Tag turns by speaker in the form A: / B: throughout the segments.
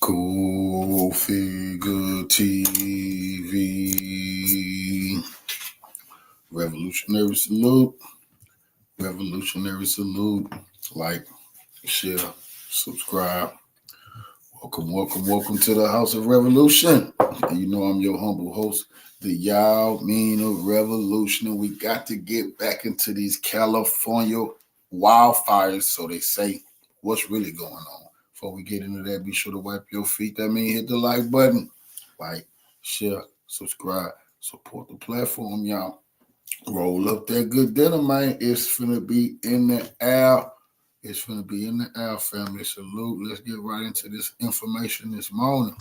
A: Cool Figure TV. Revolutionary salute. Revolutionary salute. Like, share, subscribe. Welcome to the House of Revolution. And you know I'm your humble host, the Yao Mean of Revolution. And we got to get back into these California wildfires, so they say. What's really going on? Before we get into that, be sure to wipe your feet. That means hit the like button. Like, share, subscribe, support the platform, y'all. Roll up that good dinner, man. It's finna be in the air. It's finna be in the air, family. Salute. Let's get right into this information this morning.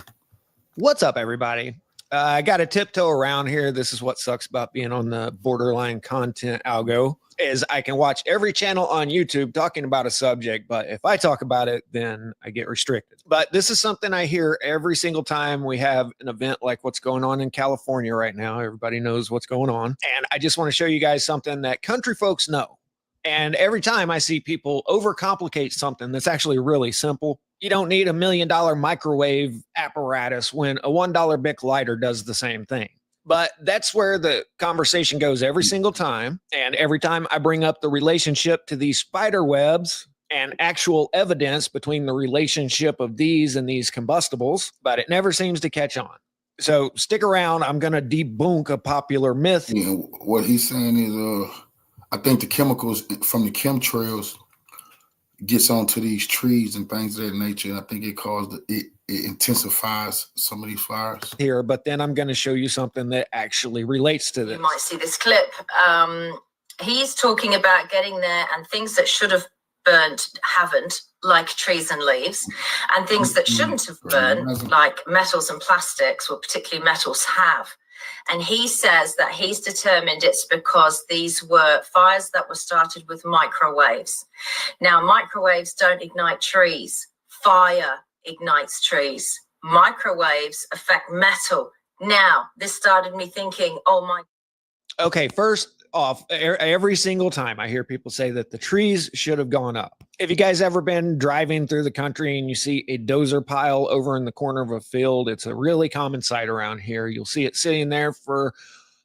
B: What's up, everybody? I got to tiptoe around here. This is what sucks about being on the borderline content algo, is I can watch every channel on YouTube talking about a subject, but if I talk about it, then I get restricted. But this is something I hear every single time we have an event like what's going on in California right now. Everybody knows what's going on. And I just want to show you guys something that country folks know. And every time I see people overcomplicate something that's actually really simple. You don't need $1 million microwave apparatus when a $1 Bic lighter does the same thing. But that's where the conversation goes every single time. And every time I bring up the relationship to these spider webs and actual evidence between the relationship of these and these combustibles, but it never seems to catch on. So stick around. I'm going to debunk a popular myth.
A: Yeah, what he's saying is, I think the chemicals from the chemtrails gets onto these trees and things of that nature, and I think it intensifies some of these fires
B: here. But then I'm going to show you something that actually relates to this.
C: You might see this clip. He's talking about getting there, and things that should have burnt haven't, like trees and leaves, and things that shouldn't have burnt, like metals and plastics, well, particularly metals, have. And he says that he's determined it's because these were fires that were started with microwaves. Now, microwaves don't ignite trees. Fire ignites trees. Microwaves affect metal. Now, this started me thinking, oh my.
B: Okay, first off, every single time I hear people say that the trees should have gone up. If you guys ever been driving through the country and you see a dozer pile over in the corner of a field, it's a really common sight around here. You'll see it sitting there for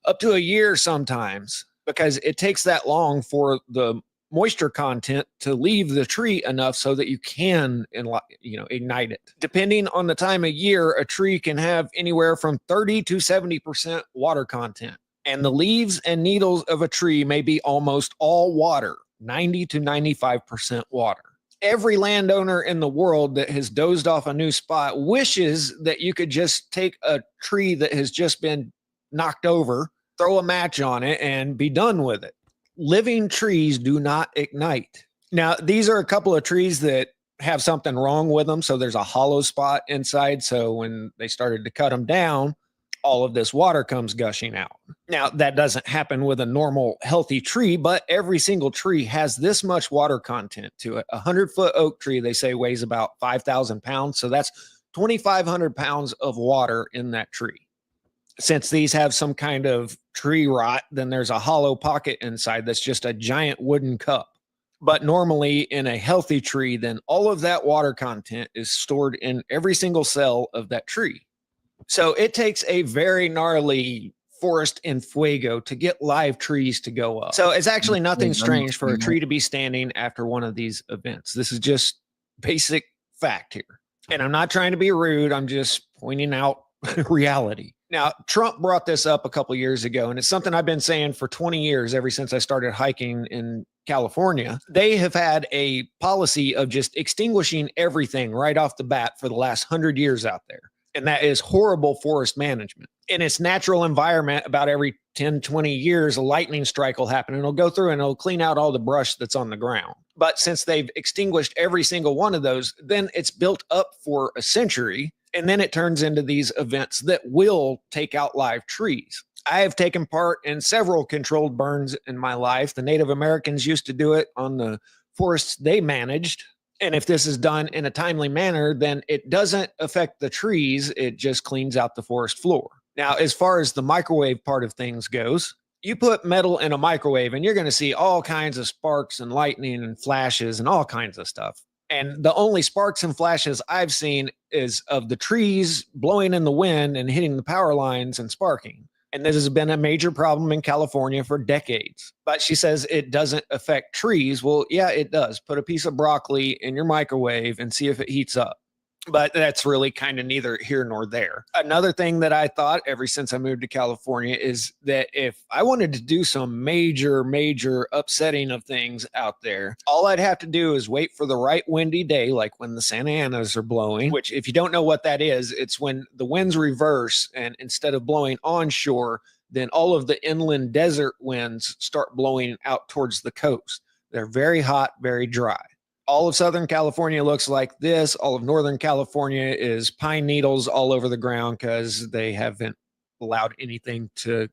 B: up to a year sometimes because it takes that long for the moisture content to leave the tree enough so that you can, ignite it. Depending on the time of year, a tree can have anywhere from 30 to 70% water content. And the leaves and needles of a tree may be almost all water, 90 to 95% water. Every landowner in the world that has dozed off a new spot wishes that you could just take a tree that has just been knocked over, throw a match on it, and be done with it. Living trees do not ignite. Now, these are a couple of trees that have something wrong with them, so there's a hollow spot inside. So when they started to cut them down, all of this water comes gushing out. Now, that doesn't happen with a normal, healthy tree, but every single tree has this much water content to it. A 100-foot oak tree, they say, weighs about 5,000 pounds. So that's 2,500 pounds of water in that tree. Since these have some kind of tree rot, then there's a hollow pocket inside that's just a giant wooden cup. But normally in a healthy tree, then all of that water content is stored in every single cell of that tree. So it takes a very gnarly forest in fuego to get live trees to go up. So it's actually nothing strange for a tree to be standing after one of these events. This is just basic fact here. And I'm not trying to be rude. I'm just pointing out reality. Now, Trump brought this up a couple years ago, and it's something I've been saying for 20 years, ever since I started hiking in California. They have had a policy of just extinguishing everything right off the bat for the last 100 years out there. And that is horrible forest management. In its natural environment, about every 10, 20 years, a lightning strike will happen and it'll go through and it'll clean out all the brush that's on the ground. But since they've extinguished every single one of those, then it's built up for a century. And then it turns into these events that will take out live trees. I have taken part in several controlled burns in my life. The Native Americans used to do it on the forests they managed. And if this is done in a timely manner, then it doesn't affect the trees. It just cleans out the forest floor. Now, as far as the microwave part of things goes, you put metal in a microwave and you're going to see all kinds of sparks and lightning and flashes and all kinds of stuff. And the only sparks and flashes I've seen is of the trees blowing in the wind and hitting the power lines and sparking. And this has been a major problem in California for decades. But she says it doesn't affect trees. Well, yeah, it does. Put a piece of broccoli in your microwave and see if it heats up. But that's really kind of neither here nor there. Another thing that I thought ever since I moved to California is that if I wanted to do some major upsetting of things out there, all I'd have to do is wait for the right windy day, like when the Santa Anas are blowing, which if you don't know what that is, it's when the winds reverse and instead of blowing onshore, then all of the inland desert winds start blowing out towards the coast. They're very hot, very dry. All of Southern California looks like this. All of Northern California is pine needles all over the ground because they haven't allowed anything to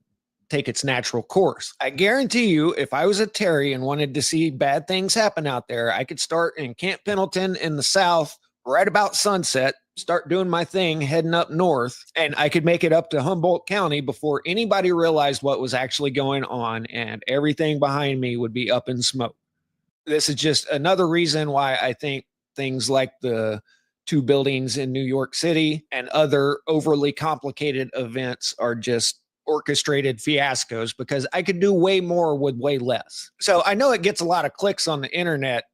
B: take its natural course. I guarantee you, if I was a Terry and wanted to see bad things happen out there, I could start in Camp Pendleton in the south right about sunset, start doing my thing, heading up north, and I could make it up to Humboldt County before anybody realized what was actually going on, and everything behind me would be up in smoke. This is just another reason why I think things like the 2 buildings in New York City and other overly complicated events are just orchestrated fiascos, because I could do way more with way less. So I know it gets a lot of clicks on the internet,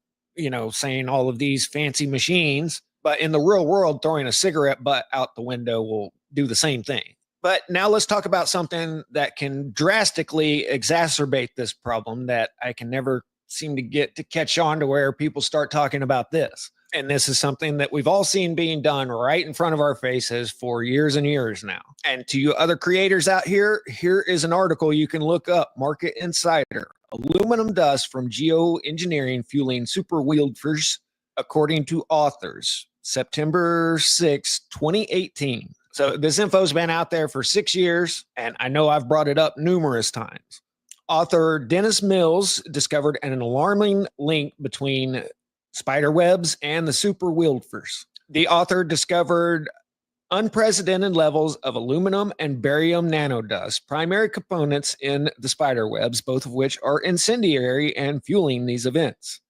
B: saying all of these fancy machines, but in the real world, throwing a cigarette butt out the window will do the same thing. But now let's talk about something that can drastically exacerbate this problem that I can never seem to get to catch on to where people start talking about this. And this is something that we've all seen being done right in front of our faces for years and years now. And to you other creators out here, here is an article you can look up, Market Insider. Aluminum dust from geoengineering fueling super wildfires, according to authors. September 6, 2018. So this info's been out there for 6 years, and I know I've brought it up numerous times. Author Dennis Mills discovered an alarming link between spider webs and the super wildfires. The author discovered unprecedented levels of aluminum and barium nanodust, primary components in the spider webs, both of which are incendiary and fueling these events.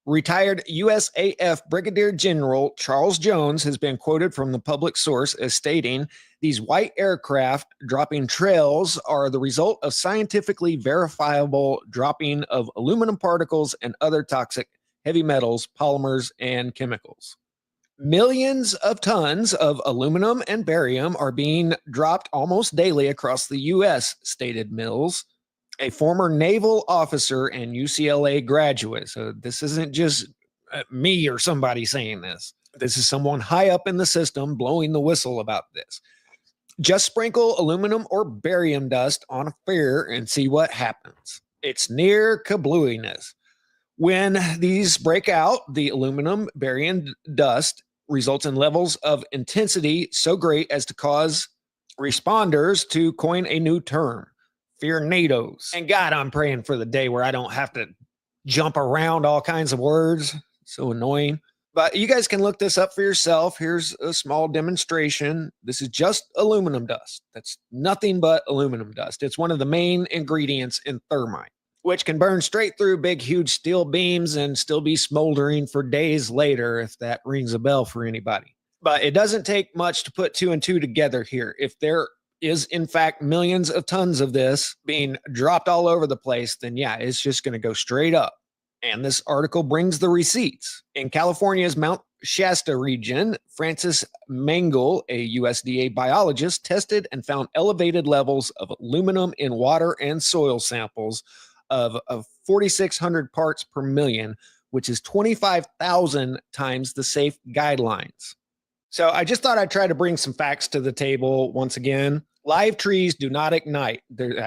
B: Retired USAF Brigadier General Charles Jones has been quoted from the public source as stating, "These white aircraft dropping trails are the result of scientifically verifiable dropping of aluminum particles and other toxic heavy metals, polymers, and chemicals." Millions of tons of aluminum and barium are being dropped almost daily across the U.S., stated Mills, a former naval officer and UCLA graduate. So this isn't just me or somebody saying this. This is someone high up in the system blowing the whistle about this. Just sprinkle aluminum or barium dust on a fire and see what happens. It's near kablooiness. When these break out, the aluminum barium dust results in levels of intensity so great as to cause responders to coin a new term, fearnados. And God, I'm praying for the day where I don't have to jump around all kinds of words. So annoying. But you guys can look this up for yourself. Here's a small demonstration. This is just aluminum dust. That's nothing but aluminum dust. It's one of the main ingredients in thermite, which can burn straight through big, huge steel beams and still be smoldering for days later, if that rings a bell for anybody. But it doesn't take much to put 2 and 2 together here. If there is, in fact, millions of tons of this being dropped all over the place, then yeah, it's just going to go straight up. And this article brings the receipts. In California's Mount Shasta region, Francis Mangel, a USDA biologist, tested and found elevated levels of aluminum in water and soil samples of 4,600 parts per million, which is 25,000 times the safe guidelines. So I just thought I'd try to bring some facts to the table once again. Live trees do not ignite.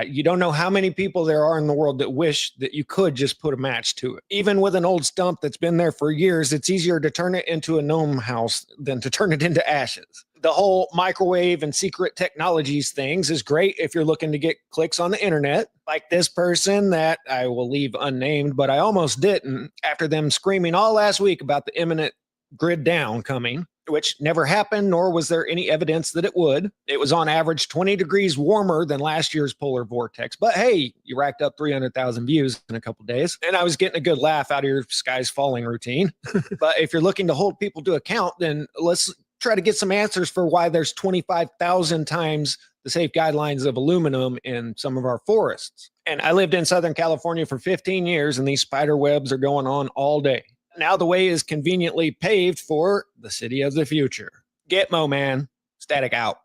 B: You don't know how many people there are in the world that wish that you could just put a match to it. Even with an old stump that's been there for years, it's easier to turn it into a gnome house than to turn it into ashes. The whole microwave and secret technologies things is great if you're looking to get clicks on the internet, like this person that I will leave unnamed, but I almost didn't after them screaming all last week about the imminent grid down coming. which never happened, nor was there any evidence that it would. It was on average 20 degrees warmer than last year's polar vortex. But hey, you racked up 300,000 views in a couple days, and I was getting a good laugh out of your skies falling routine. But if you're looking to hold people to account, then let's try to get some answers for why there's 25,000 times the safe guidelines of aluminum in some of our forests. And I lived in Southern California for 15 years, and these spider webs are going on all day. Now the way is conveniently paved for the city of the future. Gitmo, man. Static out.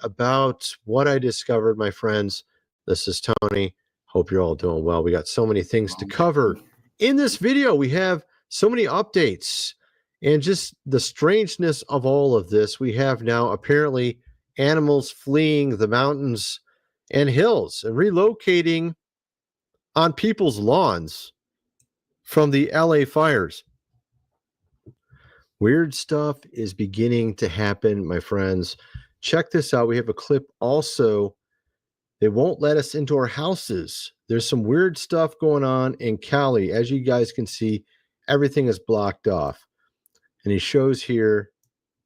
D: About what I discovered, my friends. This is Tony. Hope you're all doing well. We got so many things to cover in this video. We have so many updates and just the strangeness of all of this. We have now apparently animals fleeing the mountains and hills and relocating on people's lawns from the LA fires. Weird stuff is beginning to happen, my friends. Check this out. We have a clip also. They won't let us into our houses. There's some weird stuff going on in Cali. As you guys can see, everything is blocked off. And he shows here,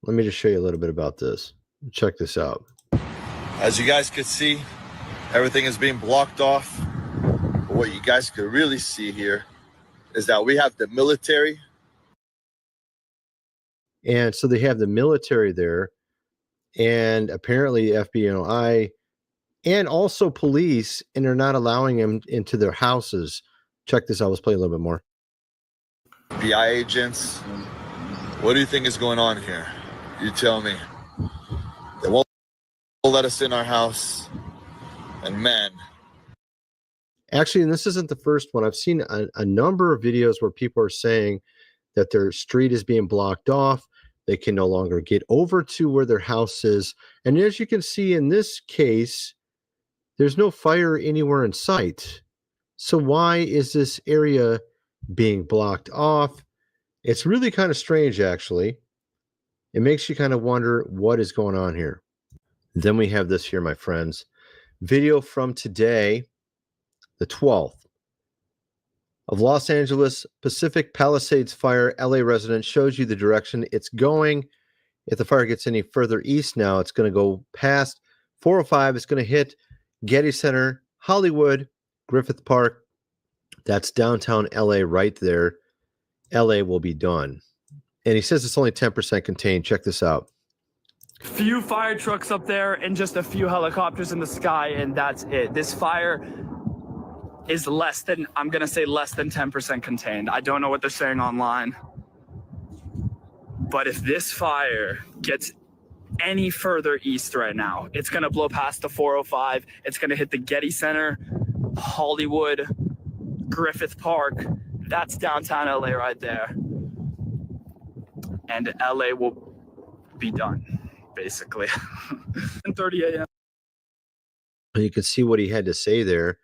D: let me just show you a little bit about this. Check this out.
E: As you guys could see, everything is being blocked off. But what you guys could really see here is that we have the military.
D: And so they have the military there. And apparently FBI and also police, and they're not allowing them into their houses. Check this out. Let's play a little bit more.
E: FBI agents. What do you think is going on here? You tell me. They won't let us in our house. And man.
D: Actually, and this isn't the first one. I've seen a number of videos where people are saying that their street is being blocked off. They can no longer get over to where their house is. And as you can see in this case, there's no fire anywhere in sight. So why is this area being blocked off? It's really kind of strange, actually. It makes you kind of wonder what is going on here. Then we have this here, my friends. Video from today, the 12th. Of Los Angeles Pacific Palisades fire. LA resident shows you the direction it's going. If the fire gets any further east now, it's going to go past 405. It's going to hit Getty Center, Hollywood, Griffith Park. That's downtown LA right there. LA will be done. And he says it's only 10% contained. Check this out.
F: Few fire trucks up there and just a few helicopters in the sky, and that's it. This fire is less than, I'm going to say less than 10% contained. I don't know what they're saying online. But if this fire gets any further east right now, it's going to blow past the 405. It's going to hit the Getty Center, Hollywood, Griffith Park. That's downtown LA right there. And LA will be done, basically. 10:30 a.m.
D: You can see what he had to say there.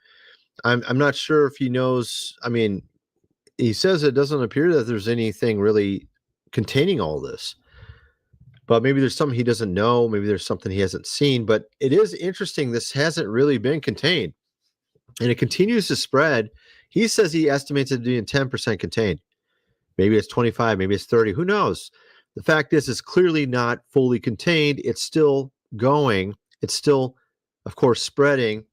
D: I'm not sure if he knows. I mean, he says it doesn't appear that there's anything really containing all this. But maybe there's something he doesn't know. Maybe there's something he hasn't seen. But it is interesting. This hasn't really been contained. And it continues to spread. He says he estimates it to be in 10% contained. Maybe it's 25, maybe it's 30. Who knows? The fact is, it's clearly not fully contained. It's still going. It's still, of course, spreading.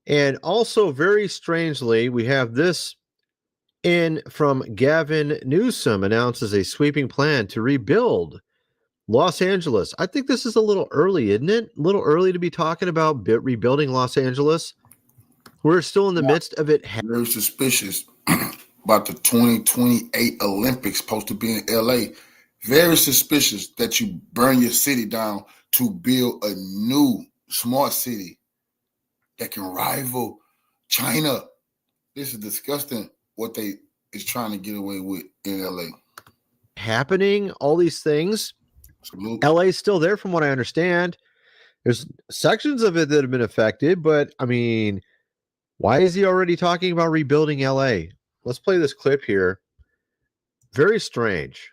D: And also, very strangely, we have this in from Gavin Newsom announces a sweeping plan to rebuild Los Angeles. I think this is a little early, isn't it? A little early to be talking about rebuilding Los Angeles. We're still in the midst of it.
A: Very suspicious about the 2028 Olympics supposed to be in LA. Very suspicious that you burn your city down to build a new smart city that can rival China. This is disgusting what they is trying to get away with in LA.
D: Happening, all these things.
A: Absolutely.
D: LA is still there from what I understand. There's sections of it that have been affected, but I mean, why is he already talking about rebuilding LA? Let's play this clip here. Very strange.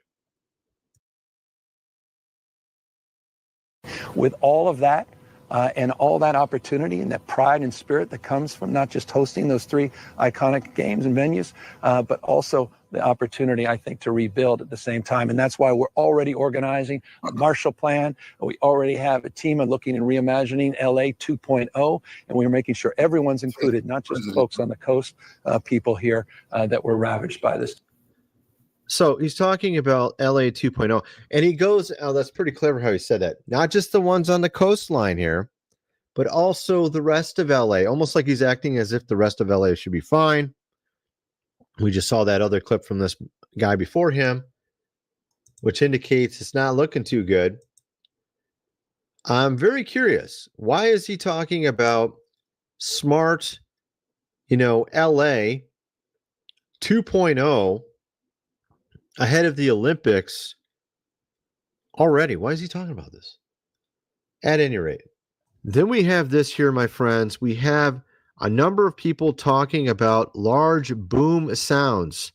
G: With all of that and all that opportunity and that pride and spirit that comes from not just hosting those 3 iconic games and venues, but also the opportunity, I think, to rebuild at the same time. And that's why we're already organizing a Marshall Plan. We already have a team of looking and reimagining LA 2.0, and we're making sure everyone's included, not just folks on the coast, people here that were ravaged by this.
D: So he's talking about LA 2.0, and he goes, oh, that's pretty clever how he said that. Not just the ones on the coastline here, but also the rest of LA, almost like he's acting as if the rest of LA should be fine. We just saw that other clip from this guy before him, which indicates it's not looking too good. I'm very curious. Why is he talking about smart, LA 2.0 ahead of the Olympics already? Why is he talking about this? At any rate, then we have this here, my friends. We have a number of people talking about large boom sounds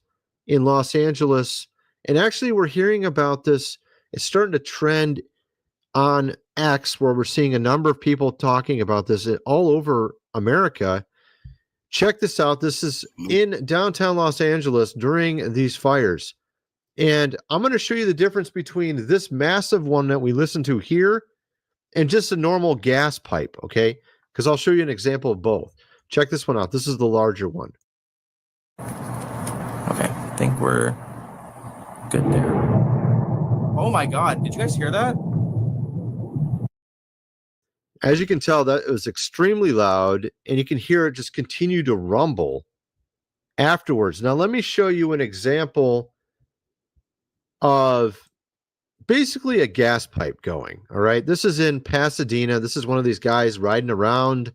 D: in Los Angeles. And actually, we're hearing about this. It's starting to trend on X, where we're seeing a number of people talking about this all over America. Check this out. This is in downtown Los Angeles during these fires. And I'm going to show you the difference between this massive one that we listen to here and just a normal gas pipe, okay? Because I'll show you an example of both. Check this one out. This is the larger one.
H: Okay, I think we're good there. Oh my God, did you guys hear that?
D: As you can tell, that it was extremely loud, and you can hear it just continue to rumble afterwards. Now, let me show you an example of basically a gas pipe going, all right? This is in Pasadena. This is one of these guys riding around,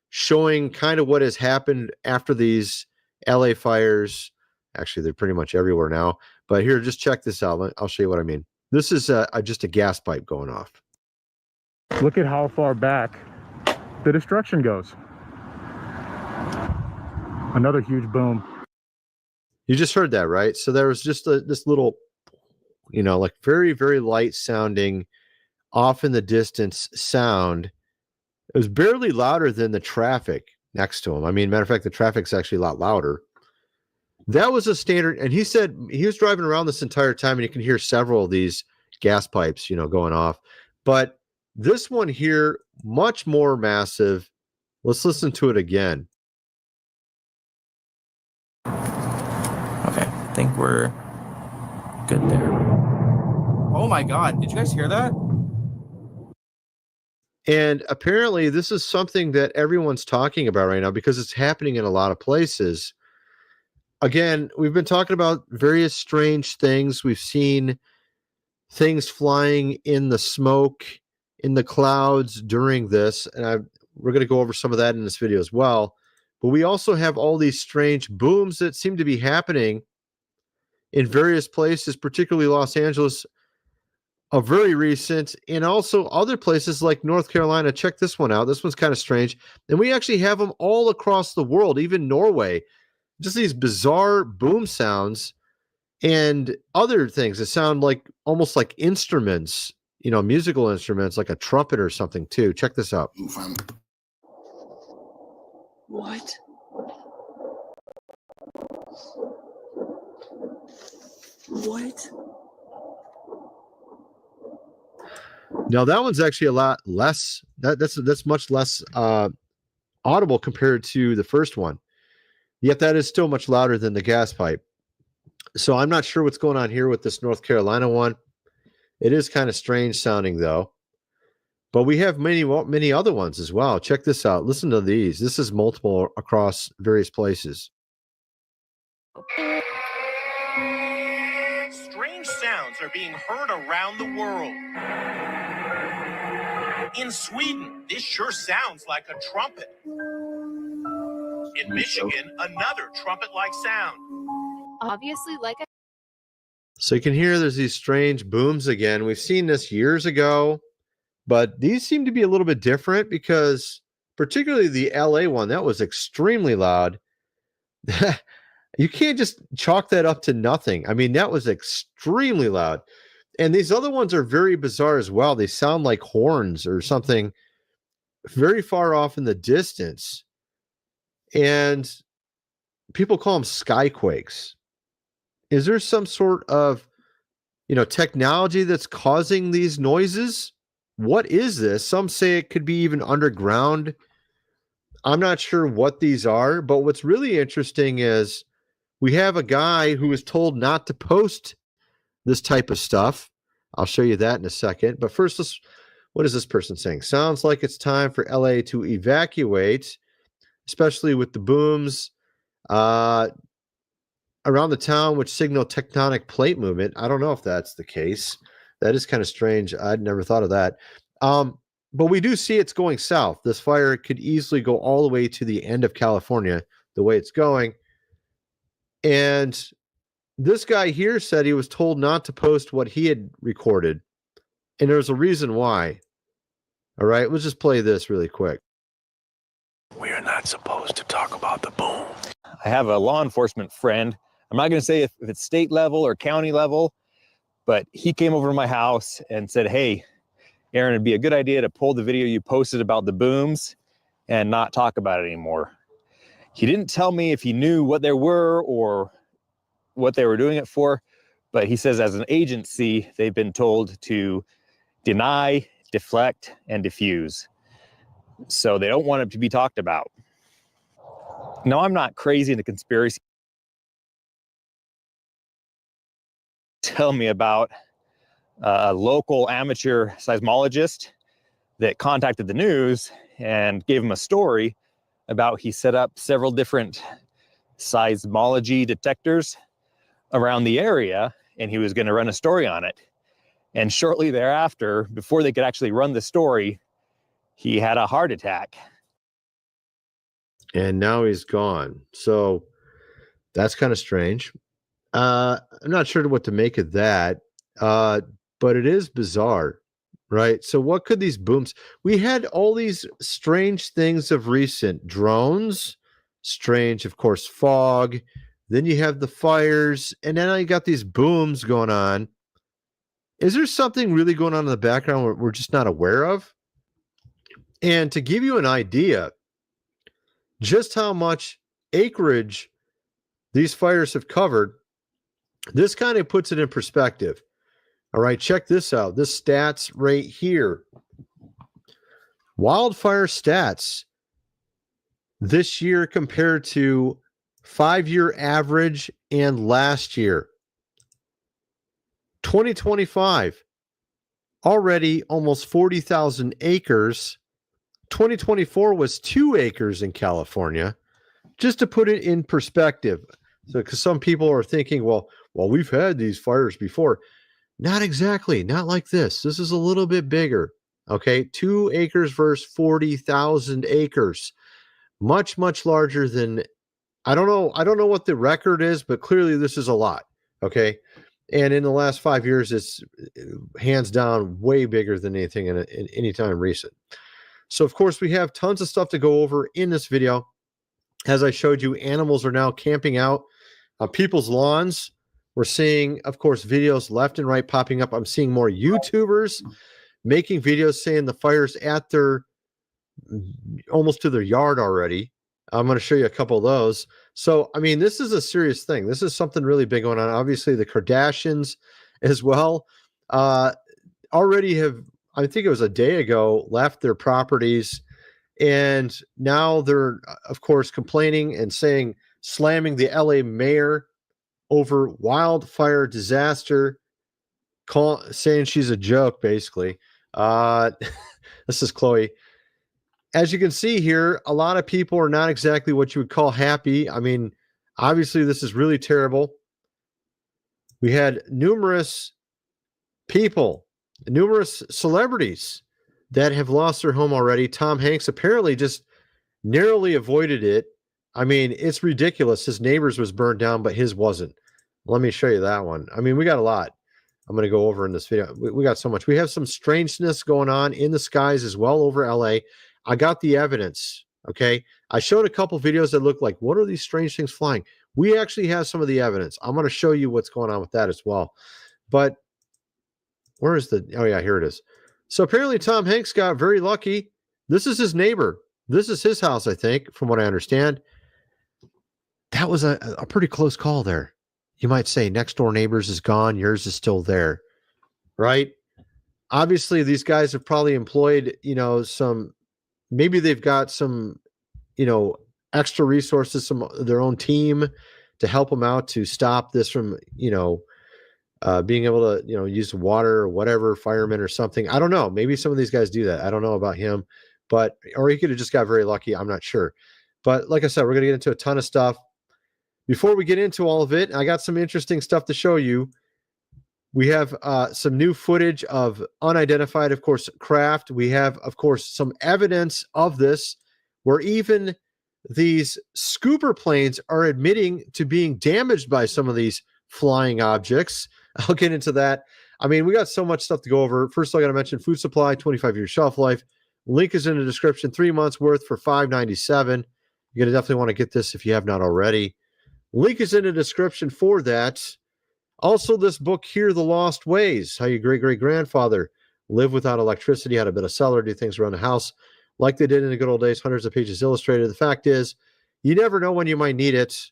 D: showing kind of what has happened after these LA fires. Actually, they're pretty much everywhere now. But here, just check this out. I'll show you what I mean. This is just a gas pipe going off.
I: Look at how far back the destruction goes. Another huge boom.
D: You just heard that, right? So there was just this little, like very, very light sounding, off in the distance sound. It was barely louder than the traffic next to him. I mean, matter of fact, the traffic's actually a lot louder. That was a standard. And he said he was driving around this entire time, and you can hear several of these gas pipes, going off. But this one here, much more massive. Let's listen to it again.
H: Okay, I think we're good there. Oh my God, did you guys hear that?
D: And apparently this is something that everyone's talking about right now because it's happening in a lot of places. Again, we've been talking about various strange things. We've seen things flying in the smoke, in the clouds during this. And we're going to go over some of that in this video as well. But we also have all these strange booms that seem to be happening in various places, particularly Los Angeles, very recent, and also other places like North Carolina. Check this one out. This one's kind of strange. And we actually have them all across the world, even Norway. Just these bizarre boom sounds and other things that sound like almost like instruments, musical instruments, like a trumpet or something too. Check this out.
J: What? What?
D: Now that one's actually a lot less. That's much less audible compared to the first one. Yet that is still much louder than the gas pipe. So I'm not sure what's going on here with this North Carolina one. It is kind of strange sounding though. But we have many other ones as well. Check this out. Listen to these. This is multiple across various places.
K: Strange sounds are being heard around the world. In Sweden, this sure sounds like a trumpet. In Michigan, another trumpet-like sound.
L: Obviously, like I
D: So you can hear there's these strange booms again. We've seen this years ago, but these seem to be a little bit different because particularly the LA one, that was extremely loud. You can't just chalk that up to nothing. I mean, that was extremely loud. And these other ones are very bizarre as well. They sound like horns or something very far off in the distance. And people call them skyquakes. Is there some sort of, technology that's causing these noises? What is this? Some say it could be even underground. I'm not sure what these are, but what's really interesting is we have a guy who was told not to post this type of stuff. I'll show you that in a second. But first, what is this person saying? Sounds like it's time for LA to evacuate, especially with the booms around the town, which signal tectonic plate movement. I don't know if that's the case. That is kind of strange. I'd never thought of that. But we do see it's going south. This fire could easily go all the way to the end of California, the way it's going. And this guy here said he was told not to post what he had recorded. And there's a reason why. All right, let's just play this really quick.
M: We are not supposed to talk about the boom.
N: I have a law enforcement friend. I'm not going to say if it's state level or county level, but he came over to my house and said, hey, Aaron, it'd be a good idea to pull the video you posted about the booms and not talk about it anymore. He didn't tell me if he knew what there were or what they were doing it for, but he says as an agency, they've been told to deny, deflect, and diffuse. So they don't want it to be talked about. No, I'm not crazy into conspiracy. Tell me about a local amateur seismologist that contacted the news and gave him a story about he set up several different seismology detectors around the area and he was going to run a story on it. And shortly thereafter, before they could actually run the story, he had a heart attack.
D: And now he's gone. So that's kind of strange. I'm not sure what to make of that, but it is bizarre, right? So what could these booms... We had all these strange things of recent. Drones, strange, of course, fog. Then you have the fires, and then you got these booms going on. Is there something really going on in the background we're just not aware of? And to give you an idea, just how much acreage these fires have covered, this kind of puts it in perspective. All right, check this out. This stats right here. Wildfire stats this year compared to 5-year average and last year. 2025, already almost 40,000 acres. 2024 was 2 acres in California, just to put it in perspective. So, because some people are thinking, well, we've had these fires before. Not exactly, not like this. This is a little bit bigger. Okay, 2 acres versus 40,000 acres. Much, much larger than, I don't know what the record is, but clearly this is a lot. Okay. And in the last 5 years, it's hands down way bigger than anything in any time recent. So, of course, we have tons of stuff to go over in this video. As I showed you, animals are now camping out on people's lawns. We're seeing, of course, videos left and right popping up. I'm seeing more YouTubers making videos saying the fire's at their, almost to their yard already. I'm going to show you a couple of those. So, I mean, this is a serious thing. This is something really big going on. Obviously, the Kardashians as well already have, I think it was a day ago, left their properties. And now they're, of course, complaining and slamming the LA mayor over wildfire disaster, saying she's a joke, basically. This is Chloe. As you can see here, a lot of people are not exactly what you would call happy. I mean, obviously, this is really terrible. We had numerous people, numerous celebrities that have lost their home already. Tom Hanks apparently just narrowly avoided it. I mean, it's ridiculous. His neighbor's was burned down, but his wasn't. Let me show you that one. I mean, we got a lot. I'm going to go over in this video. We got so much. We have some strangeness going on in the skies as well over LA. I got the evidence. Okay. I showed a couple videos that look like, what are these strange things flying? We actually have some of the evidence. I'm going to show you what's going on with that as well. But where is the, oh yeah, here it is. So apparently Tom Hanks got very lucky. This is his neighbor. This is his house, I think, from what I understand. That was a pretty close call there. You might say next door neighbors is gone. Yours is still there, right? Obviously, these guys have probably employed, maybe they've got some, extra resources, their own team to help them out to stop this from, being able to, use water or whatever, firemen or something. I don't know. Maybe some of these guys do that. I don't know about him, or he could have just got very lucky. I'm not sure. But like I said, we're going to get into a ton of stuff. Before we get into all of it, I got some interesting stuff to show you. We have some new footage of unidentified, of course, craft. We have, of course, some evidence of this where even these scooper planes are admitting to being damaged by some of these flying objects. I'll get into that. I mean, we got so much stuff to go over. First, I got to mention food supply, 25-year shelf life. Link is in the description. 3 months worth for $5.97. You're going to definitely want to get this if you have not already. Link is in the description for that. Also, this book here, The Lost Ways, how your great-great-grandfather lived without electricity, had a bit of cellar, do things around the house like they did in the good old days, hundreds of pages illustrated. The fact is, you never know when you might need it.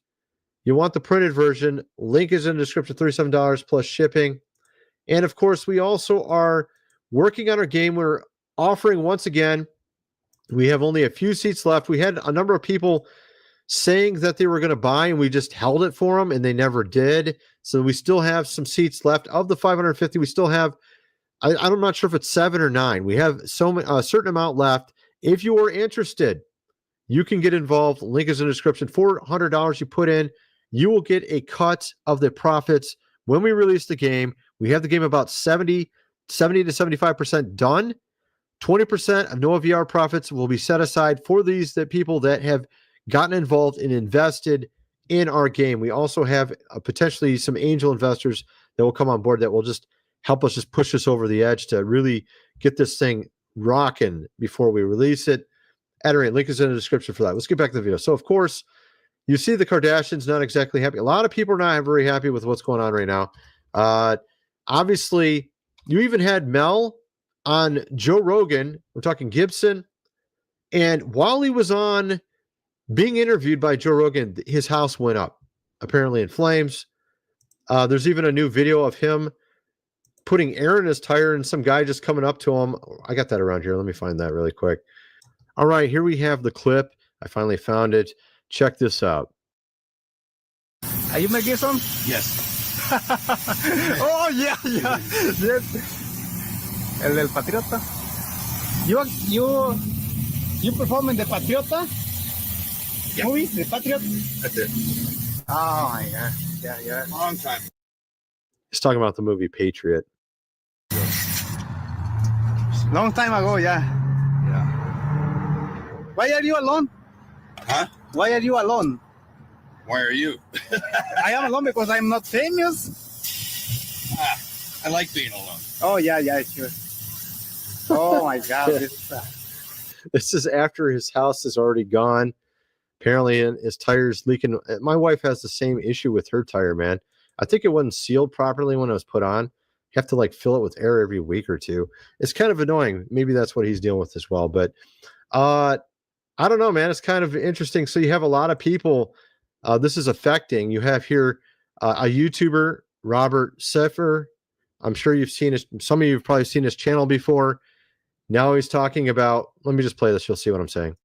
D: You want the printed version. Link is in the description, $37 plus shipping. And, of course, we also are working on our game. We're offering, once again, we have only a few seats left. We had a number of people saying that they were going to buy, and we just held it for them, and they never did. So we still have some seats left. Of the 550, we still have, I'm not sure if it's 7 or 9. We have a certain amount left. If you are interested, you can get involved. Link is in the description. $400 you put in, you will get a cut of the profits when we release the game. We have the game about 70 to 75% done. 20% of Noah VR profits will be set aside for the people that have gotten involved and invested in our game. We also have potentially some angel investors that will come on board that will just help us just push us over the edge to really get this thing rocking before we release it. At any rate, link is in the description for that. Let's get back to the video. So, of course, you see the Kardashians not exactly happy. A lot of people are not very happy with what's going on right now. Obviously, you even had Mel on Joe Rogan. We're talking Gibson. And while he was on being interviewed by Joe Rogan, his house went up, apparently in flames. There's even a new video of him putting air in his tire and some guy just coming up to him. I got that around here. Let me find that really quick. All right, here we have the clip. I finally found it. Check this out.
L: Are you Mel Gibson?
K: Yes.
L: Oh, yeah. Yes. El del Patriota. You perform in the Patriota?
K: Yeah.
L: Movie, The Patriot?
K: That's it.
L: Oh, my God. Yeah.
K: Long time.
D: He's talking about the movie Patriot.
L: Long time ago, yeah. Why are you alone?
K: Huh?
L: Why are you alone?
K: Why are you?
L: I am alone because I'm not famous.
K: I like being alone.
L: Oh, yeah, sure. Oh, my God.
D: This is after his house is already gone. Apparently, his tire's leaking. My wife has the same issue with her tire, man. I think it wasn't sealed properly when it was put on. You have to fill it with air every week or two. It's kind of annoying. Maybe that's what he's dealing with as well. But I don't know, man. It's kind of interesting. So you have a lot of people this is affecting. You have here a YouTuber, Robert Seffer. I'm sure you've seen his, some of you have probably seen his channel before. Now he's talking about, let me just play this. You'll see what I'm saying.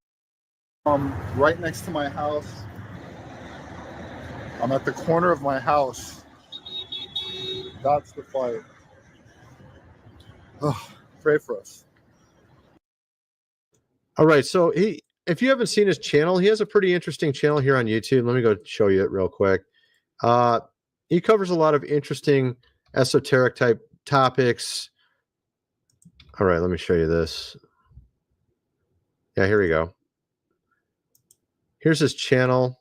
O: Right next to my house. I'm at the corner of my house. That's the fire. Oh, pray for us.
D: All right. So if you haven't seen his channel, he has a pretty interesting channel here on YouTube. Let me go show you it real quick. He covers a lot of interesting esoteric type topics. All right, let me show you this. Yeah, here we go. Here's his channel.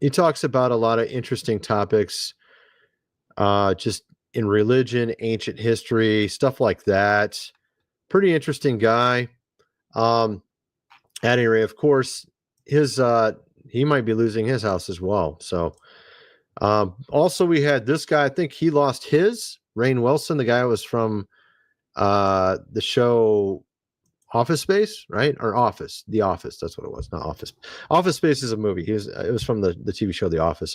D: he talks about a lot of interesting topics, just in religion, ancient history, stuff like that. Pretty interesting guy. At any rate, of course, his he might be losing his house as well. So also we had this guy, I think he lost his, Rainn Wilson, the guy who was from the show Office Space, right? Or Office, The Office. That's what it was. Not Office. Office Space is a movie. It was from the TV show The Office.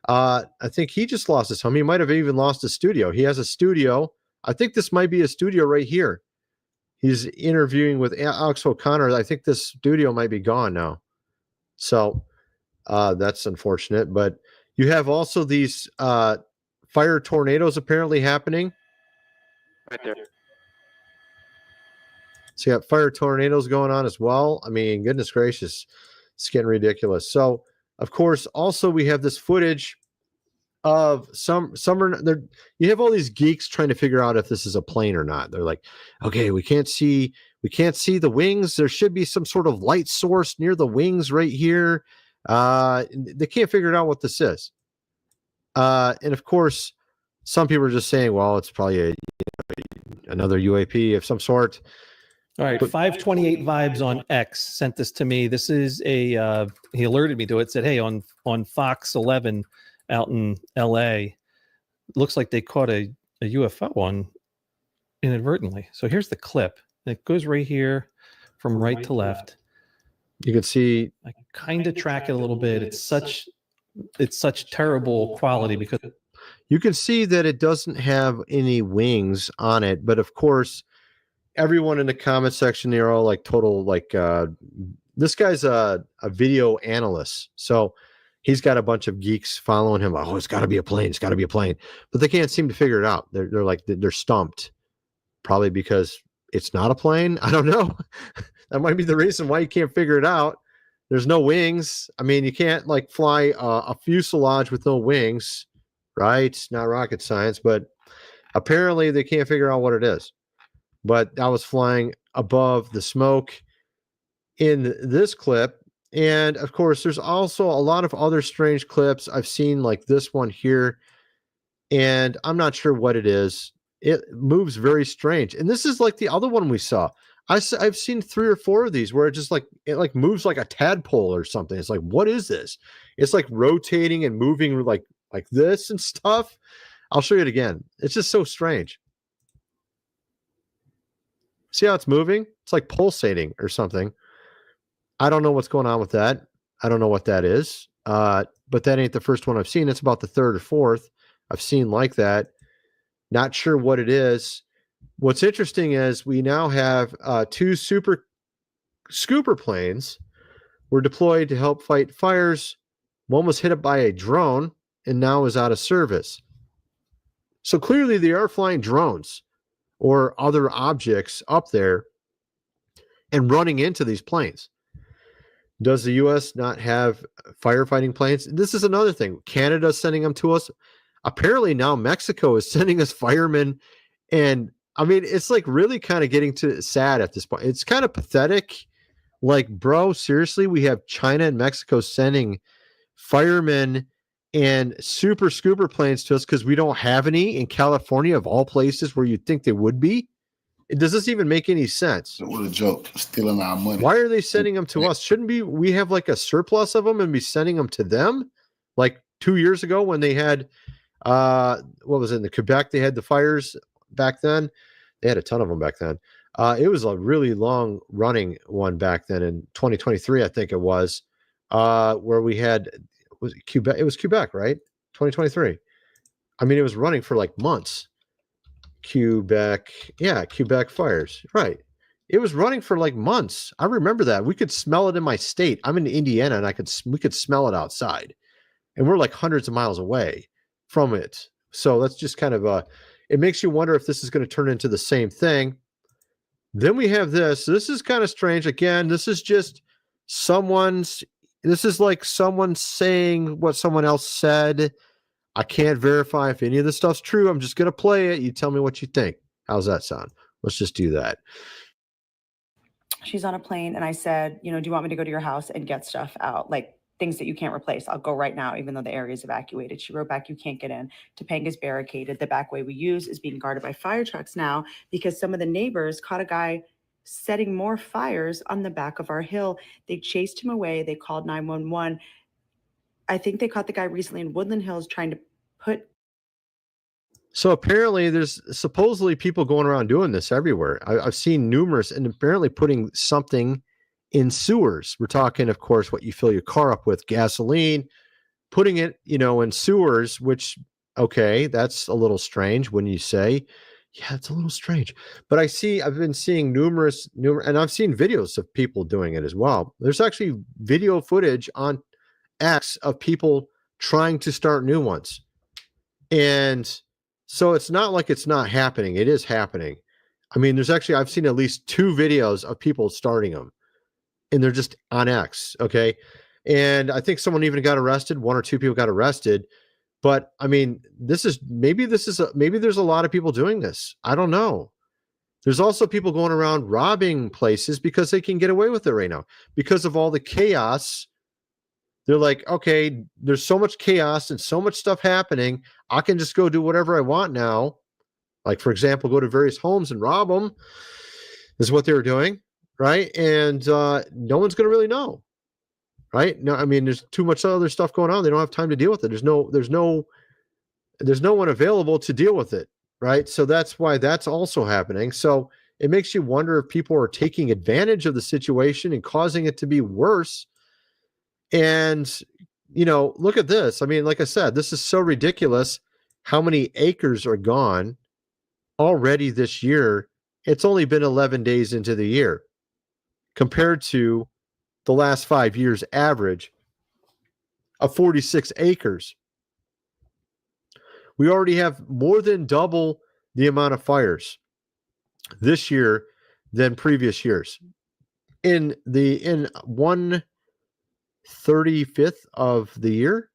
D: I think he just lost his home. He might have even lost his studio. He has a studio. I think this might be a studio right here. He's interviewing with Alex O'Connor. I think this studio might be gone now. So that's unfortunate. But you have also these fire tornadoes apparently happening.
P: Right there.
D: So you got fire tornadoes going on as well. I mean, goodness gracious, it's getting ridiculous. So, of course, also we have this footage of some are there. You have all these geeks trying to figure out if this is a plane or not. They're like, okay, we can't see the wings. There should be some sort of light source near the wings right here. They can't figure out what this is. And of course, some people are just saying, well, it's probably another UAP of some sort.
Q: All right, 528 Vibes on X sent this to me. This is he alerted me to it. Said, hey, on Fox 11 out in LA, looks like they caught a UFO on inadvertently. So here's the clip. It goes right here from right to left.
D: You can see
Q: I kind of track it a little bit. It's such terrible quality because
D: you can see that it doesn't have any wings on it, but of course everyone in the comment section, they're all like total, like, this guy's a video analyst. So he's got a bunch of geeks following him. Oh, it's got to be a plane. It's got to be a plane. But they can't seem to figure it out. They're like, they're stumped. Probably because it's not a plane. I don't know. That might be the reason why you can't figure it out. There's no wings. I mean, you can't like fly a fuselage with no wings, right? It's not rocket science, but apparently they can't figure out what it is. But I was flying above the smoke in this clip. And of course, there's also a lot of other strange clips I've seen, like this one here. And I'm not sure what it is. It moves very strange. And this is like the other one we saw. I've seen 3 or 4 of these where it just like, it like moves like a tadpole or something. It's like, what is this? It's like rotating and moving like this and stuff. I'll show you it again. It's just so strange. See how it's moving? It's like pulsating or something. I don't know what's going on with that. I don't know what that is. But that ain't the first one I've seen. It's about the 3rd or 4th I've seen like that. Not sure what it is. What's interesting is we now have 2 super scooper planes were deployed to help fight fires. One was hit up by a drone and now is out of service. So clearly they are flying drones or other objects up there and running into these planes. Does the U.S. not have firefighting planes? This is another thing. Canada's sending them to us. Apparently now Mexico is sending us firemen. And I mean, it's like really kind of getting to sad at this point. It's kind of pathetic. Like, bro, seriously, we have China and Mexico sending firemen and super scooper planes to us because we don't have any in California, of all places where you'd think they would be. Does this even make any sense?
A: What a joke. Stealing our money.
D: Why are they sending them to us? Shouldn't we have like a surplus of them and be sending them to them? Like 2 years ago when they had, what was it, in the Quebec, they had the fires back then. They had a ton of them back then. It was a really long running one back then in 2023, I think it was, where we had, was it Quebec? It was Quebec, right? 2023. I mean, it was running for like months. Quebec fires, right? It was running for like months. I remember that. We could smell it in my state. I'm in Indiana, and we could smell it outside, and we're like hundreds of miles away from it. So that's just kind of it makes you wonder if this is going to turn into the same thing. Then we have this. This is kind of strange. Again, this is just this is like someone saying what someone else said. I can't verify if any of this stuff's true. I'm just going to play it. You tell me what you think. How's that sound? Let's just do that.
R: She's on a plane, and I said, do you want me to go to your house and get stuff out? Like, things that you can't replace. I'll go right now, even though the area is evacuated. She wrote back, you can't get in. Topanga's barricaded. The back way we use is being guarded by fire trucks now because some of the neighbors caught a guy setting more fires on the back of our hill. They chased him away. They called 911. I think they caught the guy recently in Woodland Hills trying to put.
D: So apparently there's supposedly people going around doing this everywhere. I've seen numerous, and apparently putting something in sewers. We're talking, of course, what you fill your car up with, gasoline, putting it, in sewers, which, okay, that's a little strange when you say, yeah, it's a little strange. But I've been seeing numerous, and I've seen videos of people doing it as well. There's actually video footage on X of people trying to start new ones. And so it's not like it's not happening. It is happening. I mean, I've seen at least 2 videos of people starting them. And they're just on X, okay? And I think someone even got arrested. 1 or 2 people got arrested. But I mean, maybe there's a lot of people doing this. I don't know. There's also people going around robbing places because they can get away with it right now. Because of all the chaos, they're like, okay, there's so much chaos and so much stuff happening. I can just go do whatever I want now. Like, for example, go to various homes and rob them is what they were doing. Right. And no one's going to really know. Right. No, I mean, there's too much other stuff going on. They don't have time to deal with it. There's no one available to deal with it. Right. So that's why that's also happening. So it makes you wonder if people are taking advantage of the situation and causing it to be worse. And, look at this. I mean, like I said, this is so ridiculous how many acres are gone already this year. It's only been 11 days into the year, compared to the last 5 years average of 46 acres. We already have more than double the amount of fires this year than previous years. In 1/35 of the year.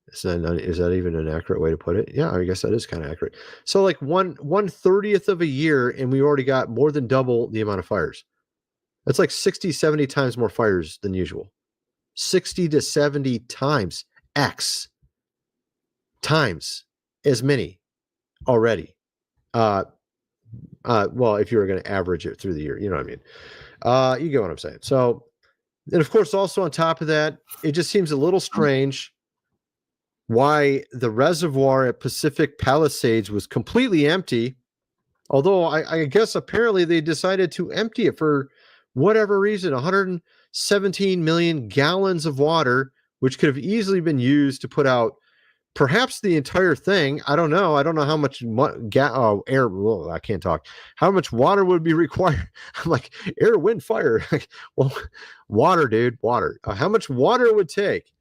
D: Is that even an accurate way to put it? Yeah, I guess that is kind of accurate. So like 1/30th of a year, and we already got more than double the amount of fires. That's like 60, 70 times more fires than usual. 60 to 70 times times as many already. Well, if you were going to average it through the year, you know what I mean? You get what I'm saying. So, and of course, also on top of that, it just seems a little strange why the reservoir at Pacific Palisades was completely empty. Although I guess apparently they decided to empty it for whatever reason, 117 million gallons of water, which could have easily been used to put out perhaps the entire thing. I don't know. I don't know how much air. Well, I can't talk. How much water would be required? I'm like, air, wind, fire. Well, water, dude, water. How much water it would take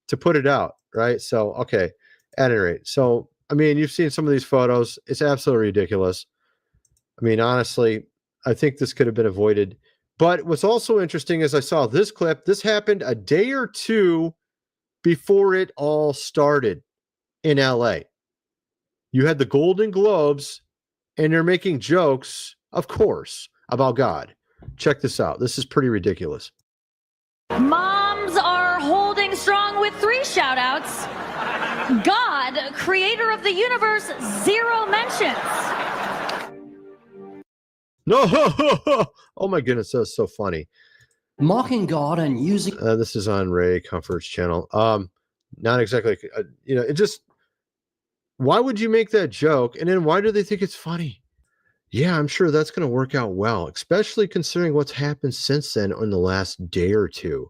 D: to put it out, right? So, okay, at any rate. So, I mean, you've seen some of these photos. It's absolutely ridiculous. I mean, honestly, I think this could have been avoided. But what's also interesting is I saw this clip. This happened a day or two before it all started in LA. You had the Golden Globes, and they're making jokes, of course, about God. Check this out. This is pretty ridiculous.
S: Moms are holding strong with 3 shout outs. God, creator of the universe, 0 mentions.
D: No, oh my goodness, that's so funny.
T: Mocking God and using.
D: This is on Ray Comfort's channel. Not exactly. It just. Why would you make that joke? And then why do they think it's funny? Yeah, I'm sure that's going to work out well, especially considering what's happened since then in the last day or two.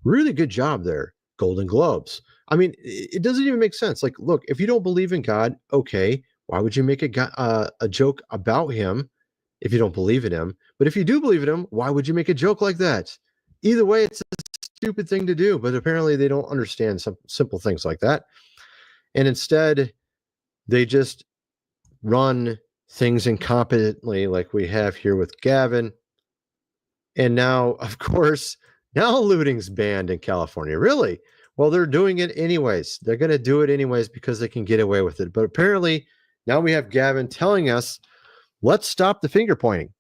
D: Really good job there, Golden Globes. I mean, it doesn't even make sense. Like, look, if you don't believe in God, okay, why would you make a joke about him if you don't believe in him? But if you do believe in him, why would you make a joke like that? Either way, it's a stupid thing to do, but apparently they don't understand some simple things like that. And instead, they just run things incompetently like we have here with Gavin. And now, of course, now looting's banned in California. Really? Well, they're doing it anyways. They're going to do it anyways because they can get away with it. But apparently, now we have Gavin telling us, let's stop the finger pointing.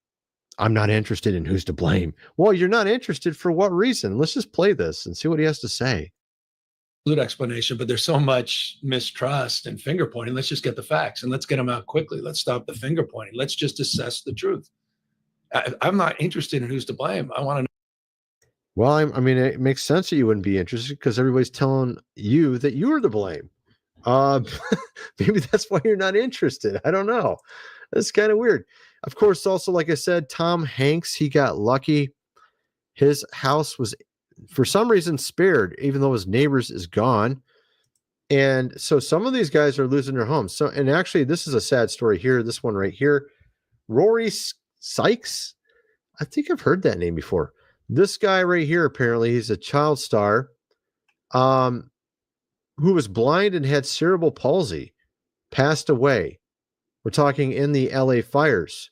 D: I'm not interested in who's to blame. Well, you're not interested for what reason? Let's just play this and see what he has to say.
M: explanation, but there's so much mistrust and finger pointing. Let's just get the facts and let's get them out quickly. Let's stop the finger pointing. Let's just assess the truth. I'm not interested in who's to blame. I want to know.
D: Well, I mean, it makes sense that you wouldn't be interested because everybody's telling you that you're to blame. Maybe that's why you're not interested. I don't know. That's kind of weird. Of course, also, like I said, Tom Hanks, he got lucky. His house was, for some reason, spared, even though his neighbors is gone. And so some of these guys are losing their homes. So, and actually, this is a sad story here. This one right here, Rory Sykes. I think I've heard that name before. This guy right here, apparently, he's a child star who was blind and had cerebral palsy, passed away. We're talking in the LA fires.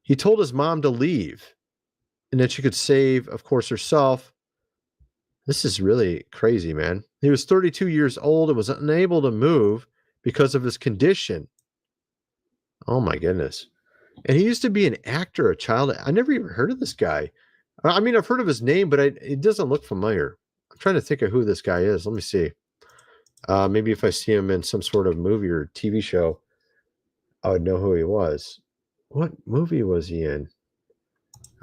D: He told his mom to leave and that she could save, of course, herself. This is really crazy, man. He was 32 years old and was unable to move because of his condition. Oh, my goodness. And he used to be an actor, a child. I never even heard of this guy. I mean, I've heard of his name, but it doesn't look familiar. I'm trying to think of who this guy is. Let me see. Maybe if I see him in some sort of movie or TV show, I would know who he was. What movie was he in?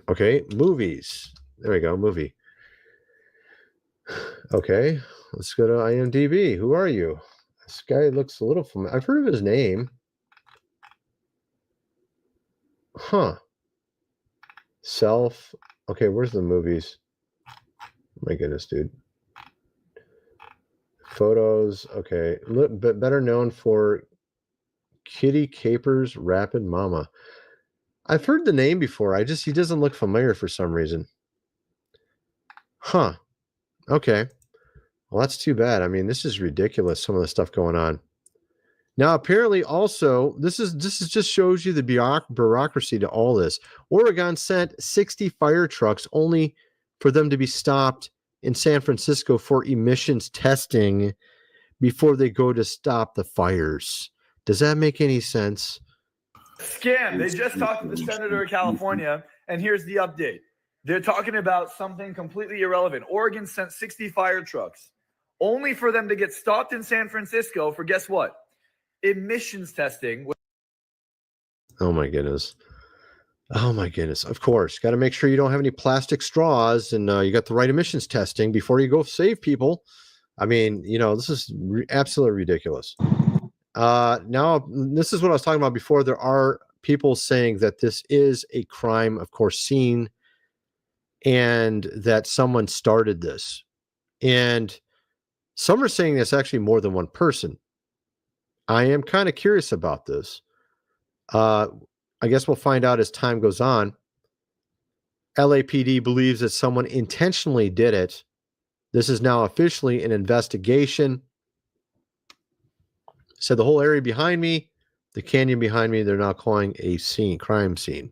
D: Okay, movies. There we go, movie. Okay, let's go to IMDb. Who are you? This guy looks a little familiar. I've heard of his name. Huh. Self. Okay, where's the movies? My goodness, dude. Photos. Okay, but better known for Kitty Capers Rapid Mama. I've heard the name before. He doesn't look familiar for some reason. Huh. Okay. Well, that's too bad. I mean, this is ridiculous, some of the stuff going on. Now, apparently also, this is just shows you the bureaucracy to all this. Oregon sent 60 fire trucks only for them to be stopped in San Francisco for emissions testing before they go to stop the fires. Does that make any sense?
F: Scam. They just talked to the senator of California, and here's the update. They're talking about something completely irrelevant. Oregon sent 60 fire trucks only for them to get stopped in San Francisco for, guess what? Emissions testing.
D: Oh my goodness. Oh my goodness. Of course. Got to make sure you don't have any plastic straws and you got the right emissions testing before you go save people. I mean, this is absolutely ridiculous. Now, this is what I was talking about before. There are people saying that this is a crime, of course, scene, and that someone started this. And some are saying it's actually more than one person. I am kind of curious about this. I guess we'll find out as time goes on. LAPD believes that someone intentionally did it. This is now officially an investigation. So the whole area behind me, the canyon behind me, they're now calling a crime scene.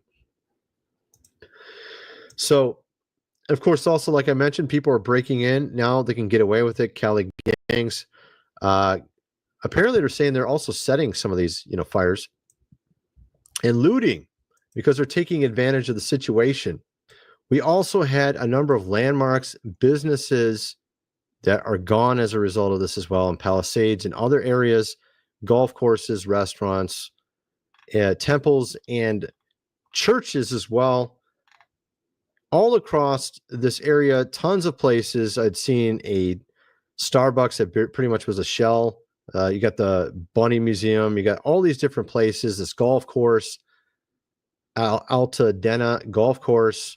D: So, of course, also, like I mentioned, people are breaking in. Now they can get away with it. Cali gangs. Apparently, they're saying they're also setting some of these, fires and looting because they're taking advantage of the situation. We also had a number of landmarks, businesses that are gone as a result of this as well, in Palisades and other areas, golf courses, restaurants, temples, and churches as well. All across this area, tons of places. I'd seen a Starbucks that pretty much was a shell. You got the Bunny Museum. You got all these different places. This golf course, Altadena Golf Course,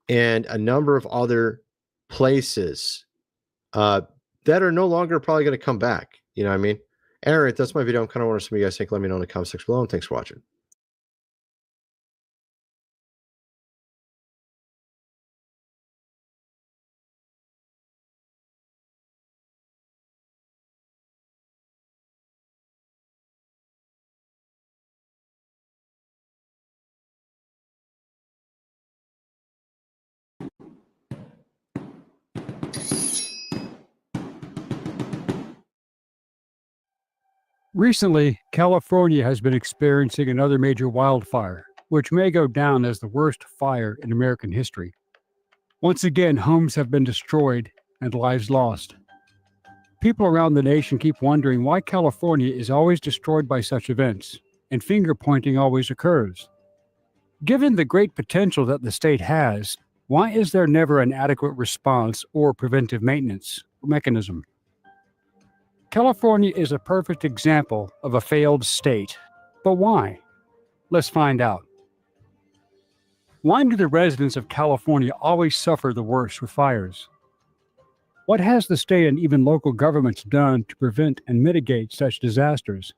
D: and a number of other places that are no longer probably going to come back. You know what I mean? All right, that's my video. I'm kind of wondering what you guys think. Let me know in the comment section below, and thanks for watching.
U: Recently, California has been experiencing another major wildfire, which may go down as the worst fire in American history. Once again, homes have been destroyed and lives lost. People around the nation keep wondering why California is always destroyed by such events, and finger pointing always occurs. Given the great potential that the state has, why is there never an adequate response or preventive maintenance mechanism? California is a perfect example of a failed state. But why? Let's find out. Why do the residents of California always suffer the worst with fires? What has the state and even local governments done to prevent and mitigate such disasters?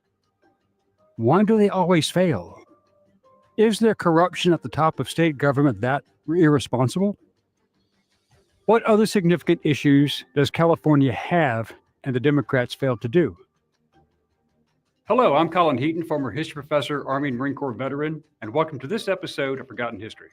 U: Why do they always fail? Is there corruption at the top of state government that irresponsible? What other significant issues does California have and the Democrats failed to do? Hello, I'm Colin Heaton, former history professor, Army and Marine Corps veteran, and welcome to this episode of Forgotten History.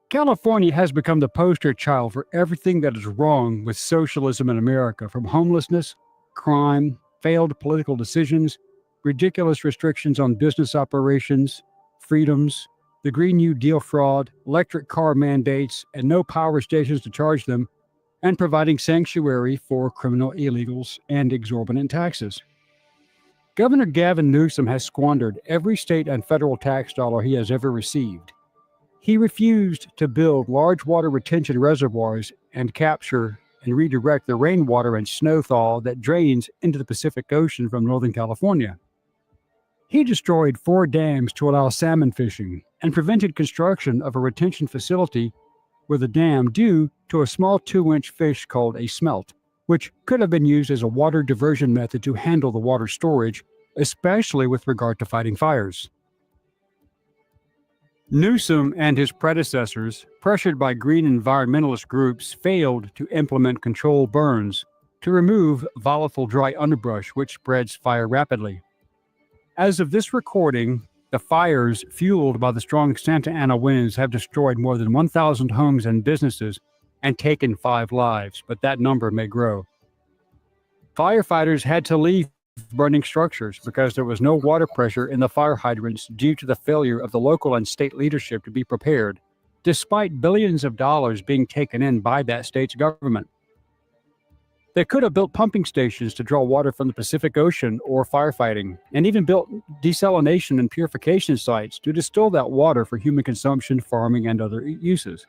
U: California has become the poster child for everything that is wrong with socialism in America, from homelessness, crime, failed political decisions, ridiculous restrictions on business operations, freedoms, the Green New Deal fraud, electric car mandates, and no power stations to charge them, and providing sanctuary for criminal illegals and exorbitant taxes. Governor Gavin Newsom has squandered every state and federal tax dollar he has ever received. He refused to build large water retention reservoirs and capture and redirect the rainwater and snowfall that drains into the Pacific Ocean from Northern California. He destroyed 4 dams to allow salmon fishing and prevented construction of a retention facility with a dam due to a small 2-inch fish called a smelt, which could have been used as a water diversion method to handle the water storage, especially with regard to fighting fires. Newsom and his predecessors, pressured by green environmentalist groups, failed to implement controlled burns to remove volatile dry underbrush, which spreads fire rapidly. As of this recording, the fires fueled by the strong Santa Ana winds have destroyed more than 1,000 homes and businesses and taken 5 lives, but that number may grow. Firefighters had to leave burning structures because there was no water pressure in the fire hydrants due to the failure of the local and state leadership to be prepared, despite billions of dollars being taken in by that state's government. They could have built pumping stations to draw water from the Pacific Ocean or firefighting, and even built desalination and purification sites to distill that water for human consumption, farming, and other uses.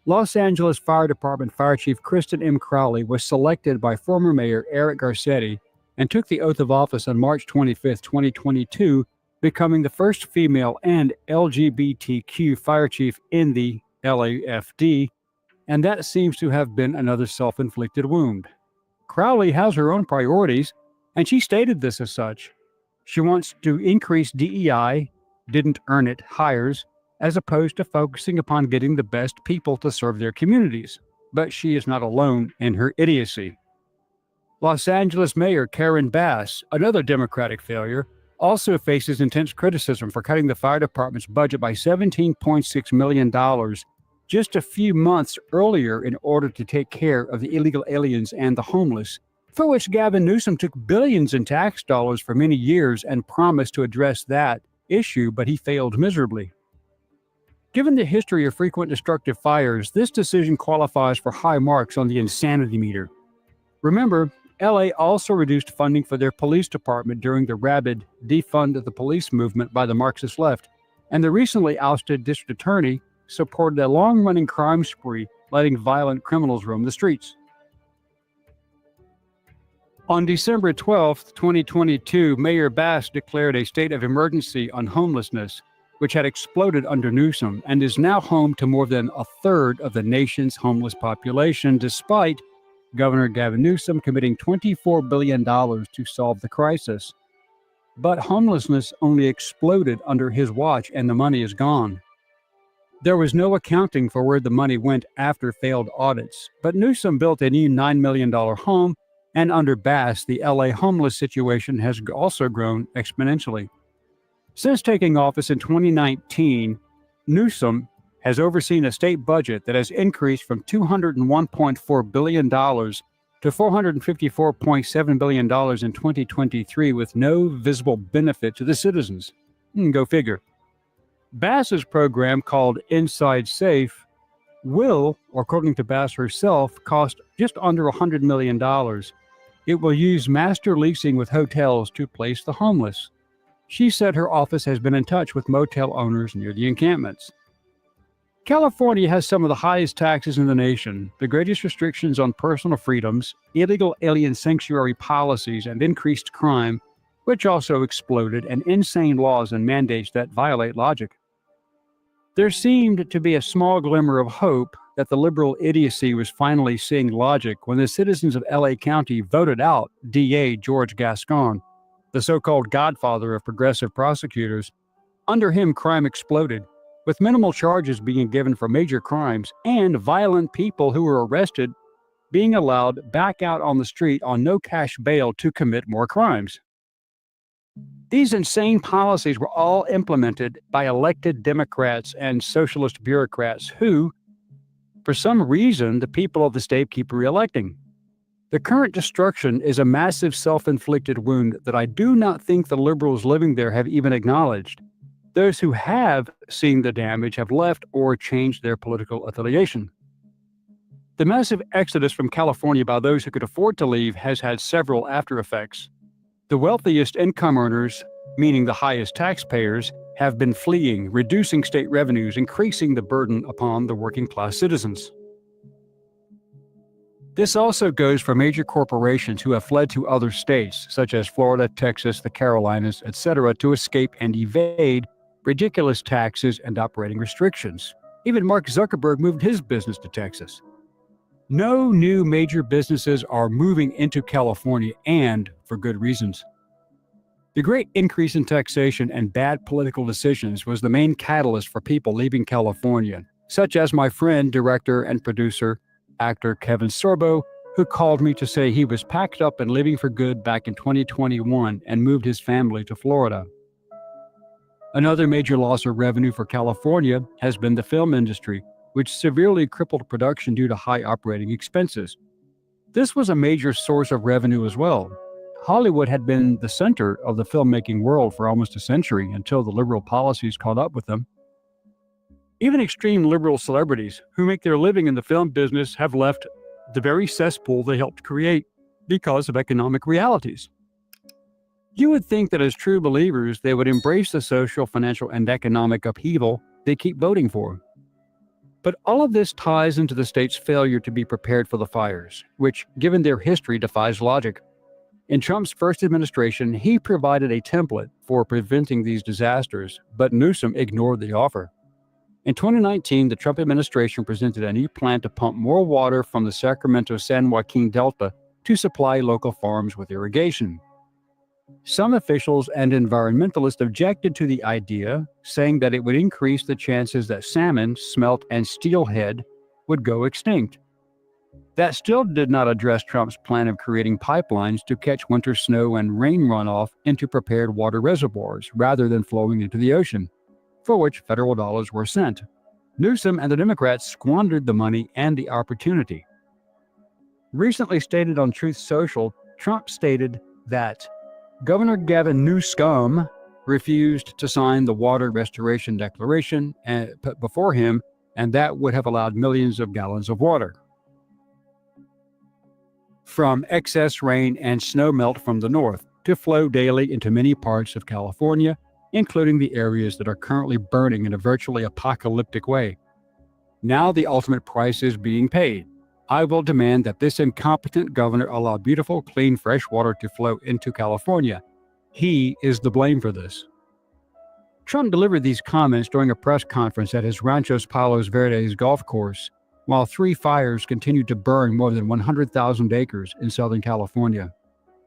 U: Los Angeles Fire Department Fire Chief Kristen M. Crowley was selected by former Mayor Eric Garcetti and took the oath of office on March 25, 2022, becoming the first female and LGBTQ fire chief in the LAFD, and that seems to have been another self-inflicted wound. Crowley has her own priorities, and she stated this as such. She wants to increase DEI, didn't earn it, hires, as opposed to focusing upon getting the best people to serve their communities. But she is not alone in her idiocy. Los Angeles Mayor Karen Bass, another Democratic failure, also faces intense criticism for cutting the fire department's budget by $17.6 million just a few months earlier in order to take care of the illegal aliens and the homeless, for which Gavin Newsom took billions in tax dollars for many years and promised to address that issue, but he failed miserably. Given the history of frequent destructive fires, this decision qualifies for high marks on the insanity meter. Remember, LA also reduced funding for their police department during the rabid defund the police movement by the Marxist left, and the recently ousted district attorney supported a long-running crime spree, letting violent criminals roam the streets. On December 12, 2022, Mayor Bass declared a state of emergency on homelessness, which had exploded under Newsom and is now home to more than a third of the nation's homeless population, despite Governor Gavin Newsom committing $24 billion to solve the crisis. But homelessness only exploded under his watch, and the money is gone. There was no accounting for where the money went after failed audits, but Newsom built a new $9 million home And under Bass, the LA homeless situation has also grown exponentially. Since taking office in 2019, Newsom has overseen a state budget that has increased from $201.4 billion to $454.7 billion in 2023 with no visible benefit to the citizens. Go figure. Bass's program, called Inside Safe, will, according to Bass herself, cost just under $100 million. It will use master leasing with hotels to place the homeless. She said her office has been in touch with motel owners near the encampments. California has some of the highest taxes in the nation, the greatest restrictions on personal freedoms, illegal alien sanctuary policies, and increased crime, which also exploded, and insane laws and mandates that violate logic. There seemed to be a small glimmer of hope that the liberal idiocy was finally seeing logic when the citizens of LA County voted out DA George Gascon, the so-called godfather of progressive prosecutors. Under him, crime exploded, with minimal charges being given for major crimes and violent people who were arrested being allowed back out on the street on no cash bail to commit more crimes. These insane policies were all implemented by elected Democrats and socialist bureaucrats who, for some reason, the people of the state keep re-electing. The current destruction is a massive self-inflicted wound that I do not think the liberals living there have even acknowledged. Those who have seen the damage have left or changed their political affiliation. The massive exodus from California by those who could afford to leave has had several after effects. The wealthiest income earners, meaning the highest taxpayers, have been fleeing, reducing state revenues, increasing the burden upon the working class citizens. This also goes for major corporations who have fled to other states, such as Florida, Texas, the Carolinas, etc., to escape and evade ridiculous taxes and operating restrictions. Even Mark Zuckerberg moved his business to Texas. No new major businesses are moving into California, and for good reasons. The great increase in taxation and bad political decisions was the main catalyst for people leaving California, such as my friend, director, and producer, actor Kevin Sorbo, who called me to say he was packed up and leaving for good back in 2021 and moved his family to Florida. Another major loss of revenue for California has been the film industry, which severely crippled production due to high operating expenses. This was a major source of revenue as well. Hollywood had been the center of the filmmaking world for almost a century until the liberal policies caught up with them. Even extreme liberal celebrities who make their living in the film business have left the very cesspool they helped create because of economic realities. You would think that as true believers, they would embrace the social, financial, and economic upheaval they keep voting for. But all of this ties into the state's failure to be prepared for the fires, which, given their history, defies logic. In Trump's first administration, he provided a template for preventing these disasters, but Newsom ignored the offer. In 2019, the Trump administration presented a new plan to pump more water from the Sacramento-San Joaquin Delta to supply local farms with irrigation. Some officials and environmentalists objected to the idea, saying that it would increase the chances that salmon, smelt, and steelhead would go extinct. That still did not address Trump's plan of creating pipelines to catch winter snow and rain runoff into prepared water reservoirs rather than flowing into the ocean, for which federal dollars were sent. Newsom and the Democrats squandered the money and the opportunity. Recently stated on Truth Social, Trump stated that Governor Gavin Newsom refused to sign the Water Restoration Declaration before him, and that would have allowed millions of gallons of water from excess rain and snowmelt from the north to flow daily into many parts of California, including the areas that are currently burning in a virtually apocalyptic way. Now the ultimate price is being paid. I will demand that this incompetent governor allow beautiful, clean, fresh water to flow into California. He is the blame for this. Trump delivered these comments during a press conference at his Ranchos Palos Verdes golf course, while 3 fires continued to burn more than 100,000 acres in Southern California.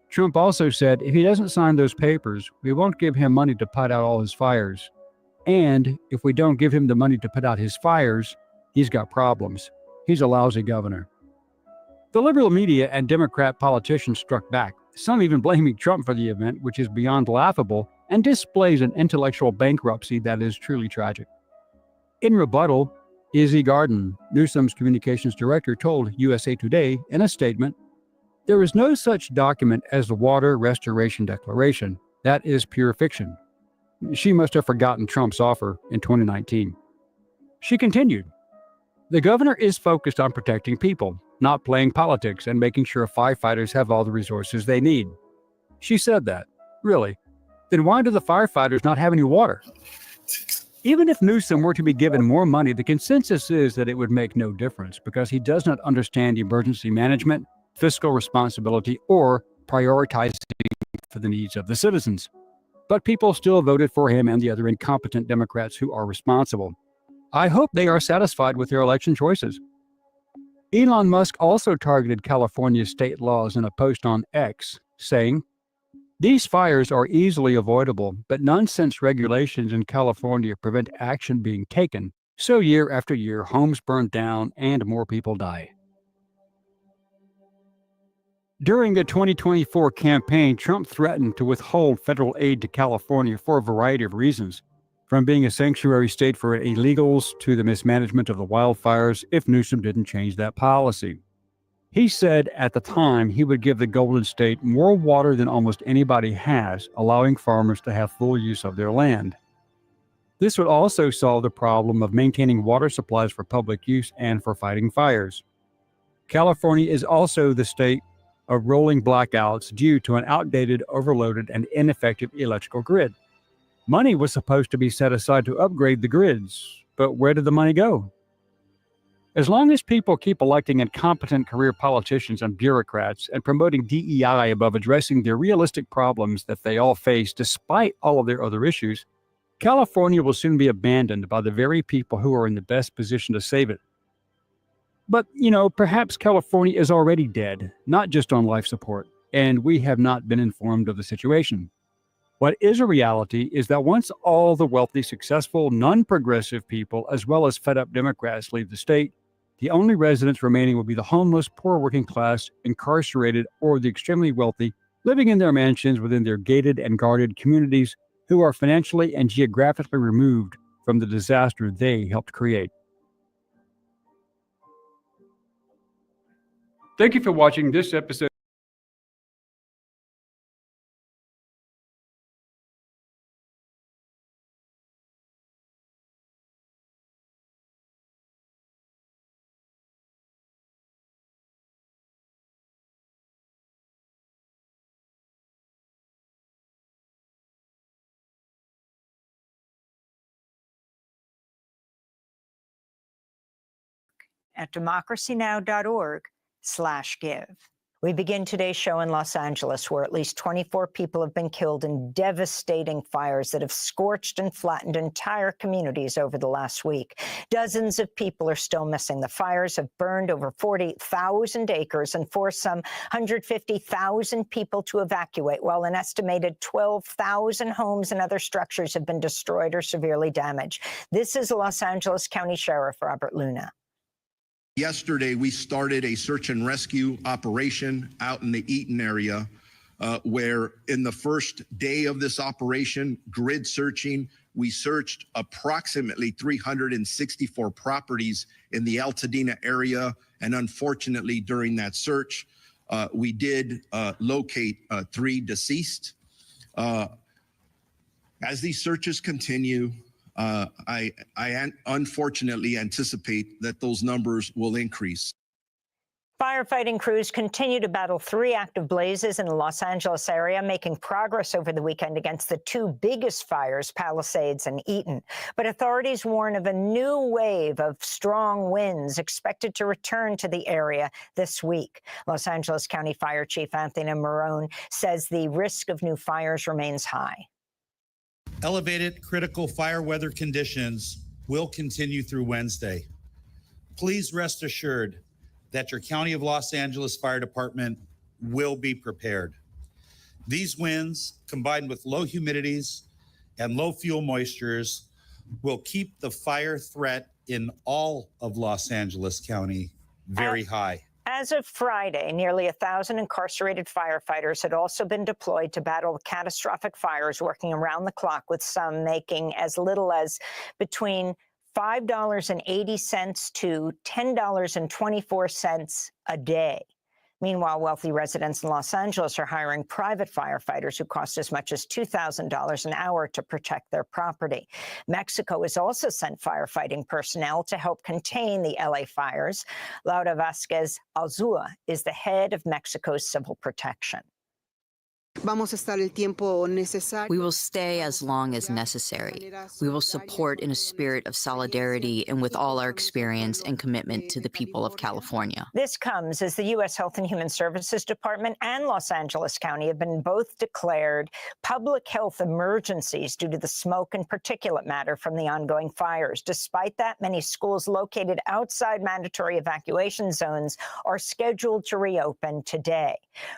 U: Trump also said if he doesn't sign those papers, we won't give him money to put out all his fires. And if we don't give him the money to put out his fires, he's got problems. He's a lousy governor. The liberal media and Democrat politicians struck back, some even blaming Trump for the event, which is beyond laughable and displays an intellectual bankruptcy that is truly tragic. In rebuttal, Izzy Garden, Newsom's communications director, told USA Today in a statement, "There is no such document as the Water Restoration Declaration. That is pure fiction." She must have forgotten Trump's offer in 2019. She continued, "The governor is focused on protecting people, not playing politics and making sure firefighters have all the resources they need." She said that. Really? Then why do the firefighters not have any water? Even if Newsom were to be given more money, the consensus is that it would make no difference because he does not understand emergency management, fiscal responsibility, or prioritizing for the needs of the citizens. But people still voted for him and the other incompetent Democrats who are responsible. I hope they are satisfied with their election choices. Elon Musk also targeted California's state laws in a post on X, saying, "These fires are easily avoidable, but nonsense regulations in California prevent action being taken. So year after year, homes burn down and more people die." During the 2024 campaign, Trump threatened to withhold federal aid to California for a variety of reasons, from being a sanctuary state for illegals to the mismanagement of the wildfires if Newsom didn't change that policy. He said at the time he would give the Golden State more water than almost anybody has, allowing farmers to have full use of their land. This would also solve the problem of maintaining water supplies for public use and for fighting fires. California is also the state of rolling blackouts due to an outdated, overloaded, and ineffective electrical grid. Money was supposed to be set aside to upgrade the grids, but where did the money go? As long as people keep electing incompetent career politicians and bureaucrats and promoting DEI above addressing the realistic problems that they all face despite all of their other issues, California will soon be abandoned by the very people who are in the best position to save it. But, perhaps California is already dead, not just on life support, and we have not been informed of the situation. What is a reality is that once all the wealthy, successful, non-progressive people, as well as fed-up Democrats leave the state, the only residents remaining will be the homeless, poor working class, incarcerated, or the extremely wealthy, living in their mansions within their gated and guarded communities who are financially and geographically removed from the disaster they helped create. Thank you for watching this episode.
C: At democracynow.org/give. We begin today's show in Los Angeles, where at least 24 people have been killed in devastating fires that have scorched and flattened entire communities over the last week. Dozens of people are still missing. The fires have burned over 40,000 acres and forced some 150,000 people to evacuate, while an estimated 12,000 homes and other structures have been destroyed or severely damaged. This is Los Angeles County Sheriff Robert Luna.
V: Yesterday, we started a search and rescue operation out in the Eaton area, where in the first day of this operation, grid searching, we searched approximately 364 properties in the Altadena area. And unfortunately, during that search, we did locate 3 deceased. As these searches continue, I unfortunately anticipate that those numbers will increase.
C: Firefighting crews continue to battle 3 active blazes in the Los Angeles area, making progress over the weekend against the 2 biggest fires, Palisades and Eaton. But authorities warn of a new wave of strong winds expected to return to the area this week. Los Angeles County Fire Chief Anthony Marone says the risk of new fires remains high.
W: Elevated critical fire weather conditions will continue through Wednesday. Please rest assured that your County of Los Angeles Fire Department will be prepared. These winds, combined with low humidities and low fuel moistures, will keep the fire threat in all of Los Angeles County very high.
C: As of Friday, nearly 1,000 incarcerated firefighters had also been deployed to battle catastrophic fires, working around the clock, with some making as little as between $5.80 to $10.24 a day. Meanwhile, wealthy residents in Los Angeles are hiring private firefighters who cost as much as $2,000 an hour to protect their property. Mexico has also sent firefighting personnel to help contain the LA fires. Laura Vasquez Alzua is the head of Mexico's civil protection.
B: We will stay as long as necessary. We will support in a spirit of solidarity and with all our experience and commitment to the people of California.
C: This comes as the U.S. Health and Human Services Department and Los Angeles County have been both declared public health emergencies due to the smoke and particulate matter from the ongoing fires. Despite that, many schools located outside mandatory evacuation zones are scheduled to reopen today.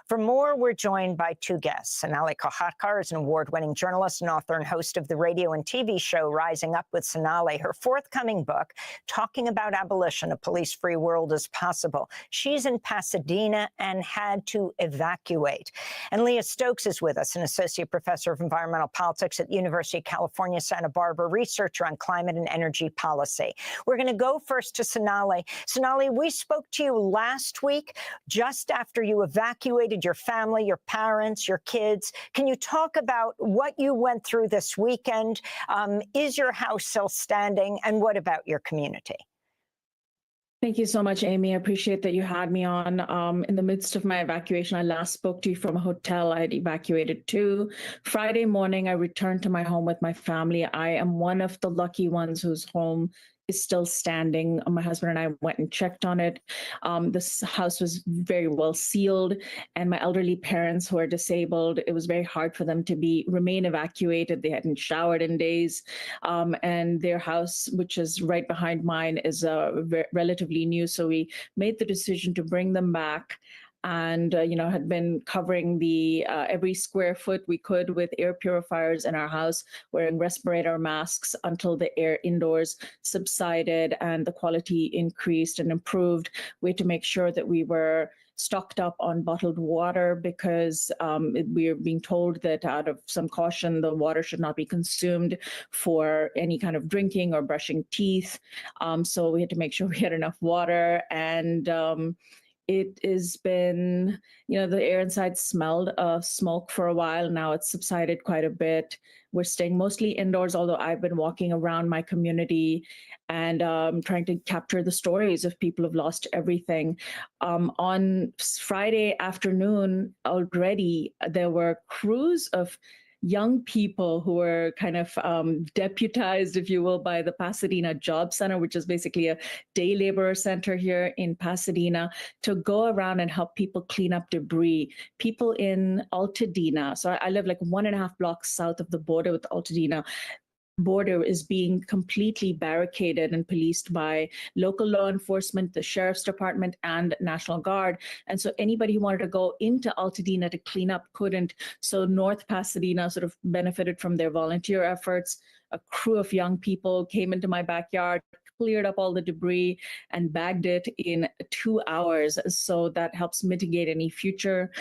C: For more, we're joined by two guests. Sonali Kohatkar is an award-winning journalist and author and host of the radio and TV show Rising Up with Sonali. Her forthcoming book, Talking About Abolition, A Police-Free World is Possible. She's in Pasadena and had to evacuate. And Leah Stokes is with us, an associate professor of environmental politics at the University of California, Santa Barbara, researcher on climate and energy policy. We're going to go first to Sonali. Sonali, we spoke to you last week, just after you evacuated your family, your parents, your kids. Can you talk about what you went through this weekend? Is your house still standing? And what about your community?
E: Thank you so much, Amy. I appreciate that you had me on. In the midst of my evacuation, I last spoke to you from a hotel I had evacuated to. Friday morning, I returned to my home with my family. I am one of the lucky ones whose home is still standing. My husband and I went and checked on it. This house was very well sealed, and my elderly parents who are disabled, it was very hard for them to remain evacuated. They hadn't showered in days, and their house, which is right behind mine, is relatively new. So we made the decision to bring them back, and had been covering the every square foot we could with air purifiers in our house, wearing respirator masks until the air indoors subsided and the quality increased and improved. We had to make sure that we were stocked up on bottled water because we are being told that out of some caution, the water should not be consumed for any kind of drinking or brushing teeth. So we had to make sure we had enough water, and it has been, the air inside smelled of smoke for a while. Now it's subsided quite a bit. We're staying mostly indoors, although I've been walking around my community and trying to capture the stories of people who've lost everything. On Friday afternoon already, there were crews of young people who were kind of deputized, if you will, by the Pasadena Job Center, which is basically a day laborer center here in Pasadena, to go around and help people clean up debris. People in Altadena, so I live like 1.5 blocks south of the border with Altadena, border is being completely barricaded and policed by local law enforcement, the sheriff's department, and National Guard. And so anybody who wanted to go into Altadena to clean up couldn't. So North Pasadena sort of benefited from their volunteer efforts. A crew of young people came into my backyard, cleared up all the debris, and bagged it in 2 hours. So that helps mitigate any future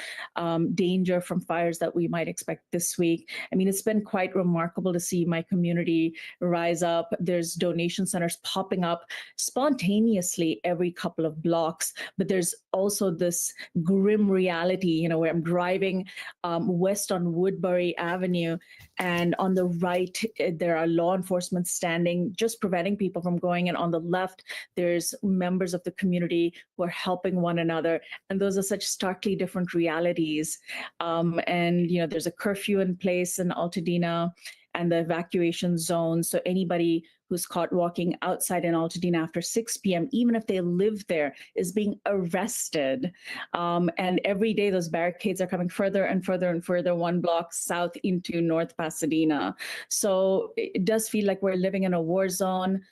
E: danger from fires that we might expect this week. I mean, it's been quite remarkable to see my community rise up. There's donation centers popping up spontaneously every couple of blocks, but there's also this grim reality, where I'm driving west on Woodbury Avenue, and on the right, there are law enforcement standing, just preventing people from going. And on the left, there's members of the community who are helping one another. And those are such starkly different realities. There's a curfew in place in Altadena and the evacuation zone. So anybody who's caught walking outside in Altadena after 6 p.m., even if they live there, is being arrested. And every day those barricades are coming further and further and further, 1 block south into North Pasadena. So it does feel like we're living in a war zone.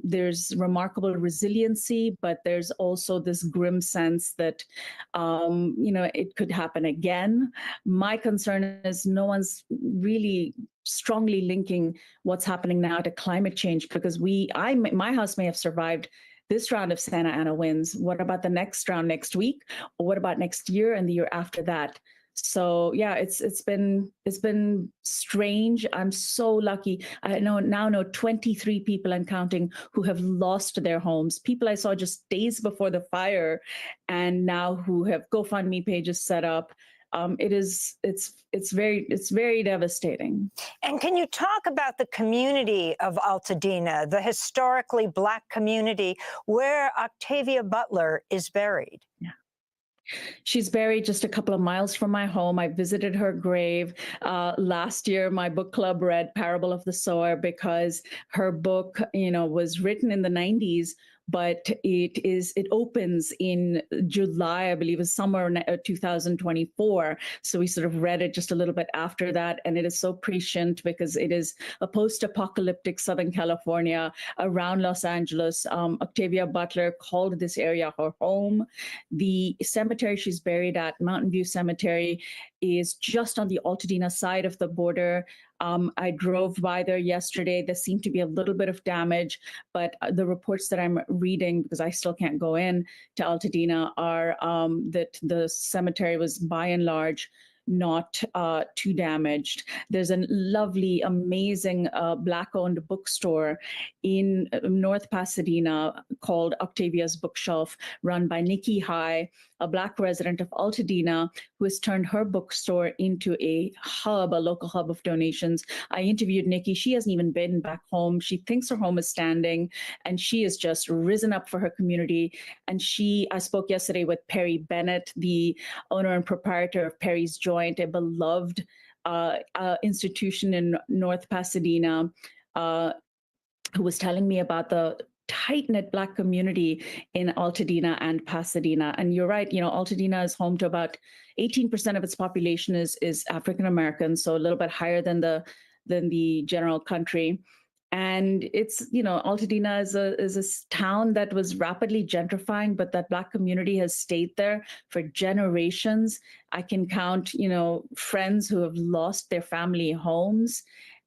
E: There's remarkable resiliency, but there's also this grim sense that, it could happen again. My concern is no one's really strongly linking what's happening now to climate change, because my house may have survived this round of Santa Ana winds? What about the next round next week? Or what about next year and the year after that? So yeah, it's been strange. I'm so lucky. I now know 23 people and counting who have lost their homes. People I saw just days before the fire, and now who have GoFundMe pages set up. It's very devastating.
C: And can you talk about the community of Altadena, the historically Black community where Octavia Butler is buried?
E: Yeah. She's buried just a couple of miles from my home. I visited her grave. Last year, my book club read Parable of the Sower because her book, was written in the 90s, but it opens in July, I believe, is summer 2024. So we sort of read it just a little bit after that, and it is so prescient because it is a post-apocalyptic Southern California around Los Angeles. Octavia Butler called this area her home. The cemetery she's buried at, Mountain View Cemetery, is just on the Altadena side of the border. I drove by there yesterday. There seemed to be a little bit of damage, but the reports that I'm reading, because I still can't go in to Altadena, are that the cemetery was by and large not too damaged. There's a lovely, amazing Black-owned bookstore in North Pasadena called Octavia's Bookshelf, run by Nikki High, a Black resident of Altadena, who has turned her bookstore into a local hub of donations. I interviewed Nikki. She hasn't even been back home. She thinks her home is standing, and she has just risen up for her community. And I spoke yesterday with Perry Bennett, the owner and proprietor of Perry's Joint, a beloved institution in North Pasadena, who was telling me about the tight-knit Black community in Altadena and Pasadena. And you're right, Altadena is home to about 18% of its population is African American, so a little bit higher than the general country. And it's, Altadena is a town that was rapidly gentrifying, but that Black community has stayed there for generations. I can count, friends who have lost their family homes.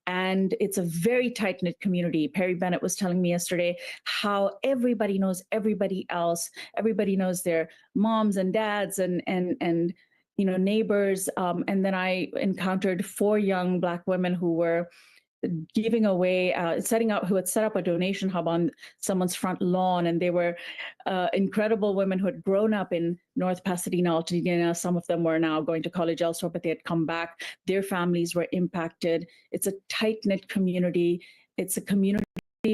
E: And it's a very tight-knit community. Perry Bennett was telling me yesterday how everybody knows everybody else. Everybody knows their moms and dads and neighbors. And then I encountered 4 young Black women who were giving away, who had set up a donation hub on someone's front lawn. And they were incredible women who had grown up in North Pasadena, Altadena. Some of them were now going to college elsewhere, but they had come back. Their families were impacted. It's a tight-knit community. It's a community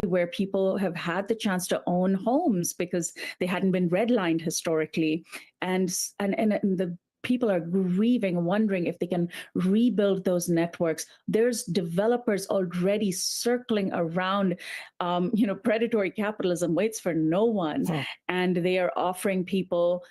E: where people have had the chance to own homes because they hadn't been redlined historically. And the people are grieving, wondering if they can rebuild those networks. There's developers already circling around, predatory capitalism waits for no one. And they are offering people,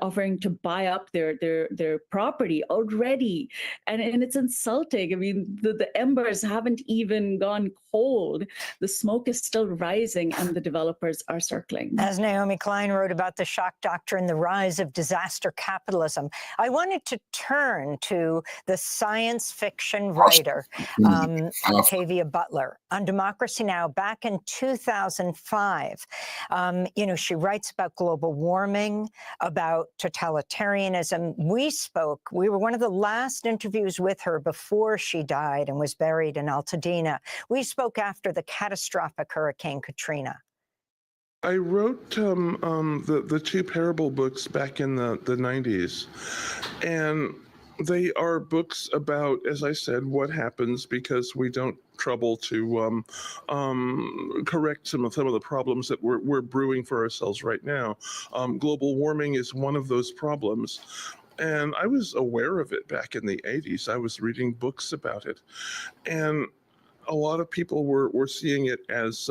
E: offering to buy up their property already. And it's insulting. I mean, the embers haven't even gone cold. The smoke is still rising and the developers are circling.
C: As Naomi Klein wrote about the shock doctrine, the rise of disaster capitalism, I wanted to turn to the science fiction writer, Octavia Butler. On Democracy Now! Back in 2005, she writes about global warming, about totalitarianism. We were one of the last interviews with her before she died and was buried in Altadena. We spoke after the catastrophic Hurricane Katrina.
G: I wrote the 2 parable books back in the 90s, and they are books about, as I said, what happens because we don't trouble to correct some of the problems that we're brewing for ourselves right now. Global warming is one of those problems. And I was aware of it back in the 80s. I was reading books about it. And a lot of people were seeing it as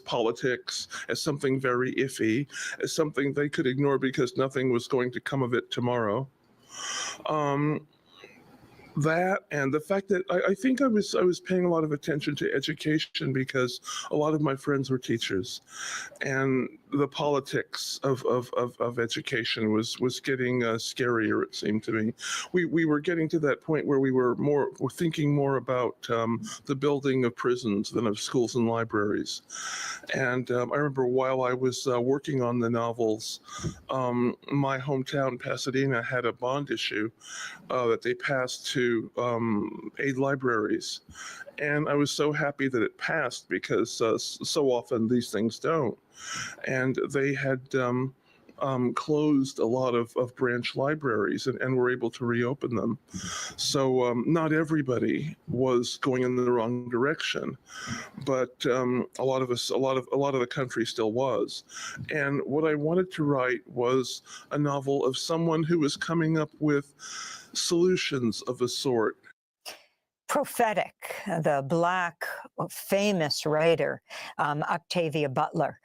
G: politics, as something very iffy, as something they could ignore because nothing was going to come of it tomorrow. That and the fact that I think I was paying a lot of attention to education because a lot of my friends were teachers, and the politics of education was getting scarier, it seemed to me. We were getting to that point where we were thinking more about the building of prisons than of schools and libraries. And I remember while I was working on the novels, my hometown, Pasadena, had a bond issue that they passed to aid libraries. And I was so happy that it passed because so often these things don't. And they had closed a lot of branch libraries and were able to reopen them. So not everybody was going in the wrong direction, but a lot of the country still was. And what I wanted to write was a novel of someone who was coming up with solutions of a sort.
C: Prophetic, the Black famous writer, Octavia Butler,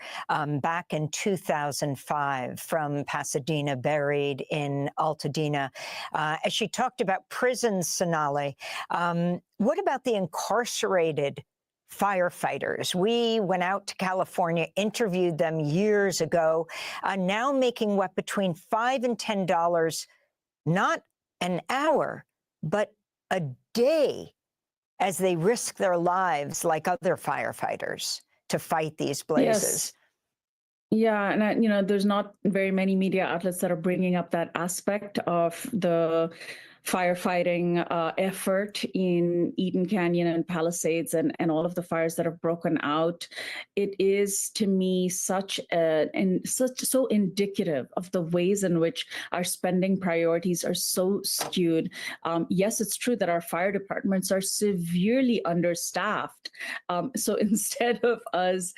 C: back in 2005 from Pasadena, buried in Altadena. As she talked about prisons, Sonali, what about the incarcerated firefighters? We went out to California, interviewed them years ago, now making what, between $5 and $10, not an hour, but a day, as they risk their lives like other firefighters to fight these blazes.
E: Yes. Yeah, and there's not very many media outlets that are bringing up that aspect of the firefighting effort in Eden Canyon and Palisades and all of the fires that have broken out. It is, to me, so indicative of the ways in which our spending priorities are so skewed. Yes, it's true that our fire departments are severely understaffed. So instead of us,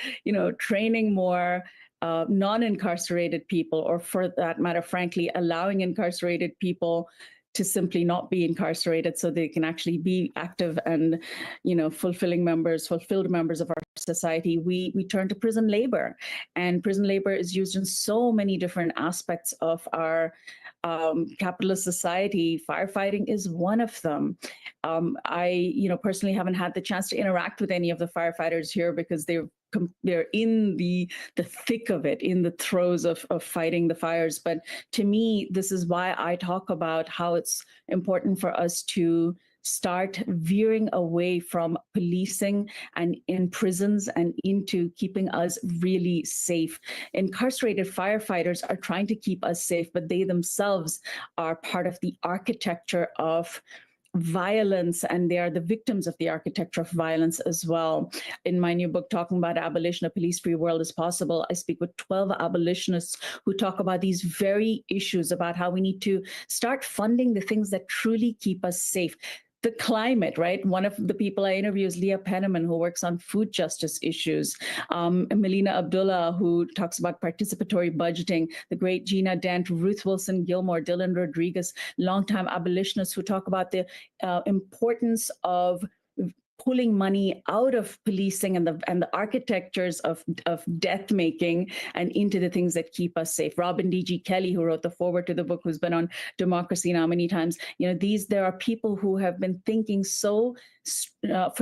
E: training more non-incarcerated people, or for that matter, frankly, allowing incarcerated people to simply not be incarcerated so they can actually be active and, fulfilled members of our society, we turn to prison labor. And prison labor is used in so many different aspects of our capitalist society. Firefighting is one of them. I, personally haven't had the chance to interact with any of the firefighters here because they're in the thick of it, in the throes of fighting the fires. But to me, this is why I talk about how it's important for us to start veering away from policing and in prisons and into keeping us really safe. Incarcerated firefighters are trying to keep us safe, but they themselves are part of the architecture of violence, and they are the victims of the architecture of violence as well. In my new book, Talking About Abolition, A Police-Free World is Possible, I speak with 12 abolitionists who talk about these very issues, about how we need to start funding the things that truly keep us safe. The climate, right? One of the people I interview is Leah Penniman, who works on food justice issues. Melina Abdullah, who talks about participatory budgeting. The great Gina Dent, Ruth Wilson Gilmore, Dylan Rodriguez, longtime abolitionists who talk about the importance of pulling money out of policing and the architectures of death making and into the things that keep us safe. Robin D.G. Kelly, who wrote the foreword to the book, who's been on Democracy Now! Many times. There are people who have been thinking for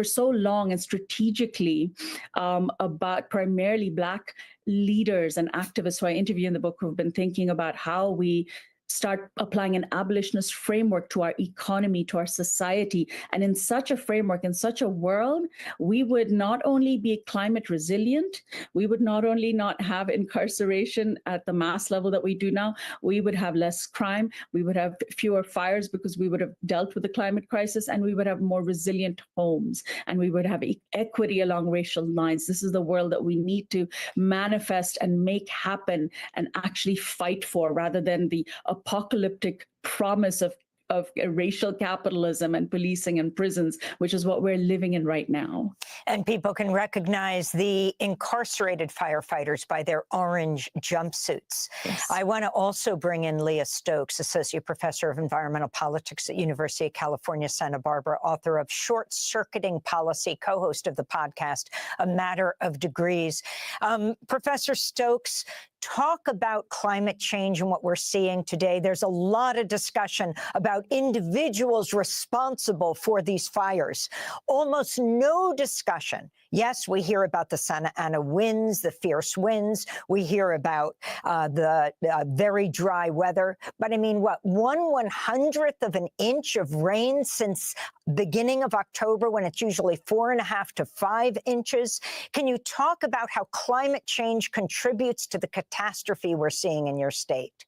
E: so long and strategically about primarily Black leaders and activists who I interview in the book, who've been thinking about how we start applying an abolitionist framework to our economy, to our society. And in such a framework, in such a world, we would not only be climate resilient, we would not only not have incarceration at the mass level that we do now, we would have less crime, we would have fewer fires because we would have dealt with the climate crisis, and we would have more resilient homes, and we would have equity along racial lines. This is the world that we need to manifest and make happen and actually fight for, rather than the apocalyptic promise of racial capitalism and policing and prisons, which is what we're living in right now.
C: And people can recognize the incarcerated firefighters by their orange jumpsuits.
E: Yes.
C: I want to also bring in Leah Stokes, Associate Professor of Environmental Politics at University of California, Santa Barbara, author of Short Circuiting Policy, co-host of the podcast, A Matter of Degrees. Professor Stokes, talk about climate change and what we're seeing today. There's a lot of discussion about individuals responsible for these fires. Almost no discussion. Yes, we hear about the Santa Ana winds, the fierce winds. We hear about the very dry weather. But I mean, what, 1/100th of an inch of rain since beginning of October, when it's usually 4.5 to 5 inches. Can you talk about how climate change contributes to the catastrophe we're seeing in your state?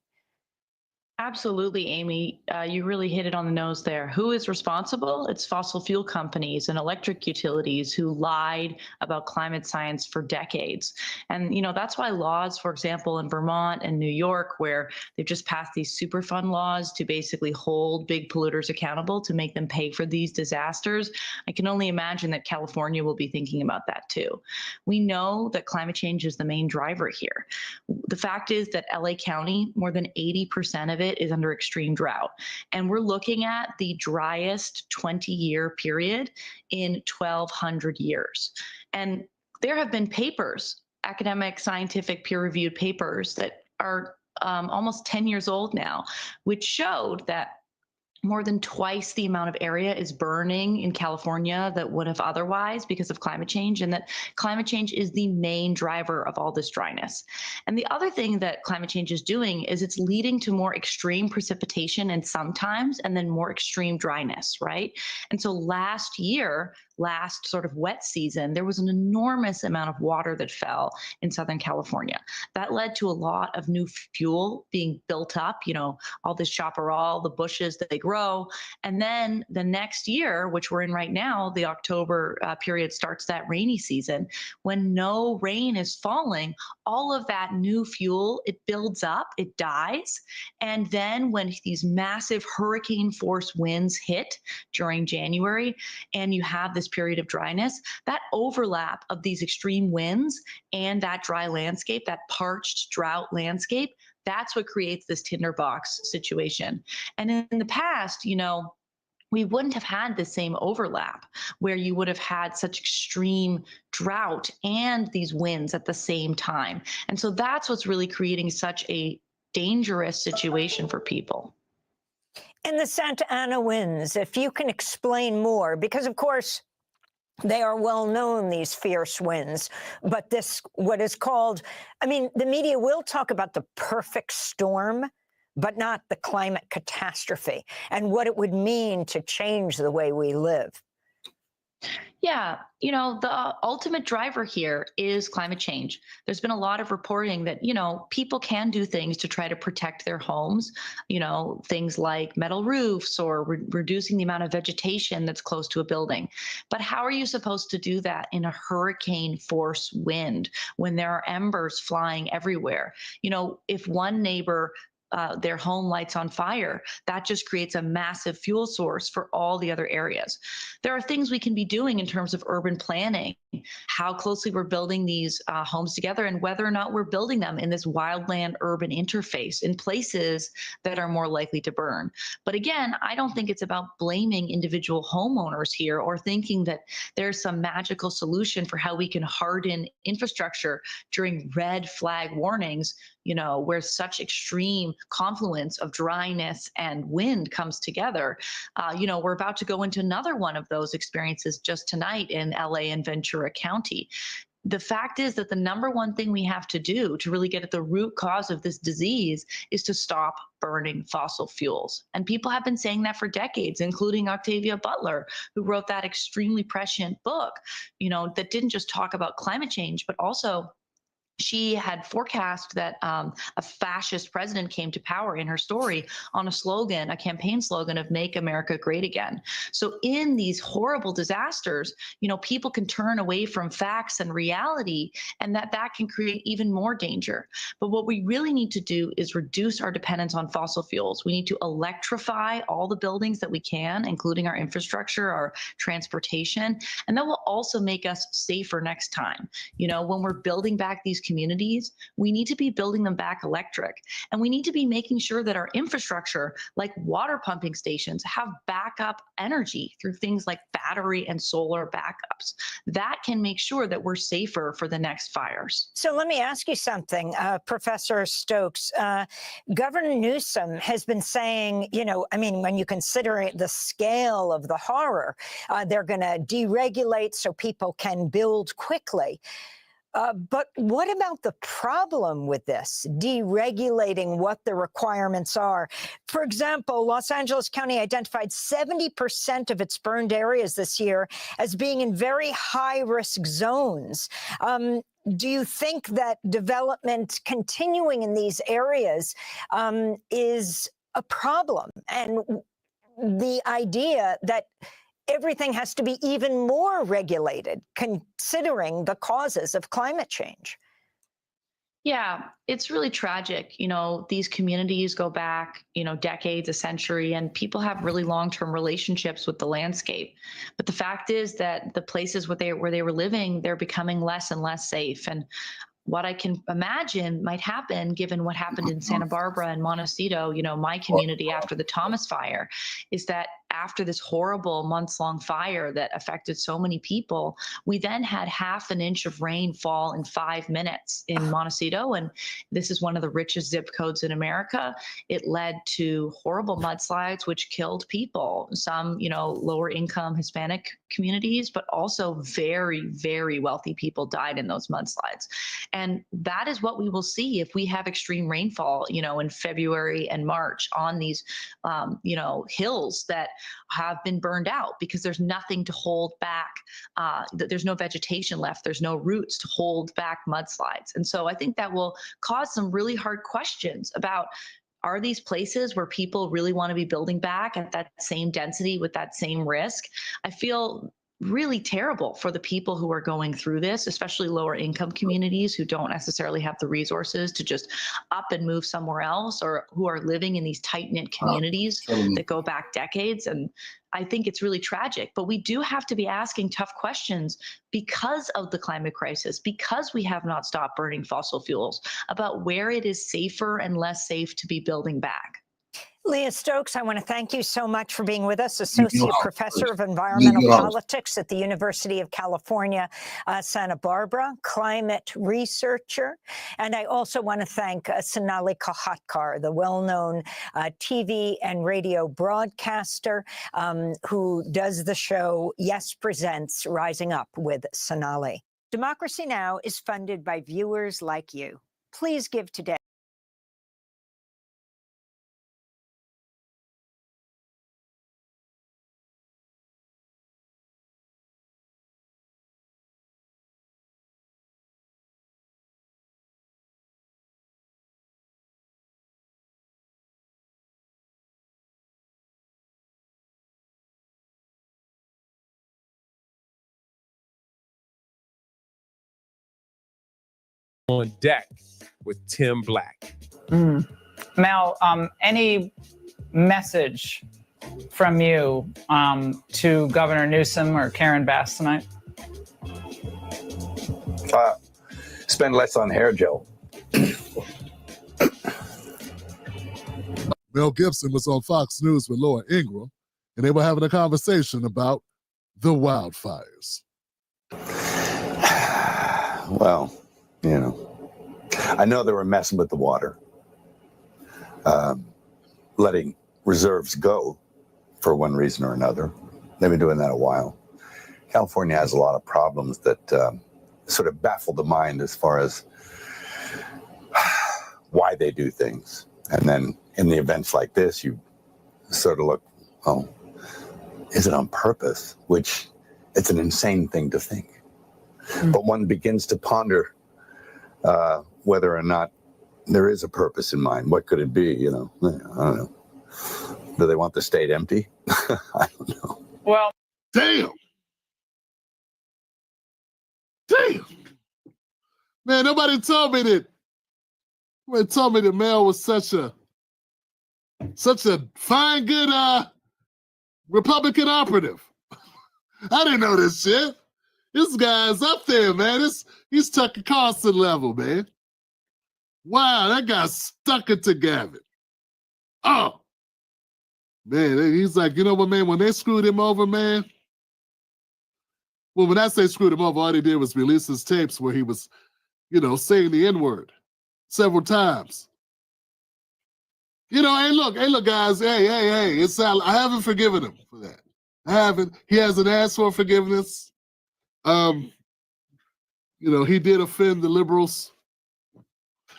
H: Absolutely, Amy. You really hit it on the nose there. Who is responsible? It's fossil fuel companies and electric utilities who lied about climate science for decades. And, you know, that's why laws, for example, in Vermont and New York, where they've just passed these Superfund laws to basically hold big polluters accountable to make them pay for these disasters. I can only imagine that California will be thinking about that too. We know that climate change is the main driver here. The fact is that LA County, more than 80% of it is under extreme drought. And we're looking at the driest 20-year period in 1,200 years. And there have been papers, academic, scientific, peer-reviewed papers that are almost 10 years old now, which showed that more than twice the amount of area is burning in California that would have otherwise because of climate change, and that climate change is the main driver of all this dryness. And the other thing that climate change is doing is it's leading to more extreme precipitation and sometimes, and then more extreme dryness, right? And so last year, last sort of wet season, there was an enormous amount of water that fell in Southern California. That led to a lot of new fuel being built up, you know, all this chaparral, the bushes that they grow. And then the next year, which we're in right now, the October period starts that rainy season. When no rain is falling, all of that new fuel, it builds up, it dies. And then when these massive hurricane force winds hit during January, and you have this period of dryness, that overlap of these extreme winds and that dry landscape, that parched drought landscape, that's what creates this tinderbox situation. And in the past, you know, we wouldn't have had the same overlap where you would have had such extreme drought and these winds at the same time. And so that's what's really creating such a dangerous situation for people.
C: And the Santa Ana winds, if you can explain more, because of course, they are well known, these fierce winds, but this, what is called, I mean, the media will talk about the perfect storm, but not the climate catastrophe and what it would mean to change the way we live.
H: Yeah, you know, the ultimate driver here is climate change. There's been a lot of reporting that, you know, people can do things to try to protect their homes, you know, things like metal roofs or reducing the amount of vegetation that's close to a building. But how are you supposed to do that in a hurricane force wind when there are embers flying everywhere? You know, if one neighbor their home lights on fire, that just creates a massive fuel source for all the other areas. There are things we can be doing in terms of urban planning, how closely we're building these homes together and whether or not we're building them in this wildland urban interface in places that are more likely to burn. But again, I don't think it's about blaming individual homeowners here or thinking that there's some magical solution for how we can harden infrastructure during red flag warnings, you know, where such extreme confluence of dryness and wind comes together. You know, we're about to go into another one of those experiences just tonight in LA and Ventura County. The fact is that the number one thing we have to do to really get at the root cause of this disease is to stop burning fossil fuels. And people have been saying that for decades, including Octavia Butler, who wrote that extremely prescient book, you know, that didn't just talk about climate change, but also she had forecast that a fascist president came to power in her story on a slogan, a campaign slogan of "Make America Great Again." So in these horrible disasters, you know, people can turn away from facts and reality, and that can create even more danger. But what we really need to do is reduce our dependence on fossil fuels. We need to electrify all the buildings that we can, including our infrastructure, our transportation, and that will also make us safer next time. You know, when we're building back these communities, we need to be building them back electric. And we need to be making sure that our infrastructure, like water pumping stations, have backup energy through things like battery and solar backups. That can make sure that we're safer for the next fires.
C: So let me ask you something, Professor Stokes. Governor Newsom has been saying, you know, I mean, when you consider it, the scale of the horror, they're going to deregulate so people can build quickly. But what about the problem with this, deregulating what the requirements are? For example, Los Angeles County identified 70% of its burned areas this year as being in very high-risk zones. Do you think that development continuing in these areas is a problem? And the idea that everything has to be even more regulated, considering the causes of climate change.
H: Yeah, it's really tragic. You know, these communities go back, you know, decades, a century, and people have really long-term relationships with the landscape. But the fact is that the places where they were living, they're becoming less and less safe. And what I can imagine might happen, given what happened in Santa Barbara and Montecito, you know, my community after the Thomas fire, is that after this horrible months-long fire that affected so many people, we then had half an inch of rain fall in 5 minutes in Montecito, and this is one of the richest zip codes in America. It led to horrible mudslides, which killed people, some, you know, lower-income Hispanic communities, but also very, very wealthy people died in those mudslides. And that is what we will see if we have extreme rainfall, you know, in February and March on these, you know, hills that have been burned out because there's nothing to hold back. There's no vegetation left. There's no roots to hold back mudslides. And so I think that will cause some really hard questions about, are these places where people really want to be building back at that same density with that same risk? I feel really terrible for the people who are going through this, especially lower income communities who don't necessarily have the resources to just up and move somewhere else, or who are living in these tight-knit communities that go back decades. And I think it's really tragic, but we do have to be asking tough questions because of the climate crisis, because we have not stopped burning fossil fuels, about where it is safer and less safe to be building back.
C: Leah Stokes, I want to thank you so much for being with us, Associate Professor of Environmental Politics at the University of California, Santa Barbara, climate researcher. And I also want to thank Sonali Kahatkar, the well-known TV and radio broadcaster who does the show Yes Presents Rising Up with Sonali. Democracy Now! Is funded by viewers like you. Please give today.
I: On Deck with Tim Black.
J: Mel, any message from you to Governor Newsom or Karen Bass tonight?
N: Spend less on hair gel.
X: Mel Gibson was on Fox News with Laura Ingraham, and they were having a conversation about the wildfires.
N: Well, you know, I know they were messing with the water, letting reserves go for one reason or another. They've been doing that a while. California has a lot of problems that sort of baffle the mind as far as why they do things. And then in the events like this, you sort of look, oh, is it on purpose? Which it's an insane thing to think. But one begins to ponder whether or not there is a purpose in mind. What could it be? You know, I don't know. Do they want the state empty? I don't know.
J: Well,
X: damn, man! Nobody told me that. Nobody told me that Mel was such a fine, good Republican operative. I didn't know this shit. This guy's up there, man. He's Tucker Carlson level, man. Wow, that guy stuck it together. Oh, man, he's like, you know what, man, when they screwed him over, man, well, when I say screwed him over, all they did was release his tapes where he was, saying the N-word several times. Hey, look, guys, hey, I haven't forgiven him for that. I haven't. He hasn't asked for forgiveness. He did offend the liberals.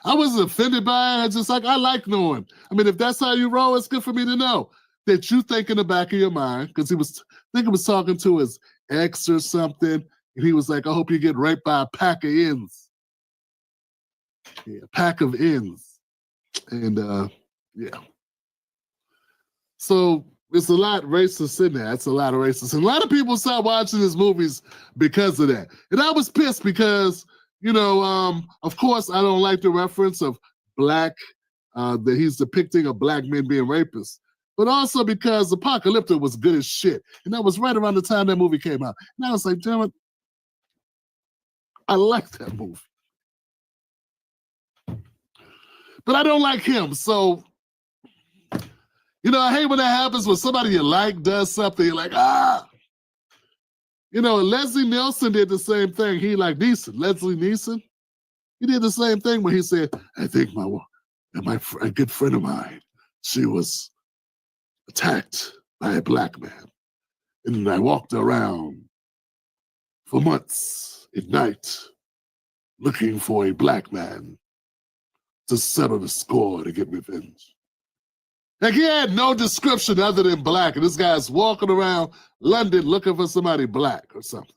X: I wasn't offended by it. I like knowing. I mean, if that's how you roll, it's good for me to know that you think in the back of your mind, because he was talking to his ex or something, and he was like, I hope you get raped by a pack of ends. Yeah, a pack of ends. And, yeah. So it's a lot racist in there. It's a lot of racist. And a lot of people stopped watching his movies because of that. And I was pissed because, of course, I don't like the reference of black, that he's depicting of black men being rapists. But also because Apocalypto was good as shit. And that was right around the time that movie came out. And I was like, damn it, I like that movie. But I don't like him. So, I hate when that happens when somebody you like does something. You're like, Leslie Nielsen did the same thing. He like Leslie Nielsen. He did the same thing when he said, I think a good friend of mine, she was attacked by a black man. And I walked around for months at night looking for a black man to settle the score to get revenge. Like he had no description other than black, and this guy's walking around London looking for somebody black or something.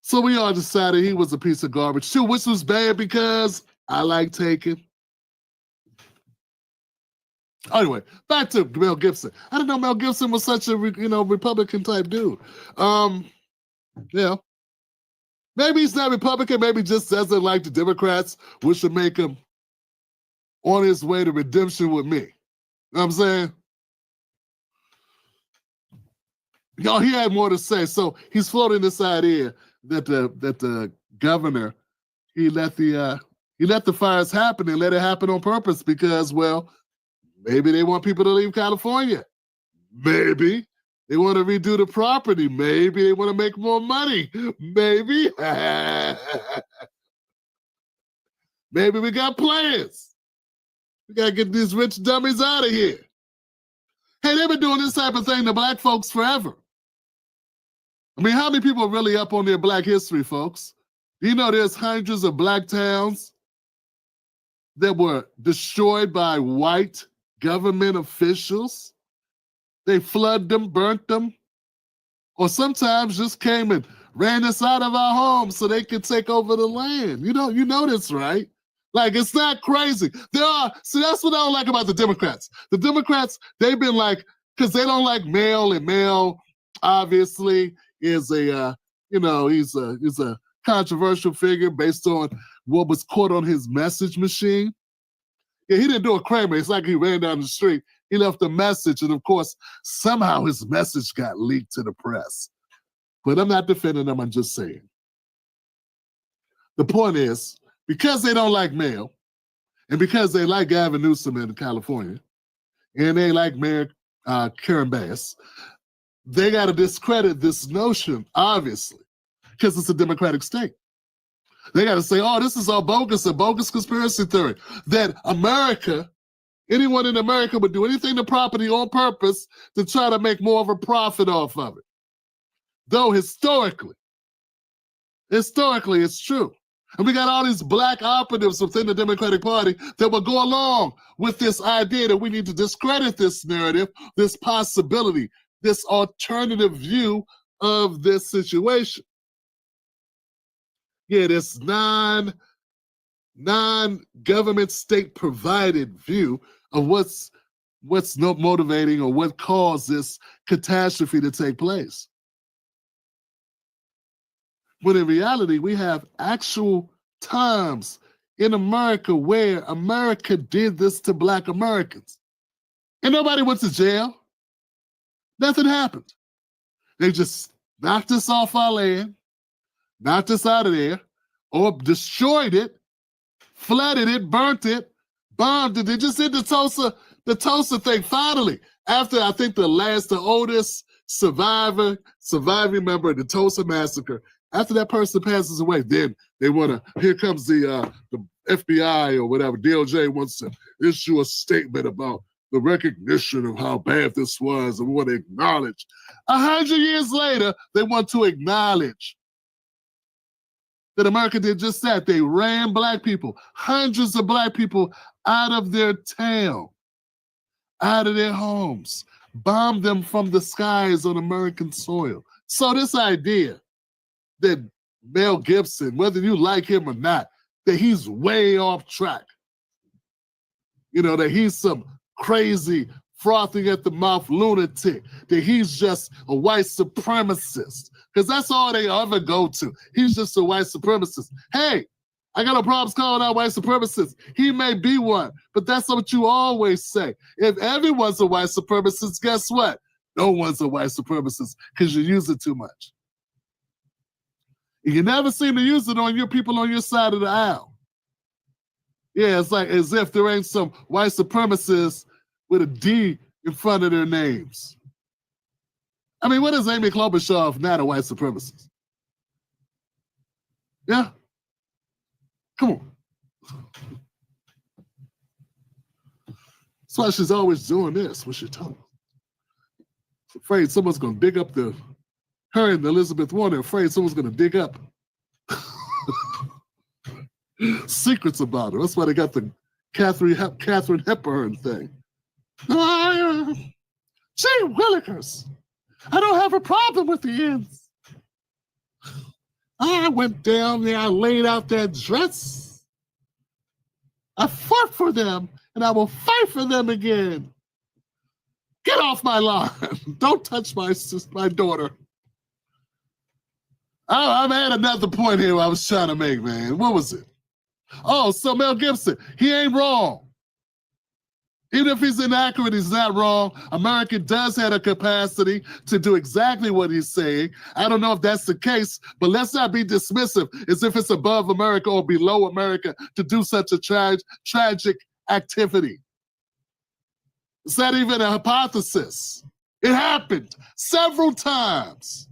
X: So we all decided he was a piece of garbage too, which was bad because I like Taken. Anyway, back to Mel Gibson. I didn't know Mel Gibson was such a Republican type dude. Yeah. Maybe he's not Republican, maybe just doesn't like the Democrats, which would make him on his way to redemption with me. You know what I'm saying? He had more to say. So he's floating this idea that the governor, he let the fires happen and let it happen on purpose because, well, maybe they want people to leave California. Maybe they want to redo the property. Maybe they want to make more money. Maybe. Maybe we got plans. We got to get these rich dummies out of here. Hey, they've been doing this type of thing to black folks forever. I mean, how many people are really up on their black history, folks? Do you know there's hundreds of black towns that were destroyed by white government officials? They flooded them, burnt them, or sometimes just came and ran us out of our homes so they could take over the land. You know this, right? Like, it's not crazy. See, that's what I don't like about the Democrats. The Democrats, they've been like, because they don't like Mel, and Mel obviously is he's a controversial figure based on what was caught on his message machine. Yeah, he didn't do a Kramer. It's like he ran down the street. He left a message, and of course, somehow his message got leaked to the press. But I'm not defending him, I'm just saying. The point is, because they don't like Mel, and because they like Gavin Newsom in California, and they like Mayor Karen Bass, they got to discredit this notion, obviously, because it's a Democratic state. They got to say, oh, this is all bogus, a bogus conspiracy theory, that America, anyone in America would do anything to property on purpose to try to make more of a profit off of it. Though historically, it's true. And we got all these black operatives within the Democratic Party that will go along with this idea that we need to discredit this narrative, this possibility, this alternative view of this situation. Yeah, this non-government state provided view of what's not motivating or what caused this catastrophe to take place. But in reality, we have actual times in America where America did this to black Americans. And nobody went to jail. Nothing happened. They just knocked us off our land, knocked us out of there, or destroyed it, flooded it, burnt it, bombed it. They just did the Tulsa thing finally. After I think the oldest surviving member of the Tulsa massacre, after that person passes away, then they want to, here comes the FBI or whatever, DOJ wants to issue a statement about the recognition of how bad this was, and we want to acknowledge. 100 years later, they want to acknowledge that America did just that. They ran black people, hundreds of black people out of their town, out of their homes, bombed them from the skies on American soil. So this idea that Mel Gibson, whether you like him or not, that he's way off track, that he's some crazy, frothing at the mouth lunatic, that he's just a white supremacist, because that's all they ever go to. He's just a white supremacist. Hey, I got no problems calling out white supremacists. He may be one, but that's what you always say. If everyone's a white supremacist, guess what? No one's a white supremacist because you use it too much. You never seem to use it on your people on your side of the aisle. Yeah, it's like as if there ain't some white supremacists with a D in front of their names. I mean, what is Amy Klobuchar if not a white supremacist? Yeah? Come on. That's why she's always doing this, what she told us. Afraid someone's going to dig up her and Elizabeth Warren, afraid someone's going to dig up secrets about her. That's why they got the Catherine Hepburn thing. Gee willikers, I don't have a problem with the ends. I went down there, I laid out that dress. I fought for them, and I will fight for them again. Get off my lawn. Don't touch my daughter. I had another point here I was trying to make, man. What was it? Oh, so Mel Gibson, he ain't wrong. Even if he's inaccurate, he's not wrong. America does have a capacity to do exactly what he's saying. I don't know if that's the case, but let's not be dismissive as if it's above America or below America to do such a tragic activity. It's not even a hypothesis. It happened several times.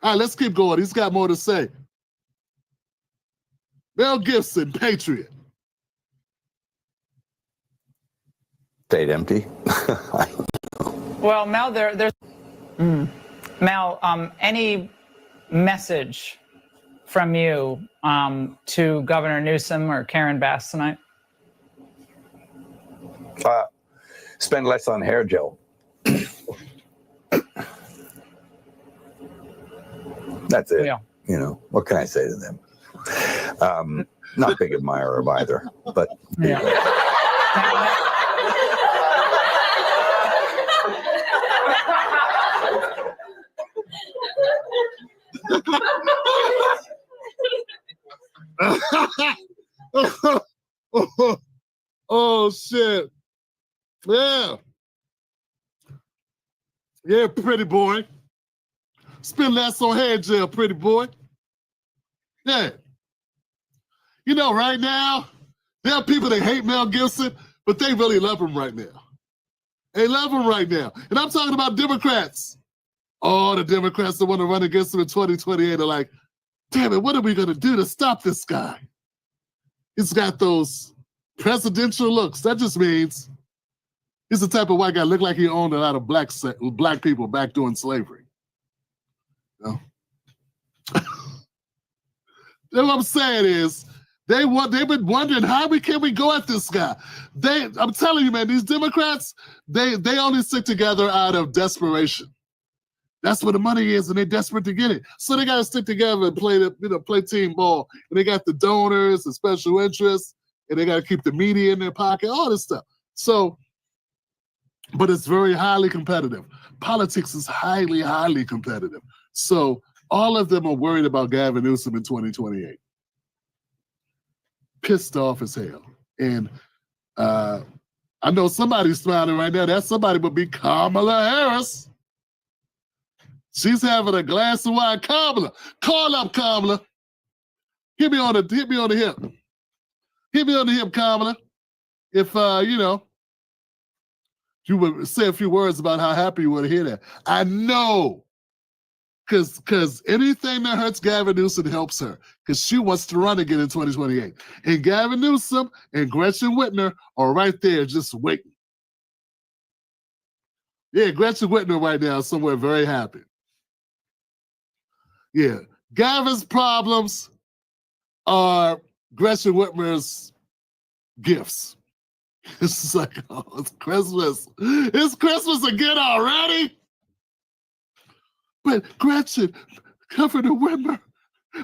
X: All right, let's keep going. He's got more to say. Mel Gibson, Patriot.
N: Stayed empty.
J: Well, Mel, there's Mel, any message from you to Governor Newsom or Karen Bass tonight?
N: Spend less on hair gel. That's it.
J: Yeah.
N: What can I say to them? Not a big admirer of either, but
J: yeah.
X: Oh shit. Yeah, pretty boy. Spend less on hair gel, pretty boy. Yeah. Right now, there are people that hate Mel Gibson, but they really love him right now. They love him right now. And I'm talking about Democrats. All the Democrats that want to run against him in 2028 are like, damn it, what are we going to do to stop this guy? He's got those presidential looks. That just means he's the type of white guy look like he owned a lot of black people back during slavery. What I'm saying is, they've been wondering how can we go at this guy. I'm telling you, man, these Democrats, they only stick together out of desperation. That's where the money is, and they're desperate to get it. So they got to stick together and play team ball. And they got the donors, the special interests, and they got to keep the media in their pocket, all this stuff. So, but it's very highly competitive. Politics is highly, highly competitive. So all of them are worried about Gavin Newsom in 2028. Pissed off as hell. And I know somebody's smiling right now. That somebody would be Kamala Harris. She's having a glass of wine. Kamala, call up Kamala. Hit me on the hip. Hit me on the hip, Kamala. If you would say a few words about how happy you were to hear that. I know. Because anything that hurts Gavin Newsom helps her. Because she wants to run again in 2028. And Gavin Newsom and Gretchen Whitmer are right there just waiting. Yeah, Gretchen Whitmer right now is somewhere very happy. Yeah. Gavin's problems are Gretchen Whitmer's gifts. It's like, oh, it's Christmas. It's Christmas again already? But Gretchen, Governor Whitmer,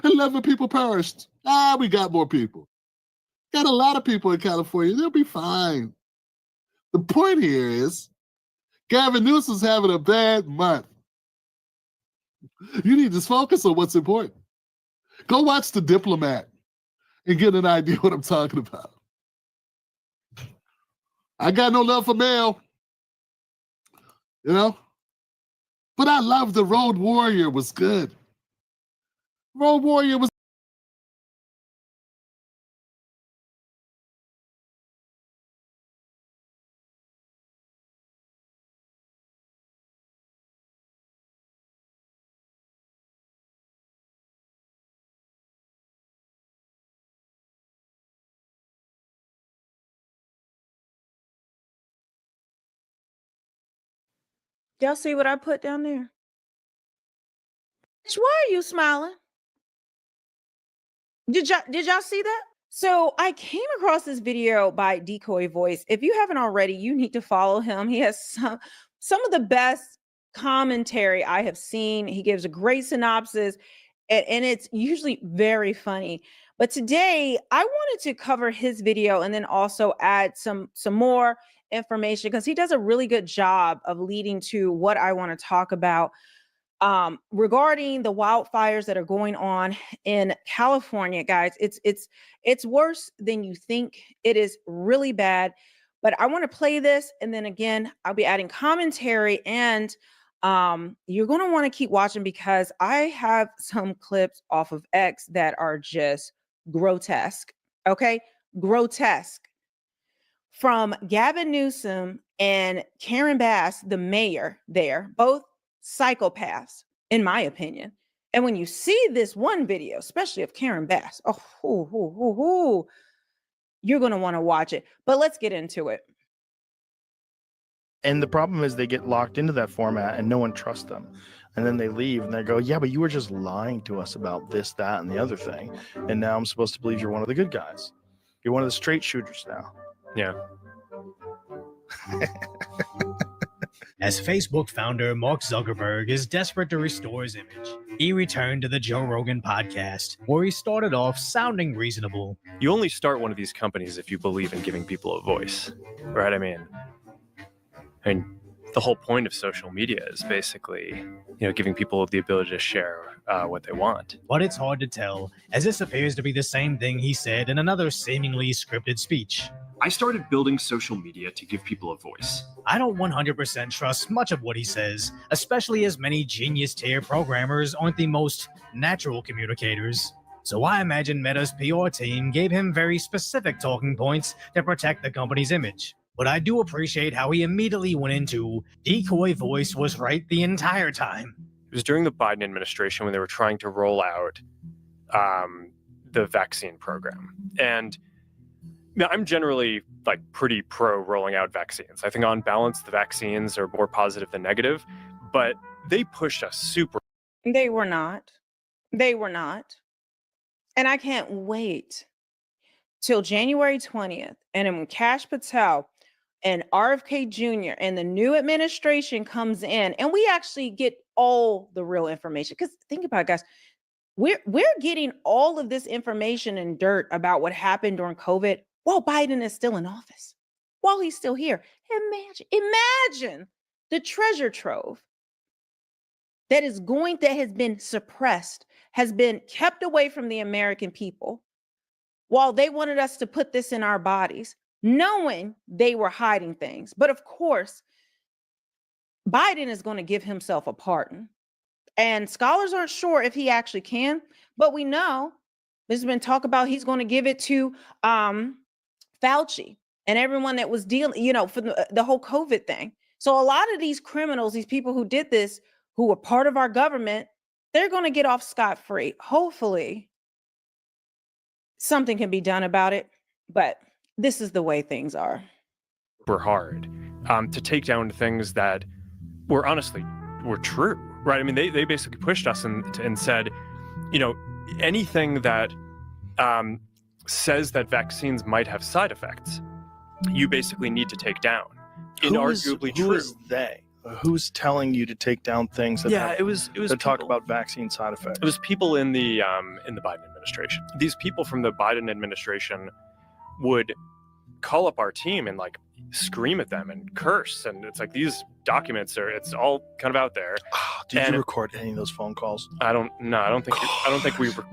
X: 11 people perished. We got more people. Got a lot of people in California. They'll be fine. The point here is, Gavin Newsom's having a bad month. You need to focus on what's important. Go watch The Diplomat and get an idea what I'm talking about. I got no love for Mel. But I love The Road Warrior was good. Road Warrior was
K: Y'all see what I put down there? Why are you smiling? Did y'all see that? So I came across this video by Decoy Voice. If you haven't already, you need to follow him. He has some of the best commentary I have seen. He gives a great synopsis, and it's usually very funny. But today I wanted to cover his video and then also add some more information because he does a really good job of leading to what I want to talk about regarding the wildfires that are going on in California. Guys, it's worse than you think. It is really bad. But I want to play this, and then again, I'll be adding commentary, and you're going to want to keep watching because I have some clips off of X that are just grotesque. Okay, grotesque. From Gavin Newsom and Karen Bass, the mayor there, both psychopaths, in my opinion. And when you see this one video, especially of Karen Bass, you're going to want to watch it. But let's get into it.
L: And the problem is they get locked into that format and no one trusts them. And then they leave and they go, yeah, but you were just lying to us about this, that, and the other thing. And now I'm supposed to believe you're one of the good guys. You're one of the straight shooters now. Yeah.
O: As Facebook founder Mark Zuckerberg is desperate to restore his image, he returned to the Joe Rogan podcast, where he started off sounding reasonable.
P: You only start one of these companies if you believe in giving people a voice, right? I mean, the whole point of social media is basically, giving people the ability to share what they want.
O: But it's hard to tell, as this appears to be the same thing he said in another seemingly scripted speech.
P: I started building social media to give people a voice.
O: I don't 100% trust much of what he says, especially as many genius tier programmers aren't the most natural communicators. So I imagine Meta's PR team gave him very specific talking points to protect the company's image. But I do appreciate how he immediately went into Decoy Voice was right the entire time.
P: It was during the Biden administration when they were trying to roll out the vaccine program. And I'm generally pretty pro rolling out vaccines. I think on balance, the vaccines are more positive than negative, but they pushed us super.
K: They were not. They were not. And I can't wait till January 20th. And then when Kash Patel and RFK Jr. and the new administration comes in and we actually get all the real information. Because think about it, guys. We're getting all of this information and dirt about what happened during COVID while Biden is still in office, while he's still here. Imagine the treasure trove that has been suppressed, has been kept away from the American people while they wanted us to put this in our bodies. knowing they were hiding things. But of course, Biden is going to give himself a pardon. And scholars aren't sure if he actually can, but we know there's been talk about he's going to give it to Fauci and everyone that was dealing, for the whole COVID thing. So a lot of these criminals, these people who did this, who were part of our government, they're going to get off scot-free. Hopefully something can be done about it, but this is the way things are.
P: Were hard to take down things that were true, right? I mean, they basically pushed us and said, anything that says that vaccines might have side effects, you basically need to take down. Inarguably true.
L: Who is they? Who's telling you to take down things that
P: it was
L: that talk about vaccine side effects?
P: It was people in the Biden administration. These people from the Biden administration would call up our team and like scream at them and curse, and it's like these documents it's all kind of out there.
L: Did you record any of those phone calls?
P: I don't think we were.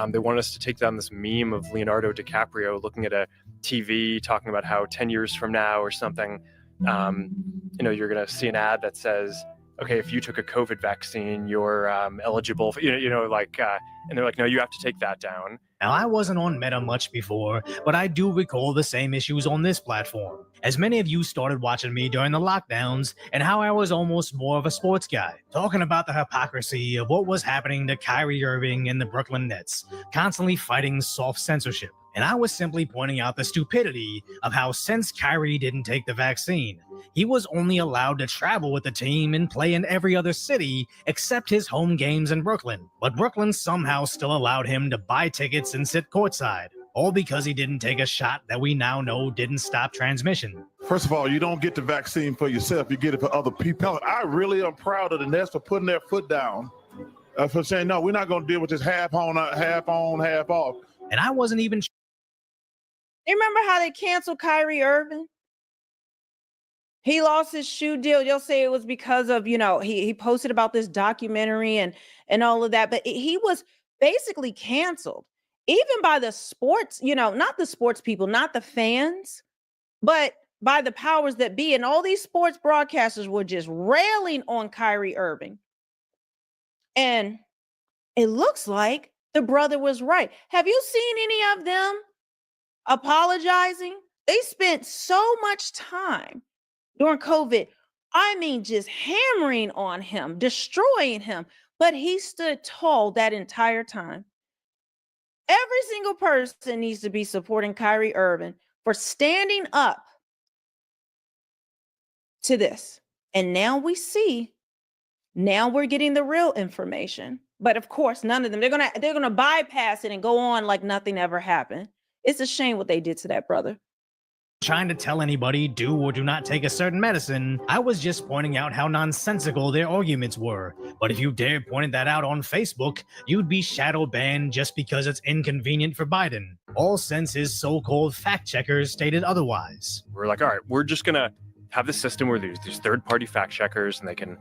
P: They wanted us to take down this meme of Leonardo DiCaprio looking at a TV talking about how 10 years from now or something, you're going to see an ad that says, okay, if you took a COVID vaccine, you're eligible for, and they're like, no, you have to take that down.
O: Now, I wasn't on Meta much before, but I do recall the same issues on this platform, as many of you started watching me during the lockdowns and how I was almost more of a sports guy, talking about the hypocrisy of what was happening to Kyrie Irving and the Brooklyn Nets, constantly fighting soft censorship. And I was simply pointing out the stupidity of how, since Kyrie didn't take the vaccine, he was only allowed to travel with the team and play in every other city except his home games in Brooklyn. But Brooklyn somehow still allowed him to buy tickets and sit courtside, all because he didn't take a shot that we now know didn't stop transmission.
X: First of all, you don't get the vaccine for yourself, you get it for other people. I really am proud of the Nets for putting their foot down, for saying, no, we're not going to deal with this half on, half off.
O: And I wasn't even...
K: You remember how they canceled Kyrie Irving? He lost his shoe deal. You'll say it was because of, he posted about this documentary and all of that, but he was basically canceled, even by the sports, not the sports people, not the fans, but by the powers that be. And all these sports broadcasters were just railing on Kyrie Irving. And it looks like the brother was right. Have you seen any of them apologizing? They spent so much time during COVID, just hammering on him, destroying him, but he stood tall that entire time. Every single person needs to be supporting Kyrie Irving for standing up to this. And now we're getting the real information. But of course, none of them, they're gonna bypass it and go on like nothing ever happened. It's a shame what they did to that brother.
O: Trying to tell anybody do or do not take a certain medicine. I was just pointing out how nonsensical their arguments were. But if you dared point that out on Facebook, you'd be shadow banned just because it's inconvenient for Biden, all since his so-called fact checkers stated otherwise.
P: We're like, all right, we're just gonna have this system where there's these third-party fact checkers and they can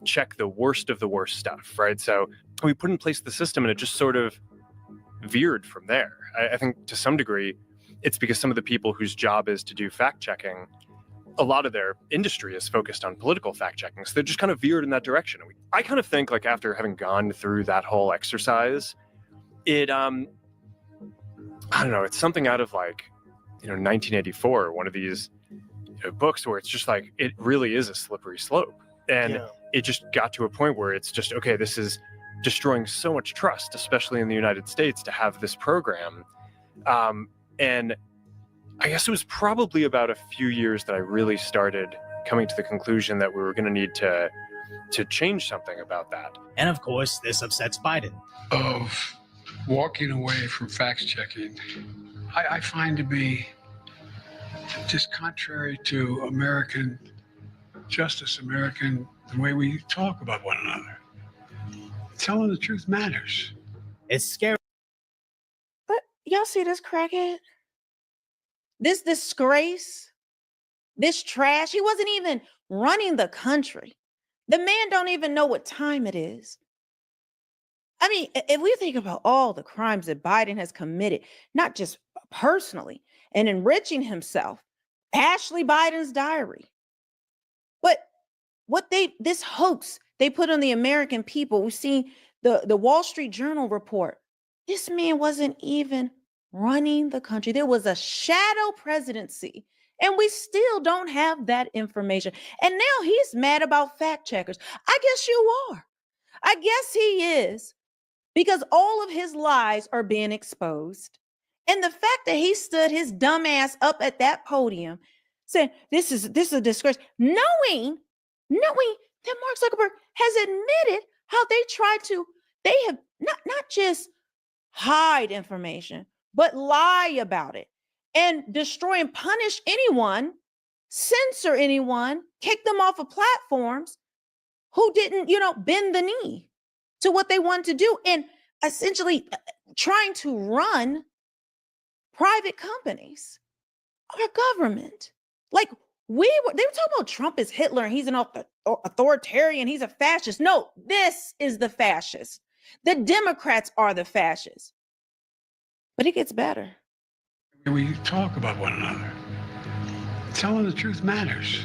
P: check the worst of the worst stuff, right? So we put in place the system and it just sort of veered from there. I think to some degree, it's because some of the people whose job is to do fact checking, a lot of their industry is focused on political fact checking. So they're just kind of veered in that direction. I kind of think like after having gone through that whole exercise, it, I don't know, it's something out of like, 1984, one of these books where it's just like, it really is a slippery slope. And it just got to a point where it's just, okay, this is destroying so much trust, especially in the United States, to have this program. And I guess it was probably about a few years that I really started coming to the conclusion that we were going to need to change something about that.
O: And of course, this upsets Biden.
A: Of walking away from fact checking, I find to be just contrary to American justice, the way we talk about one another. Telling the truth matters.
O: It's scary.
K: But y'all see this crackhead? This disgrace? This trash? He wasn't even running the country. The man don't even know what time it is. I mean, if we think about all the crimes that Biden has committed, not just personally, and enriching himself. Ashley Biden's diary. But this hoax they put on the American people, we've seen the Wall Street Journal report. This man wasn't even running the country. There was a shadow presidency, and we still don't have that information. And now he's mad about fact checkers. I guess you are. I guess he is, because all of his lies are being exposed. And the fact that he stood his dumb ass up at that podium saying this is a disgrace, knowing that Mark Zuckerberg has admitted how they have not just hide information, but lie about it and destroy and punish anyone, censor anyone, kick them off of platforms who didn't, bend the knee to what they wanted to do, and essentially trying to run private companies, our government. Like they were talking about Trump is Hitler and he's an authoritarian, he's a fascist. No, this is the fascist. The Democrats are the fascists. But it gets better.
A: We talk about one another. Telling the truth matters.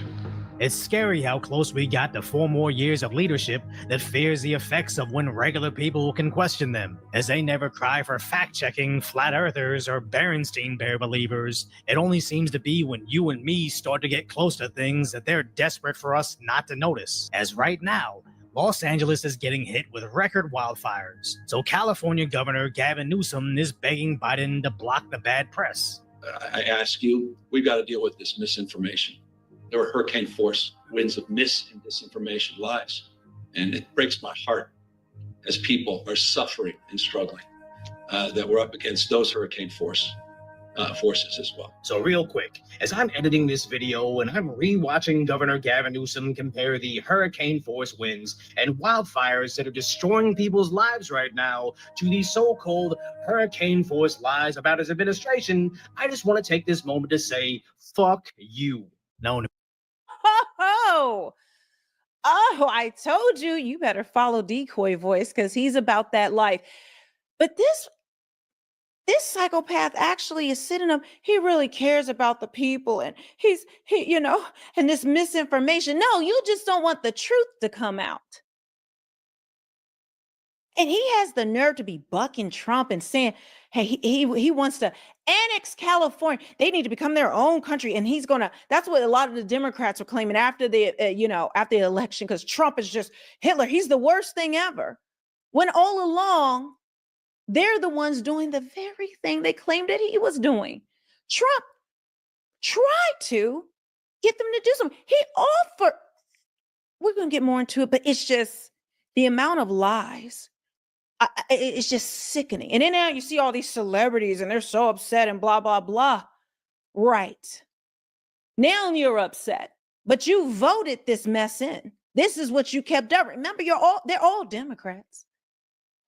O: It's scary how close we got to 4 more years of leadership that fears the effects of when regular people can question them, as they never cry for fact-checking flat earthers or Berenstain Bear believers. It only seems to be when you and me start to get close to things that they're desperate for us not to notice. As right now, Los Angeles is getting hit with record wildfires. So California Governor Gavin Newsom is begging Biden to block the bad press.
Q: I ask you, we've got to deal with this misinformation. There are hurricane force winds of mis and disinformation lies. And it breaks my heart as people are suffering and struggling that we're up against those hurricane forces as well.
O: So real quick, as I'm editing this video and I'm rewatching Governor Gavin Newsom compare the hurricane force winds and wildfires that are destroying people's lives right now to the so-called hurricane force lies about his administration, I just want to take this moment to say, fuck you. No.
K: Oh, I told you, you better follow Decoy Voice because he's about that life. But this psychopath actually is sitting up. He really cares about the people, and he, and this misinformation. No, you just don't want the truth to come out. And he has the nerve to be bucking Trump and saying, hey, he wants to annex California. They need to become their own country. And that's what a lot of the Democrats are claiming after the election, because Trump is just Hitler. He's the worst thing ever. When all along, they're the ones doing the very thing they claimed that he was doing. Trump tried to get them to do something. He offered, we're going to get more into it, but it's just the amount of lies. It's just sickening. And then now you see all these celebrities and they're so upset and blah, blah, blah. Right. Now you're upset, but you voted this mess in. This is what you kept up. Remember, they're all Democrats.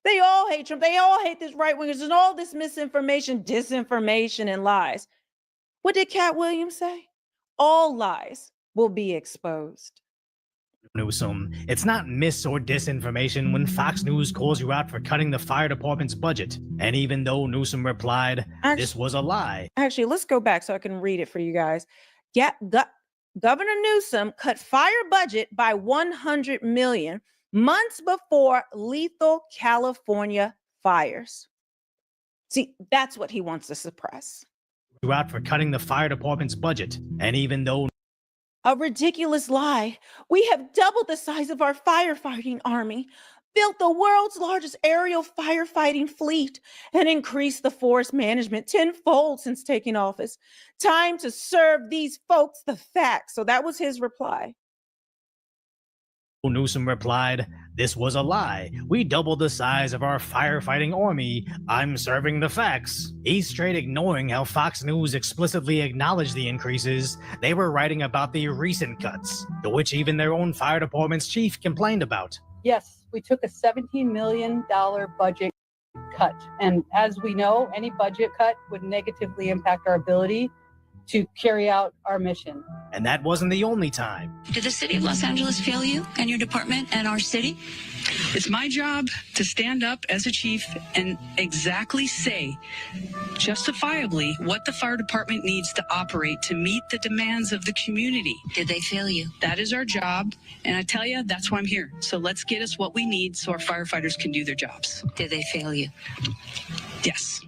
K: They all hate Trump. They all hate this right wingers and all this misinformation, disinformation, and lies. What did Cat Williams say? All lies will be exposed.
O: Newsom, it's not mis or disinformation when Fox News calls you out for cutting the fire department's budget. And even though Newsom replied, this was a lie.
K: Actually, let's go back so I can read it for you guys. Governor Newsom cut fire budget by $100 million months before lethal California fires. See, that's what he wants to suppress.
O: You out for cutting the fire department's budget. And even though
K: a ridiculous lie. We have doubled the size of our firefighting army, built the world's largest aerial firefighting fleet, and increased the forest management tenfold since taking office. Time to serve these folks the facts. So that was his reply.
O: Newsom replied, this was a lie. We doubled the size of our firefighting army. I'm serving the facts. He's straight ignoring how Fox News explicitly acknowledged the increases. They were writing about the recent cuts, to which even their own fire department's chief complained about.
R: Yes, we took a $17 million budget cut. And as we know, any budget cut would negatively impact our ability to carry out our mission.
O: And that wasn't the only time.
F: Did the city of Los Angeles fail you and your department and our city?
M: It's my job to stand up as a chief and exactly say, justifiably, what the fire department needs to operate to meet the demands of the community.
F: Did they fail you?
M: That is our job. And I tell you, that's why I'm here. So let's get us what we need so our firefighters can do their jobs.
F: Did they fail you?
M: Yes.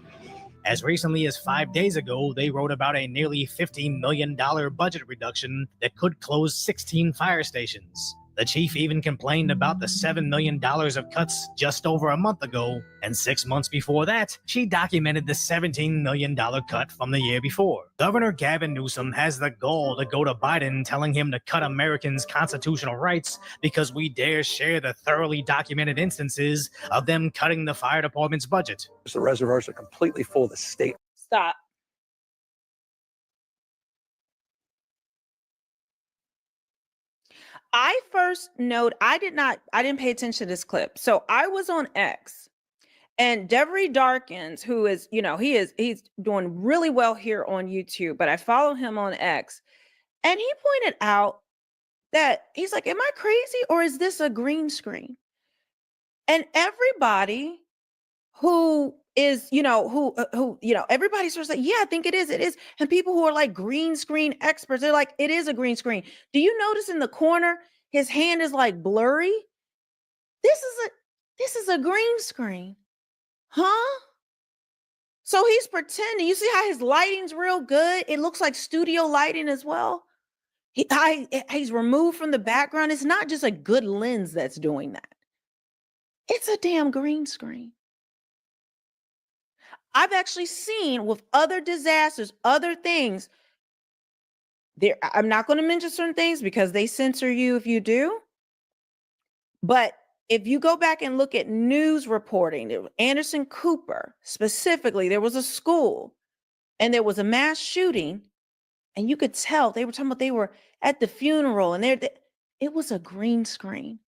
O: As recently as 5 days ago, they wrote about a nearly $50 million budget reduction that could close 16 fire stations. The chief even complained about the $7 million of cuts just over a month ago, and 6 months before that, she documented the $17 million cut from the year before. Governor Gavin Newsom has the gall to go to Biden telling him to cut Americans' constitutional rights because we dare share the thoroughly documented instances of them cutting the fire department's budget.
S: The reservoirs are completely full. The state.
K: Stop. I didn't pay attention to this clip. So I was on X, and Devery Darkins, who is, he's doing really well here on YouTube, but I follow him on X, and he pointed out that he's like, am I crazy or is this a green screen? And everybody who is, everybody starts like, yeah, I think it is. And people who are like green screen experts, they're like, it is a green screen. Do you notice in the corner, his hand is like blurry? This is a green screen. Huh? So he's pretending. You see how his lighting's real good? It looks like studio lighting as well. He's removed from the background. It's not just a good lens that's doing that. It's a damn green screen. I've actually seen with other disasters, other things. I'm not going to mention certain things because they censor you if you do. But if you go back and look at news reporting, Anderson Cooper specifically, there was a school and there was a mass shooting, and you could tell they were talking about they were at the funeral, and it was a green screen.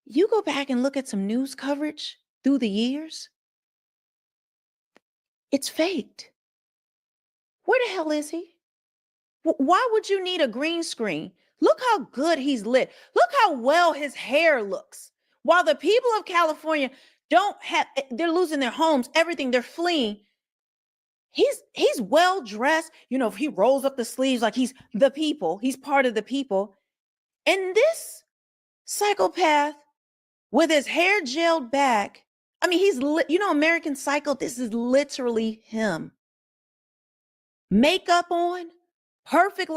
K: You go back and look at some news coverage through the years. It's faked. Where the hell is he? Why would you need a green screen? Look how good he's lit. Look how well his hair looks. While the people of California they're losing their homes, everything, they're fleeing. He's well dressed. If he rolls up the sleeves like he's the people, he's part of the people. And this psychopath with his hair gelled back, I mean, he's American Psycho, this is literally him. Makeup on, perfect.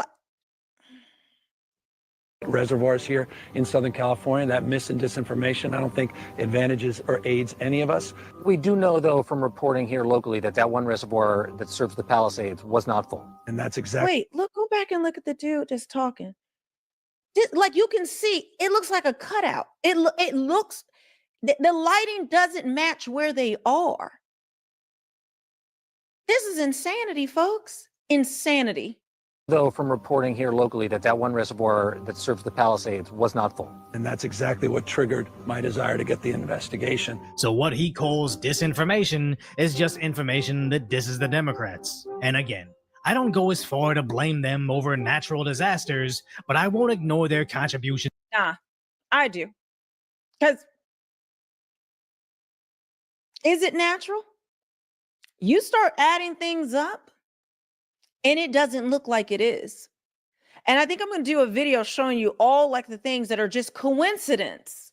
S: Reservoirs here in Southern California, that mis and disinformation, I don't think advantages or aids any of us.
T: We do know, though, from reporting here locally that one reservoir that serves the Palisades was not full.
S: And that's exactly.
K: Wait, go back and look at the dude that's talking. Like you can see, it looks like a cutout. It looks, the lighting doesn't match where they are. This is insanity, folks. Insanity.
T: Though, from reporting here locally that one reservoir that serves the Palisades was not full.
S: And that's exactly what triggered my desire to get the investigation.
O: So what he calls disinformation is just information that disses the Democrats. And again, I don't go as far to blame them over natural disasters, but I won't ignore their contribution.
K: Nah, I do. Because is it natural? You start adding things up, and it doesn't look like it is. And I think I'm going to do a video showing you all like the things that are just coincidence.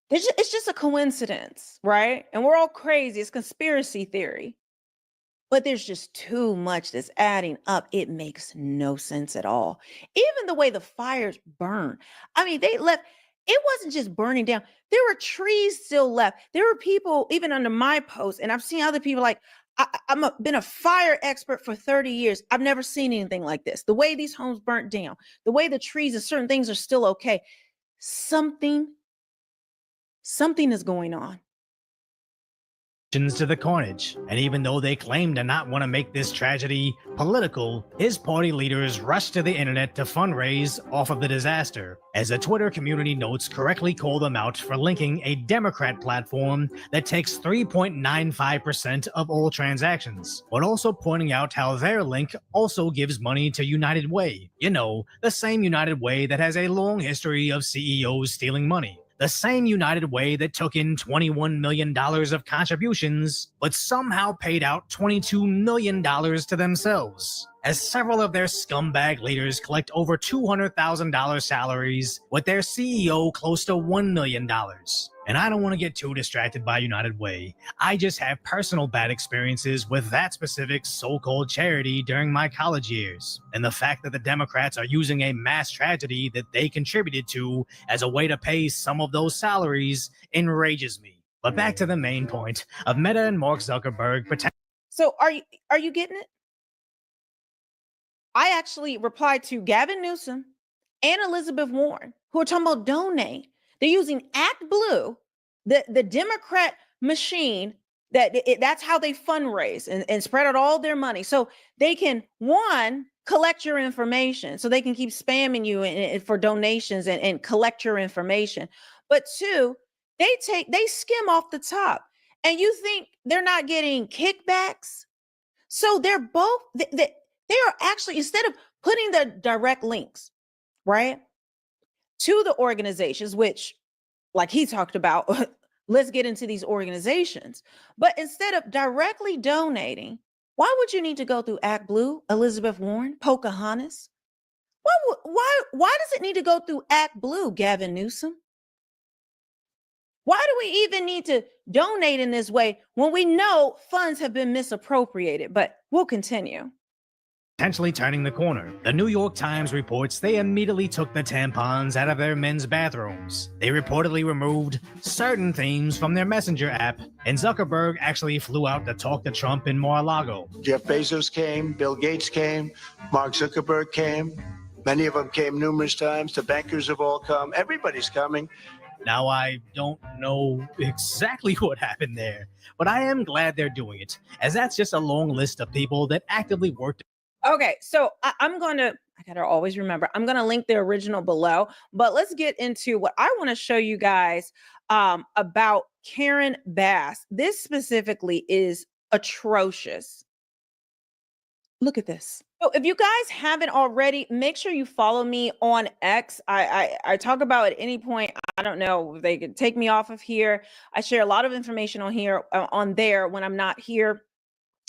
K: It's just a coincidence, right? And we're all crazy. It's conspiracy theory. But there's just too much that's adding up. It makes no sense at all. Even the way the fires burn. I mean, they left. It wasn't just burning down. There were trees still left. There were people even under my post, and I've seen other people like, I've been a fire expert for 30 years. I've never seen anything like this. The way these homes burnt down, the way the trees and certain things are still okay. Something is going on.
O: to the carnage. And even though they claim to not want to make this tragedy political, his party leaders rushed to the internet to fundraise off of the disaster, as the Twitter community notes correctly call them out for linking a Democrat platform that takes 3.95% of all transactions, but also pointing out how their link also gives money to United Way. You know, the same United Way that has a long history of CEOs stealing money. The same United Way that took in $21 million of contributions, but somehow paid out $22 million to themselves, as several of their scumbag leaders collect over $200,000 salaries, with their CEO close to $1 million. And I don't want to get too distracted by United Way. I just have personal bad experiences with that specific so-called charity during my college years. And the fact that the Democrats are using a mass tragedy that they contributed to as a way to pay some of those salaries enrages me. But back to the main point of Meta and Mark Zuckerberg pretending.
K: So are you getting it? I actually replied to Gavin Newsom and Elizabeth Warren, who are talking about donate. They're using ActBlue, the Democrat machine, that's how they fundraise and spread out all their money. So they can, one, collect your information, so they can keep spamming you for donations and collect your information. But two, they skim off the top. And you think they're not getting kickbacks? So they're both, they are actually, instead of putting the direct links, right, to the organizations, which, like he talked about, let's get into these organizations. But instead of directly donating, why would you need to go through ActBlue, Elizabeth Warren, Pocahontas? Why does it need to go through ActBlue, Gavin Newsom? Why do we even need to donate in this way when we know funds have been misappropriated? But we'll continue.
O: Potentially turning the corner. The New York Times reports they immediately took the tampons out of their men's bathrooms. They reportedly removed certain themes from their Messenger app, and Zuckerberg actually flew out to talk to Trump in Mar-a-Lago.
D: Jeff Bezos came, Bill Gates came, Mark Zuckerberg came. Many of them came numerous times. The bankers have all come. Everybody's coming.
O: Now, I don't know exactly what happened there, but I am glad they're doing it, as that's just a long list of people that actively worked.
K: Okay, so I gotta always remember, I'm gonna link the original below, but let's get into what I want to show you guys about Karen Bass. This specifically is atrocious. Look at this. So if you guys haven't already, make sure you follow me on X. I talk about at any point, I don't know, they could take me off of here. I share a lot of information on here, on there when I'm not here.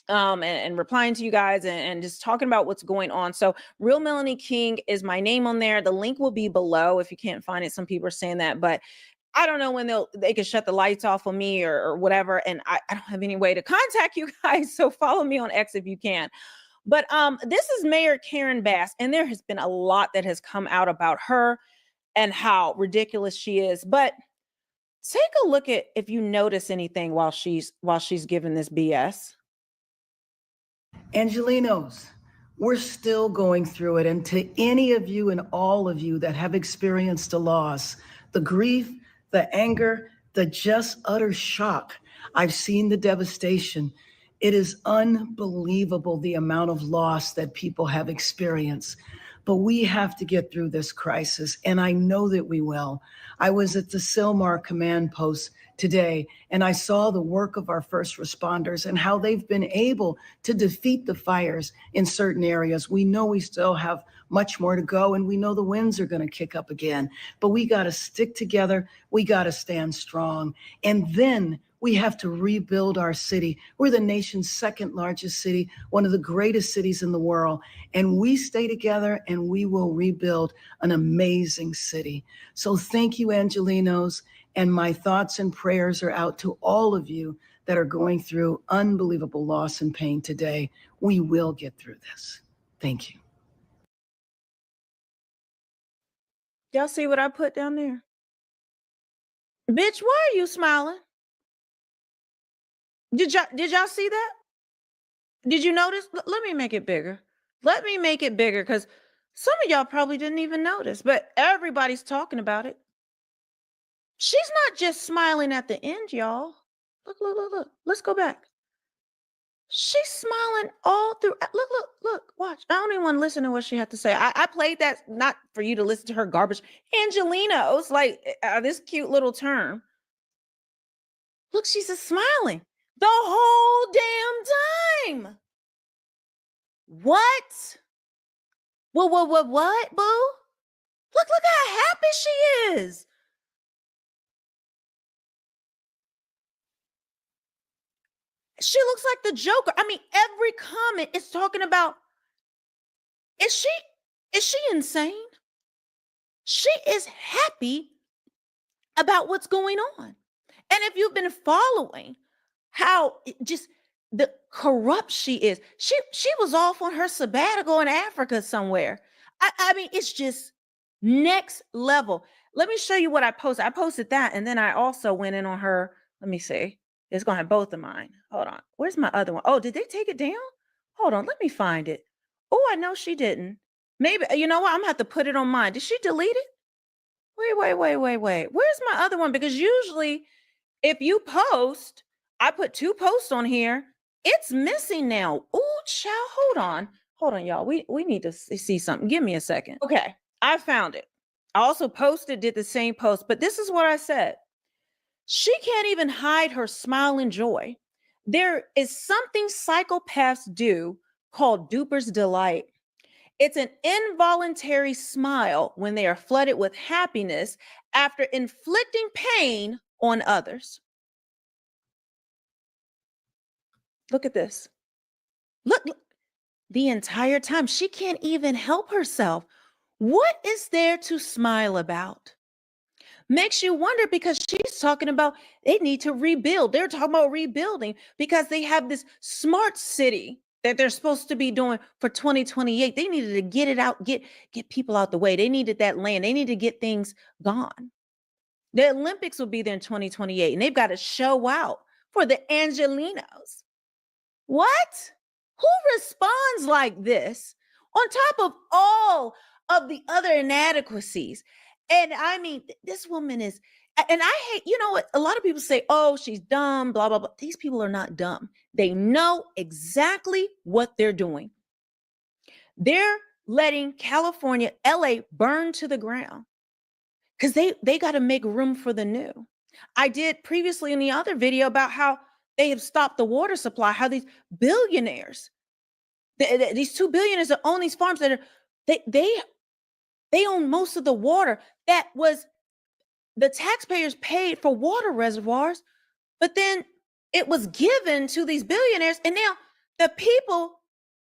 K: And replying to you guys and just talking about what's going on. So Real Melanie King is my name on there. The link will be below if you can't find it. Some people are saying that, but I don't know when they can shut the lights off on me or whatever. And I don't have any way to contact you guys. So follow me on X if you can. But this is Mayor Karen Bass, and there has been a lot that has come out about her and how ridiculous she is. But take a look at if you notice anything while she's giving this BS.
U: Angelinos, we're still going through it. And to any of you and all of you that have experienced a loss, the grief, the anger, the just utter shock, I've seen the devastation. It is unbelievable the amount of loss that people have experienced. But we have to get through this crisis, and I know that we will. I was at the Sylmar command post today, and I saw the work of our first responders and how they've been able to defeat the fires in certain areas. We know we still have much more to go, and we know the winds are going to kick up again. But we got to stick together. We got to stand strong. And then we have to rebuild our city. We're the nation's second largest city, one of the greatest cities in the world. And we stay together and we will rebuild an amazing city. So thank you, Angelinos. And my thoughts and prayers are out to all of you that are going through unbelievable loss and pain today. We will get through this. Thank you.
K: Y'all see what I put down there? Bitch, why are you smiling? Did y'all see that? Did you notice? Let me make it bigger. Let me make it bigger, because some of y'all probably didn't even notice, but everybody's talking about it. She's not just smiling at the end, y'all. Look, look, look, look. Let's go back. She's smiling all through. Look, look, look, watch. I don't even want to listen to what she had to say. I played that not for you to listen to her garbage. Angelinos, like this cute little term. Look, she's just smiling the whole damn time. What? What, boo? Look how happy she is. She looks like the Joker. I mean, every comment is talking about, is she insane? She is happy about what's going on. And if you've been following how just the corrupt she is, she was off on her sabbatical in Africa somewhere. I mean, it's just next level. Let me show you what I posted. I posted that, and then I also went in on her. Let me see. It's gonna have both of mine. Hold on. Where's my other one? Oh, did they take it down? Hold on. Let me find it. Oh, I know she didn't. Maybe, you know what? I'm gonna have to put it on mine. Did she delete it? Wait. Where's my other one? Because usually if you post, I put 2 posts on here. It's missing now. Ooh, child. Hold on, y'all. We need to see something. Give me a second. Okay, I found it. I also did the same post, but this is what I said. She can't even hide her smile and joy. There is something psychopaths do called duper's delight. It's an involuntary smile when they are flooded with happiness after inflicting pain on others. Look at this. Look, the entire time. She can't even help herself. What is there to smile about? Makes you wonder, because she's talking about they need to rebuild. They're talking about rebuilding because they have this smart city that they're supposed to be doing for 2028. They needed to get it out, get people out the way. They needed that land. They need to get things gone. The Olympics will be there in 2028, and they've got to show out for the Angelinos. What? Who responds like this on top of all of the other inadequacies? And I mean, this woman is, and I hate, you know what? A lot of people say, oh, she's dumb, blah, blah, blah. These people are not dumb. They know exactly what they're doing. They're letting California, LA burn to the ground because they got to make room for the new. I did previously in the other video about how they have stopped the water supply, how these billionaires, these 2 billionaires that own these farms that are, they own most of the water that was the taxpayers paid for water reservoirs, but then it was given to these billionaires. And now the people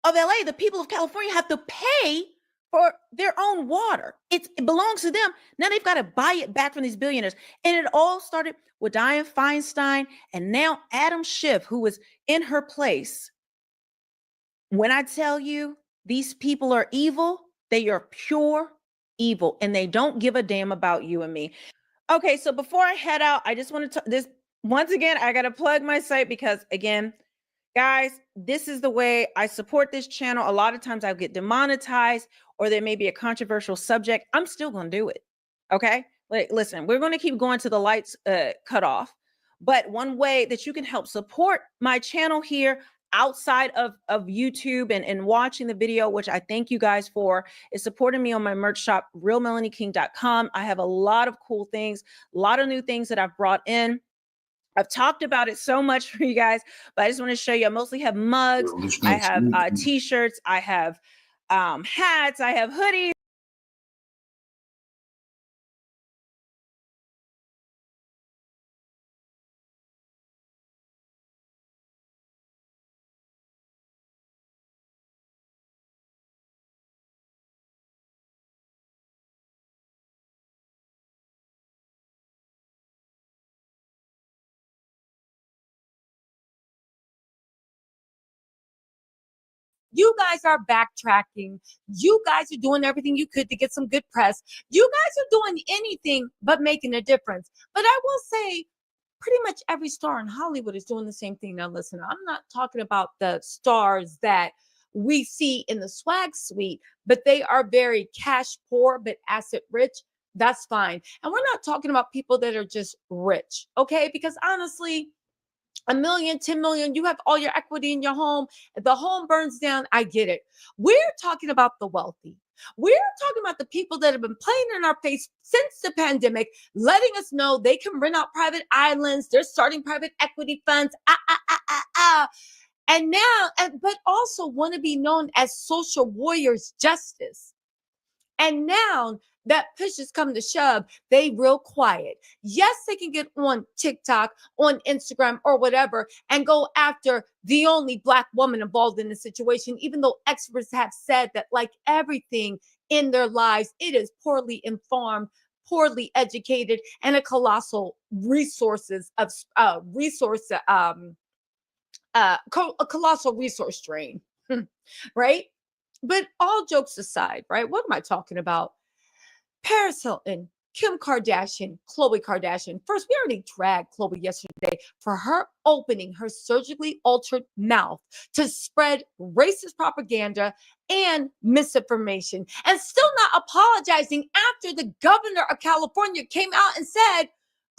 K: of LA, the people of California have to pay for their own water. It belongs to them. Now they've got to buy it back from these billionaires. And it all started with Dianne Feinstein and now Adam Schiff, who was in her place. When I tell you these people are evil, they are pure evil, and they don't give a damn about you and me. Okay, so before I head out, I just want to this once again, I got to plug my site because, again, guys, this is the way I support this channel. A lot of times I'll get demonetized or there may be a controversial subject. I'm still going to do it. Okay, listen, we're going to keep going to the lights cut off. But one way that you can help support my channel here outside of YouTube and watching the video, which I thank you guys for, is supporting me on my merch shop, realmelanieking.com. I have a lot of cool things, a lot of new things that I've brought in. I've talked about it so much for you guys, but I just want to show you. I mostly have mugs. I have t-shirts. I have hats. I have hoodies.
B: You guys are backtracking. You guys are doing everything you could to get some good press. You guys are doing anything but making a difference. But I will say pretty much every star in Hollywood is doing the same thing. Now, listen, I'm not talking about the stars that we see in the swag suite, but they are very cash poor, but asset rich. That's fine. And we're not talking about people that are just rich, okay? Because honestly, $1 million, 10 million, you have all your equity in your home, the home burns down, I get it. We're talking about the wealthy. We're talking about the people that have been playing in our face since the pandemic, letting us know they can rent out private islands, they're starting private equity funds, and now, but also want to be known as social warriors justice. And now that push has come to shove, they real quiet. Yes, they can get on TikTok, on Instagram, or whatever, and go after the only Black woman involved in the situation, even though experts have said that, like everything in their lives, it is poorly informed, poorly educated, and a colossal a colossal resource drain, right? But all jokes aside, right? What am I talking about? Paris Hilton, Kim Kardashian, Khloe Kardashian. First, we already dragged Khloe yesterday for her opening her surgically altered mouth to spread racist propaganda and misinformation, and still not apologizing after the governor of California came out and said,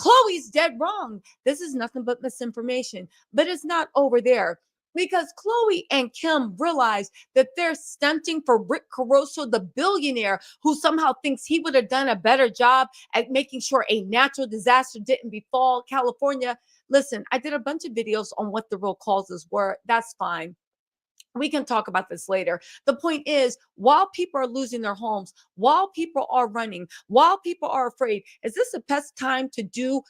B: Khloe's dead wrong. This is nothing but misinformation. But it's not over there, because Khloe and Kim realize that they're stunting for Rick Caruso, the billionaire who somehow thinks he would have done a better job at making sure a natural disaster didn't befall California. Listen, I did a bunch of videos on what the real causes were. That's fine. We can talk about this later. The point is, while people are losing their homes, while people are running, while people are afraid, is this the best time to do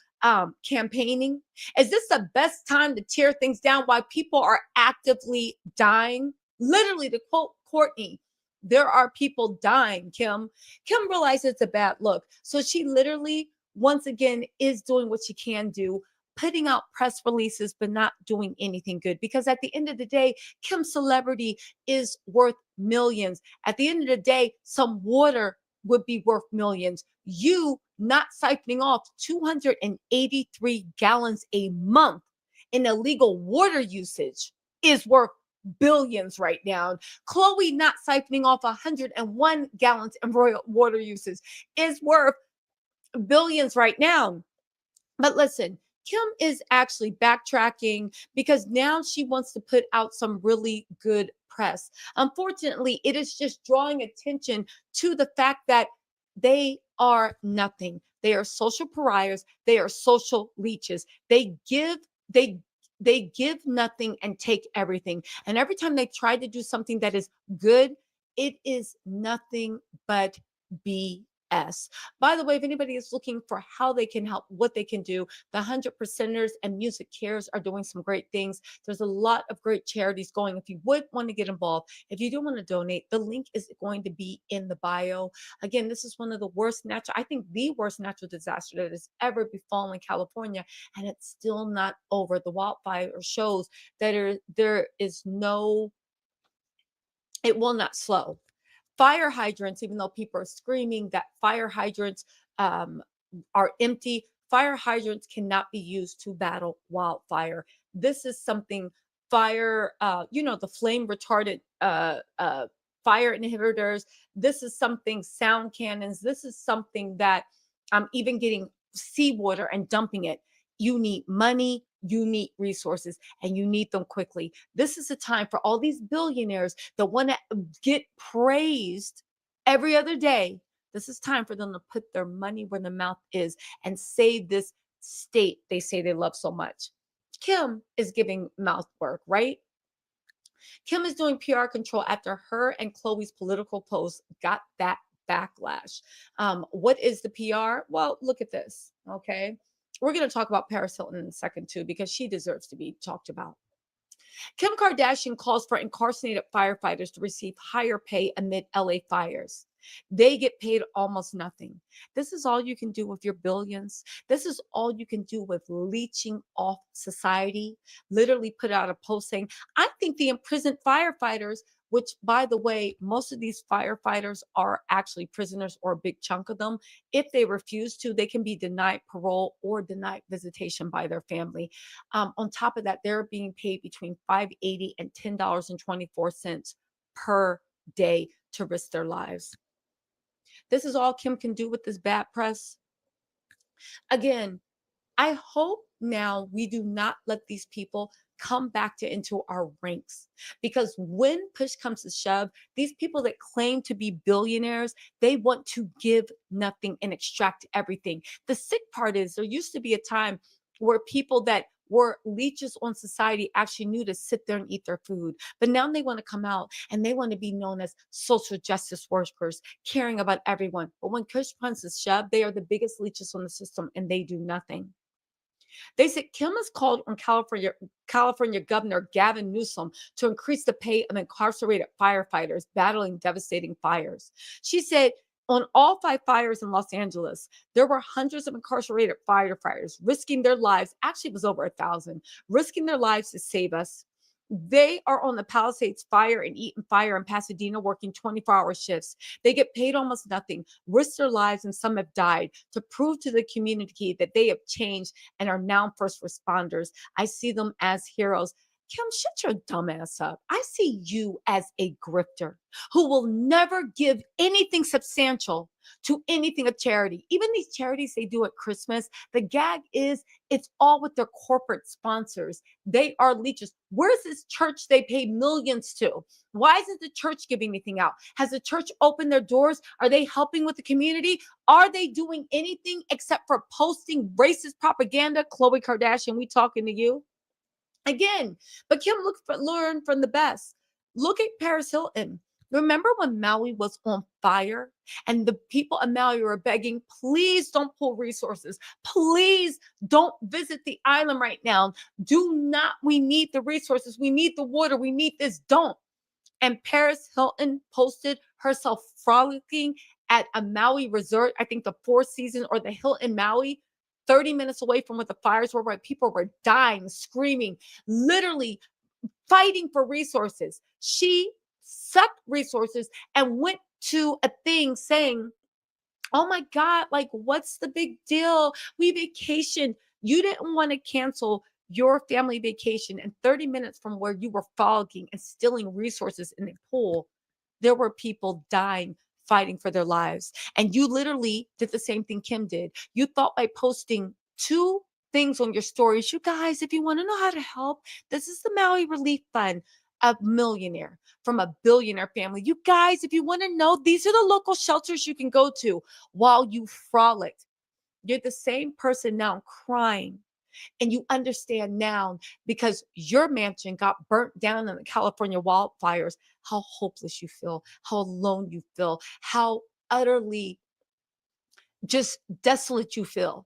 B: campaigning? Is this the best time to tear things down while people are actively dying? Literally, to quote Courtney, there are people dying, Kim. Kim realizes it's a bad look. So she literally, once again, is doing what she can do, putting out press releases, but not doing anything good. Because at the end of the day, Kim's celebrity is worth millions. At the end of the day, some water would be worth millions. You not siphoning off 283 gallons a month in illegal water usage is worth billions right now. Khloe not siphoning off 101 gallons in royal water usage is worth billions right now. But listen, Kim is actually backtracking because now she wants to put out some really good press. Unfortunately, it is just drawing attention to the fact that they are nothing. They are social pariahs. They are social leeches. They give nothing and take everything. And every time they try to do something that is good, it is nothing but BS. By the way, if anybody is looking for how they can help, what they can do, the 100%ers and Music Cares are doing some great things. There's a lot of great charities going. If you would want to get involved, if you do want to donate, the link is going to be in the bio. Again, this is one of the worst I think the worst natural disaster that has ever befallen California, and it's still not over. The wildfire shows that there is no, it will not slow. Fire hydrants, even though people are screaming that fire hydrants are empty, fire hydrants cannot be used to battle wildfire. This is something the flame retardant fire inhibitors. This is something, sound cannons. This is something that even getting seawater and dumping it. You need money, you need resources, and you need them quickly. This is a time for all these billionaires that want to get praised every other day. This is time for them to put their money where their mouth is and save this state they say they love so much. Kim is giving mouth work, right? Kim is doing PR control after her and Khloe's political posts got that backlash. What is the PR? Well, look at this, okay? We're going to talk about Paris Hilton in a second, too, because she deserves to be talked about. Kim Kardashian calls for incarcerated firefighters to receive higher pay amid LA fires. They get paid almost nothing. This is all you can do with your billions. This is all you can do with leeching off society. Literally put out a post saying, I think the imprisoned firefighters, which, by the way, most of these firefighters are actually prisoners, or a big chunk of them. If they refuse to, they can be denied parole or denied visitation by their family. On top of that, they're being paid between $5.80 and $10.24 per day to risk their lives. This is all Kim can do with this bad press. Again, I hope now we do not let these people come back into our ranks. Because when push comes to shove, these people that claim to be billionaires, they want to give nothing and extract everything. The sick part is there used to be a time where people that were leeches on society actually knew to sit there and eat their food. But now they want to come out and they want to be known as social justice workers, caring about everyone. But when push comes to shove, they are the biggest leeches on the system and they do nothing. They said Kim has called on California Governor Gavin Newsom to increase the pay of incarcerated firefighters battling devastating fires. She said on all 5 fires in Los Angeles, there were hundreds of incarcerated firefighters risking their lives. Actually, it was over 1,000, risking their lives to save us. They are on the Palisades Fire and Eaton Fire in Pasadena working 24-hour shifts. They get paid almost nothing, risk their lives, and some have died to prove to the community that they have changed and are now first responders. I see them as heroes. Kim, shut your dumb ass up. I see you as a grifter who will never give anything substantial to anything of charity. Even these charities they do at Christmas, the gag is it's all with their corporate sponsors. They are leeches. Where's this church they pay millions to? Why isn't the church giving anything out? Has the church opened their doors? Are they helping with the community? Are they doing anything except for posting racist propaganda? Khloe Kardashian, we talking to you? Again, but Kim, learn from the best. Look at Paris Hilton. Remember when Maui was on fire and the people of Maui were begging, please don't pull resources. Please don't visit the island right now. Do not, we need the resources. We need the water. We need this. Don't. And Paris Hilton posted herself frolicking at a Maui resort, I think the Four Seasons or the Hilton Maui, 30 minutes away from where the fires were, where people were dying, screaming, literally fighting for resources. She sucked resources and went to a thing saying, oh my God, like, what's the big deal? We vacationed. You didn't want to cancel your family vacation. And 30 minutes from where you were frolicking and stealing resources in the pool, there were people dying, fighting for their lives. And you literally did the same thing Kim did. You thought by posting 2 things on your stories, you guys, if you want to know how to help, this is the Maui Relief Fund, a millionaire from a billionaire family. You guys, if you want to know, these are the local shelters you can go to while you frolicked. You're the same person now crying. And you understand now because your mansion got burnt down in the California wildfires, how hopeless you feel, how alone you feel, how utterly just desolate you feel.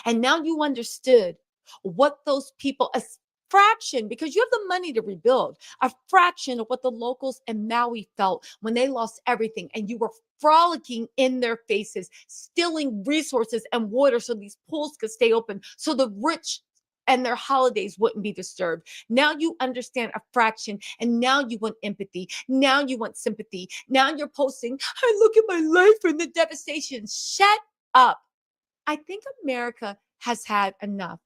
B: And now you understood what those people, a fraction, because you have the money to rebuild, a fraction of what the locals in Maui felt when they lost everything and you were frolicking in their faces, stealing resources and water so these pools could stay open, so the rich and their holidays wouldn't be disturbed. Now you understand a fraction, and now you want empathy. Now you want sympathy. Now you're posting, I look at my life and the devastation. Shut up. I think America has had enough.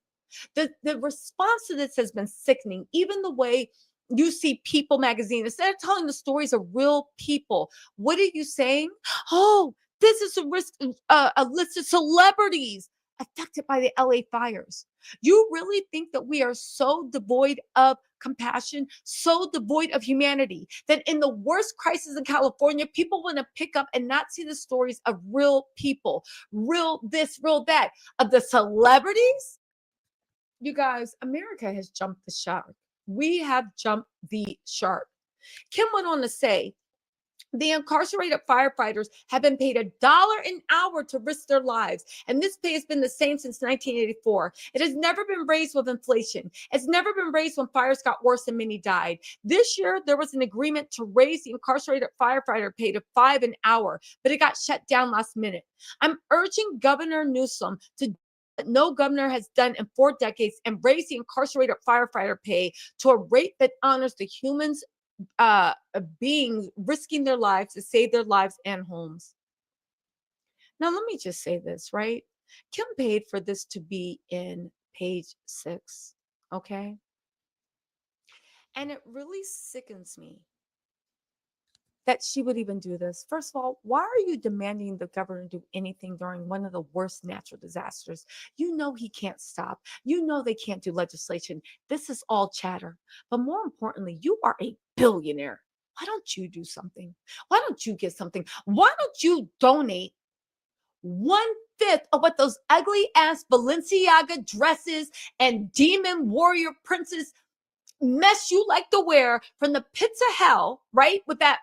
B: The response to this has been sickening. Even the way you see People magazine, instead of telling the stories of real people, what are you saying? Oh, this is a list of celebrities affected by the LA fires. You really think that we are so devoid of compassion, so devoid of humanity, that in the worst crisis in California, people want to pick up and not see the stories of real people, real this, real that, of the celebrities? You guys, America has jumped the shark. We have jumped the shark. Kim went on to say, the incarcerated firefighters have been paid $1 an hour to risk their lives. And this pay has been the same since 1984. It has never been raised with inflation. It's never been raised when fires got worse and many died. This year, there was an agreement to raise the incarcerated firefighter pay to $5 an hour, but it got shut down last minute. I'm urging Governor Newsom to that no governor has done in 4 decades and raise the incarcerated firefighter pay to a rate that honors the humans beings risking their lives to save their lives and homes. Now, let me just say this, right? Kim paid for this to be in page 6, okay? And it really sickens me that she would even do this. First of all, why are you demanding the governor do anything during one of the worst natural disasters? You know he can't stop. You know they can't do legislation. This is all chatter. But more importantly, you are a billionaire. Why don't you do something? Why don't you get something? Why don't you donate 1/5 of what those ugly ass Balenciaga dresses and demon warrior princes mess you like to wear from the pits of hell, right? With that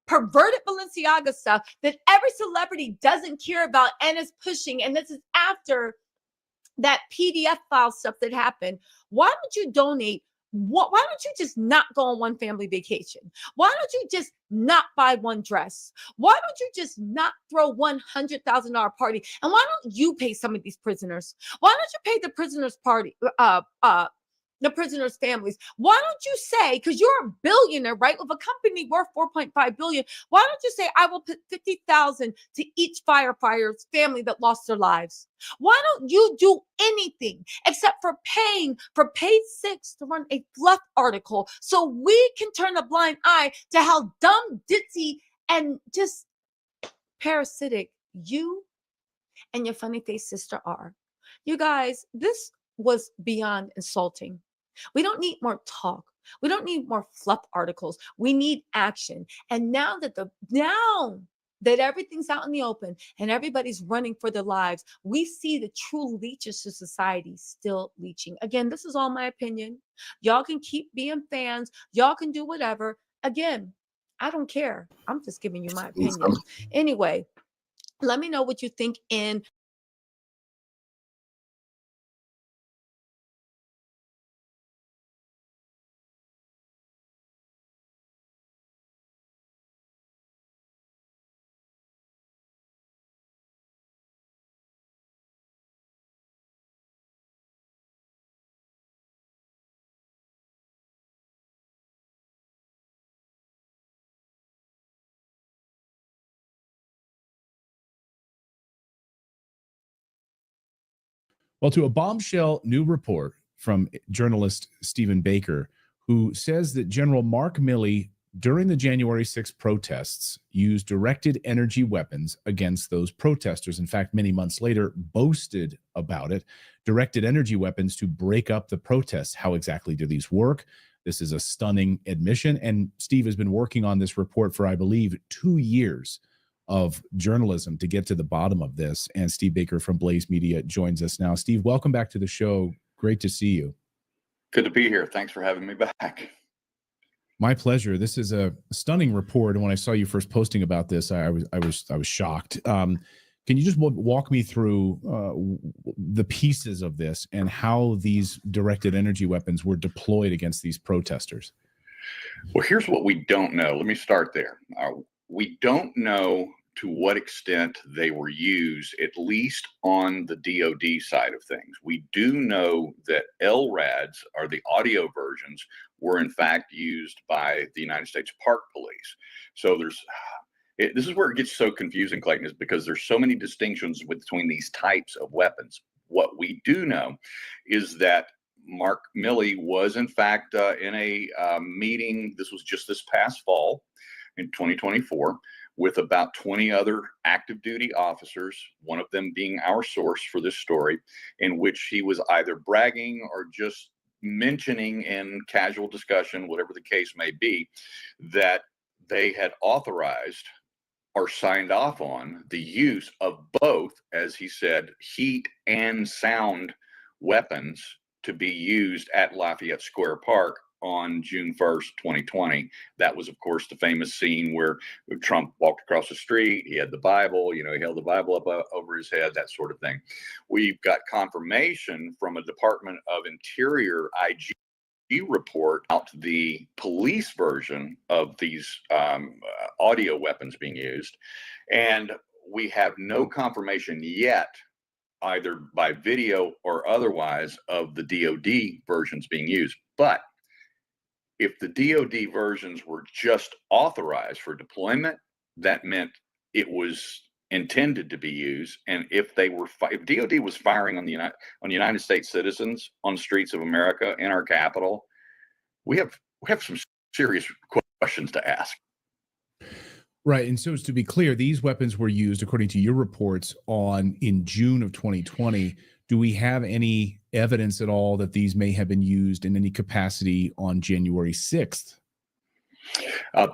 B: perverted Balenciaga stuff that every celebrity doesn't care about and is pushing. And this is after that PDF file stuff that happened. Why don't you donate? Why don't you just not go on one family vacation? Why don't you just not buy one dress? Why don't you just not throw $100,000 party? And why don't you pay some of these prisoners? Why don't you pay the prisoners' party? The prisoners' families. Why don't you say, because you're a billionaire, right? With a company worth $4.5 billion, why don't you say, I will put $50,000 to each firefighter's family that lost their lives? Why don't you do anything except for paying for Page 6 to run a fluff article so we can turn a blind eye to how dumb, ditzy, and just parasitic you and your funny face sister are? You guys, this was beyond insulting. We don't need more talk. We don't need more fluff articles. We need action. And now that everything's out in the open and everybody's running for their lives, we see the true leeches to society still leeching. Again, this is all my opinion. Y'all can keep being fans. Y'all can do whatever. Again, I don't care. I'm just giving you my opinion. Anyway, let me know what you think in
E: Well, to a bombshell new report from journalist Stephen Baker, who says that General Mark Milley, during the January 6th protests, used directed energy weapons against those protesters. In fact, many months later, boasted about it, directed energy weapons to break up the protests. How exactly do these work? This is a stunning admission. And Steve has been working on this report for, I believe, 2 years of journalism to get to the bottom of this. And Steve Baker from Blaze Media joins us now. Steve, welcome back to the show. Great to see you.
G: Good to be here. Thanks for having me back.
E: My pleasure. This is a stunning report. And when I saw you first posting about this, I was shocked. Can you just walk me through the pieces of this and how these directed energy weapons were deployed against these protesters?
G: Well, here's what we don't know. Let me start there. We don't know to what extent they were used, at least on the DoD side of things. We do know that LRADs, or the audio versions, were in fact used by the United States Park Police. So this is where it gets so confusing, Clayton, is because there's so many distinctions between these types of weapons. What we do know is that Mark Milley was in fact in a meeting, this was just this past fall in 2024, with about 20 other active duty officers, one of them being our source for this story, in which he was either bragging or just mentioning in casual discussion, whatever the case may be, that they had authorized or signed off on the use of both, as he said, heat and sound weapons to be used at Lafayette Square Park on June 1st, 2020. That was, of course, the famous scene where Trump walked across the street. He had the Bible, he held the Bible up over his head, that sort of thing. We've got confirmation from a Department of Interior IG report out the police version of these audio weapons being used. And we have no confirmation yet, either by video or otherwise, of the DoD versions being used. But if the DoD versions were just authorized for deployment, that meant it was intended to be used. And if they were, if DoD was firing on the United States citizens on the streets of America in our capital, we have some serious questions to ask.
E: Right. And so to be clear, these weapons were used, according to your reports, in June of 2020. Do we have any evidence at all that these may have been used in any capacity on January 6th?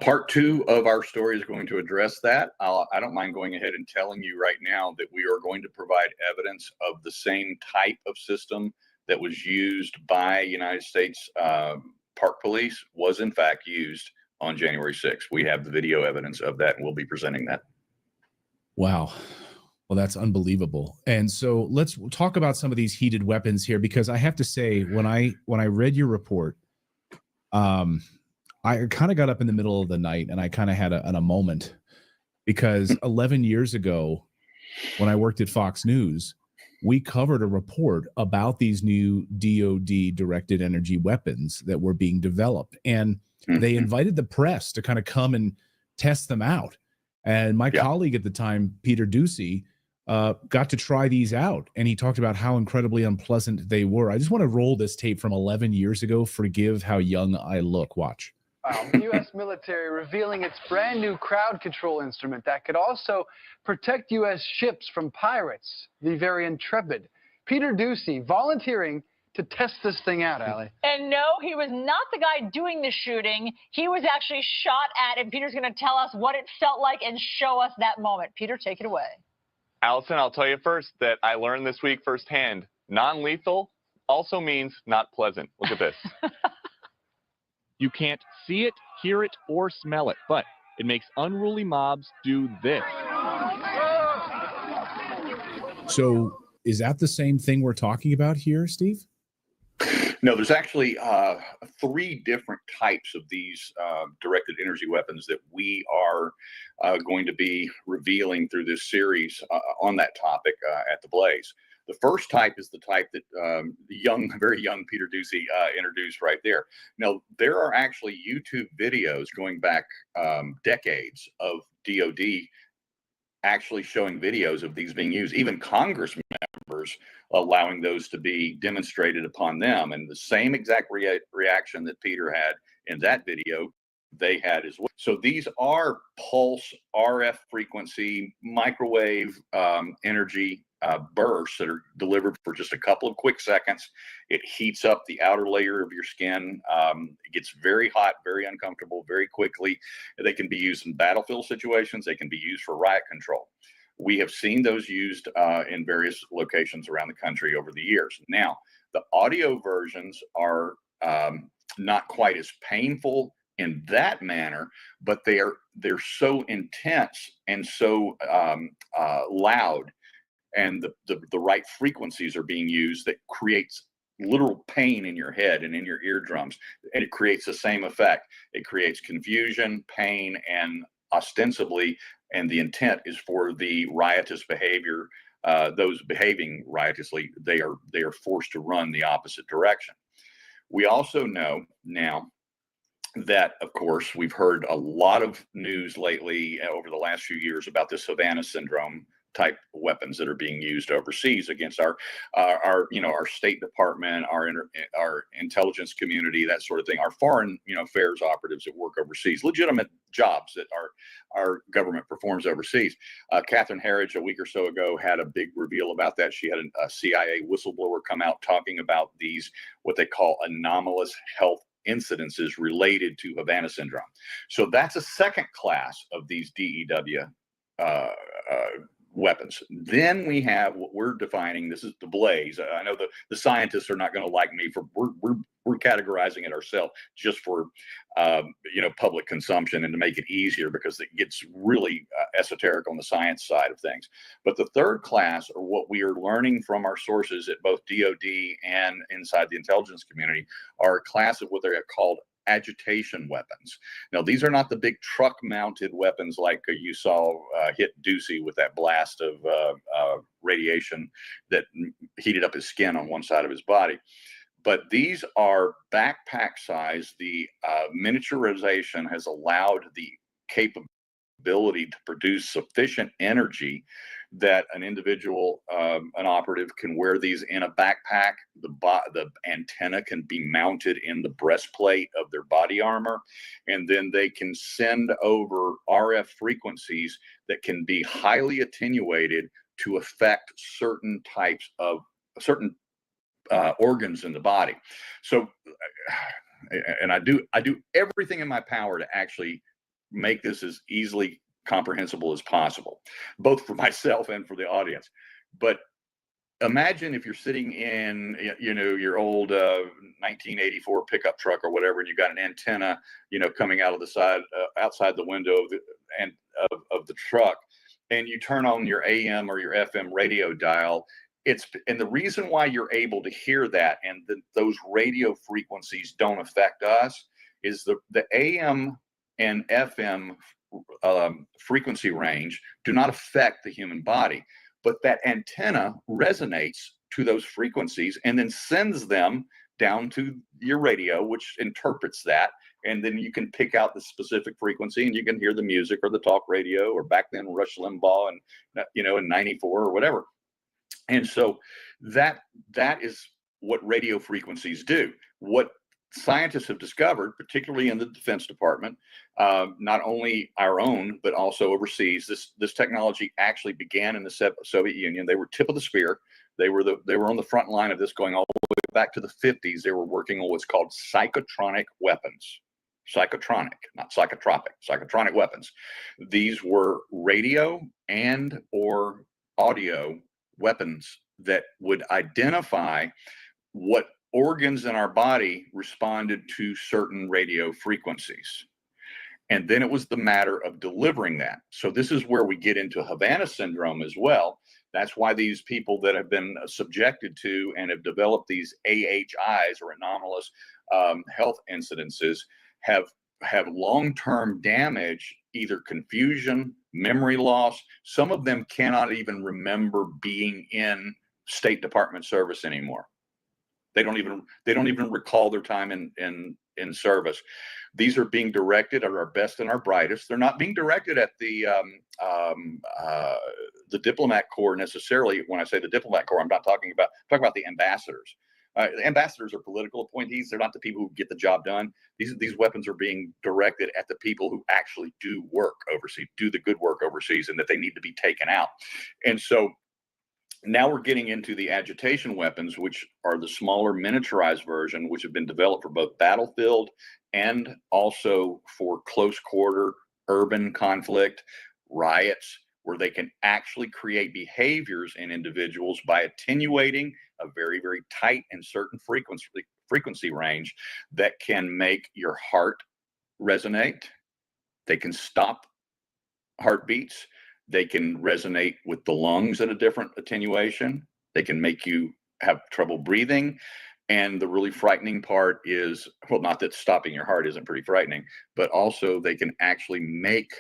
G: Part 2 of our story is going to address that. I don't mind going ahead and telling you right now that we are going to provide evidence of the same type of system that was used by United States Park Police was in fact used on January 6th. We have the video evidence of that, and we'll be presenting that. Wow.
E: Well, that's unbelievable. And so let's talk about some of these heated weapons here, because I have to say, when I read your report, I kind of got up in the middle of the night and I kind of had a moment, because 11 years ago, when I worked at Fox News, we covered a report about these new DoD directed energy weapons that were being developed. And they invited the press to kind of come and test them out. And my colleague at the time, Peter Ducey, got to try these out. And he talked about how incredibly unpleasant they were. I just want to roll this tape from 11 years ago. Forgive how young I look. Watch.
C: The U.S. military revealing its brand new crowd control instrument that could also protect U.S. ships from pirates, the very intrepid. Peter Ducey volunteering to test this thing out, Allie.
H: And no, he was not the guy doing the shooting. He was actually shot at, and Peter's going to tell us what it felt like and show us that moment. Peter, take it away.
V: Allison, I'll tell you first that I learned this week firsthand, non-lethal also means not pleasant. Look at this.
W: You can't see it, hear it, or smell it, but it makes unruly mobs do this.
E: So is that the same thing we're talking about here, Steve?
G: No, there's actually 3 different types of these directed energy weapons that we are going to be revealing through this series on that topic at the Blaze. The first type is the type that the very young Peter Ducey introduced right there. Now, there are actually YouTube videos going back decades of DoD actually showing videos of these being used, even Congress members allowing those to be demonstrated upon them. And the same exact reaction that Peter had in that video, they had as well. So these are pulse RF frequency microwave energy bursts that are delivered for just a couple of quick seconds. It heats up the outer layer of your skin. It gets very hot, very uncomfortable, very quickly. They can be used in battlefield situations. They can be used for riot control. We have seen those used in various locations around the country over the years. Now, the audio versions are not quite as painful in that manner, but they're so intense and so loud, and the right frequencies are being used that creates literal pain in your head and in your eardrums, and it creates the same effect. It creates confusion, pain, and ostensibly, and the intent is for the riotous behavior, those behaving riotously, they are forced to run the opposite direction. We also know now that, of course, we've heard a lot of news lately over the last few years about this Havana syndrome type weapons that are being used overseas against our State Department, our intelligence community, that sort of thing, our foreign affairs operatives that work overseas, legitimate jobs that our government performs overseas. Catherine Herridge a week or so ago had a big reveal about that. She had a CIA whistleblower come out talking about these, what they call anomalous health incidences related to Havana syndrome. So that's a second class of these DEW weapons. Then we have what we're defining. This is the Blaze. I know the scientists are not going to like me for we're categorizing it ourselves just for public consumption and to make it easier, because it gets really esoteric on the science side of things. But the third class, or what we are learning from our sources at both DoD and inside the intelligence community, are a class of what they're called agitation weapons. Now, these are not the big truck-mounted weapons like you saw hit Ducey with that blast of radiation that heated up his skin on one side of his body. But these are backpack size. The miniaturization has allowed the capability to produce sufficient energy that an individual, an operative, can wear these in a backpack. The antenna can be mounted in the breastplate of their body armor, and then they can send over RF frequencies that can be highly attenuated to affect certain types of organs in the body. So, and I do everything in my power to actually make this as easily comprehensible as possible, both for myself and for the audience. But imagine if you're sitting in, your old 1984 pickup truck or whatever, and you got an antenna, coming out of the side, outside the window of the truck, and you turn on your AM or your FM radio dial. And the reason why you're able to hear that and those radio frequencies don't affect us is the AM and FM frequency range do not affect the human body, but that antenna resonates to those frequencies and then sends them down to your radio, which interprets that, and then you can pick out the specific frequency and you can hear the music or the talk radio, or back then Rush Limbaugh and in 94 or whatever. And so that is what radio frequencies do. What scientists have discovered, particularly in the Defense Department, not only our own, but also overseas, this technology actually began in the Soviet Union. They were tip of the spear. They were on the front line of this, going all the way back to the 50s. They were working on what's called psychotronic weapons. Psychotronic, not psychotropic, psychotronic weapons. These were radio and or audio weapons that would identify what organs in our body responded to certain radio frequencies. And then it was the matter of delivering that. So this is where we get into Havana syndrome as well. That's why these people that have been subjected to and have developed these AHIs, or anomalous health incidences, have long-term damage, either confusion, memory loss. Some of them cannot even remember being in State Department service anymore. They don't even recall their time in service. These are being directed at our best and our brightest. They're not being directed at the diplomat corps necessarily. When I say the diplomat corps, I'm not talking about the ambassadors. The ambassadors are political appointees. They're not the people who get the job done. These weapons are being directed at the people who actually do work overseas, do the good work overseas, and that they need to be taken out. And so now we're getting into the agitation weapons, which are the smaller miniaturized version, which have been developed for both battlefield and also for close quarter urban conflict, riots, where they can actually create behaviors in individuals by attenuating a very, very tight and certain frequency range that can make your heart resonate. They can stop heartbeats. They can resonate with the lungs at a different attenuation. They can make you have trouble breathing. And the really frightening part is, well, not that stopping your heart isn't pretty frightening, but also they can actually make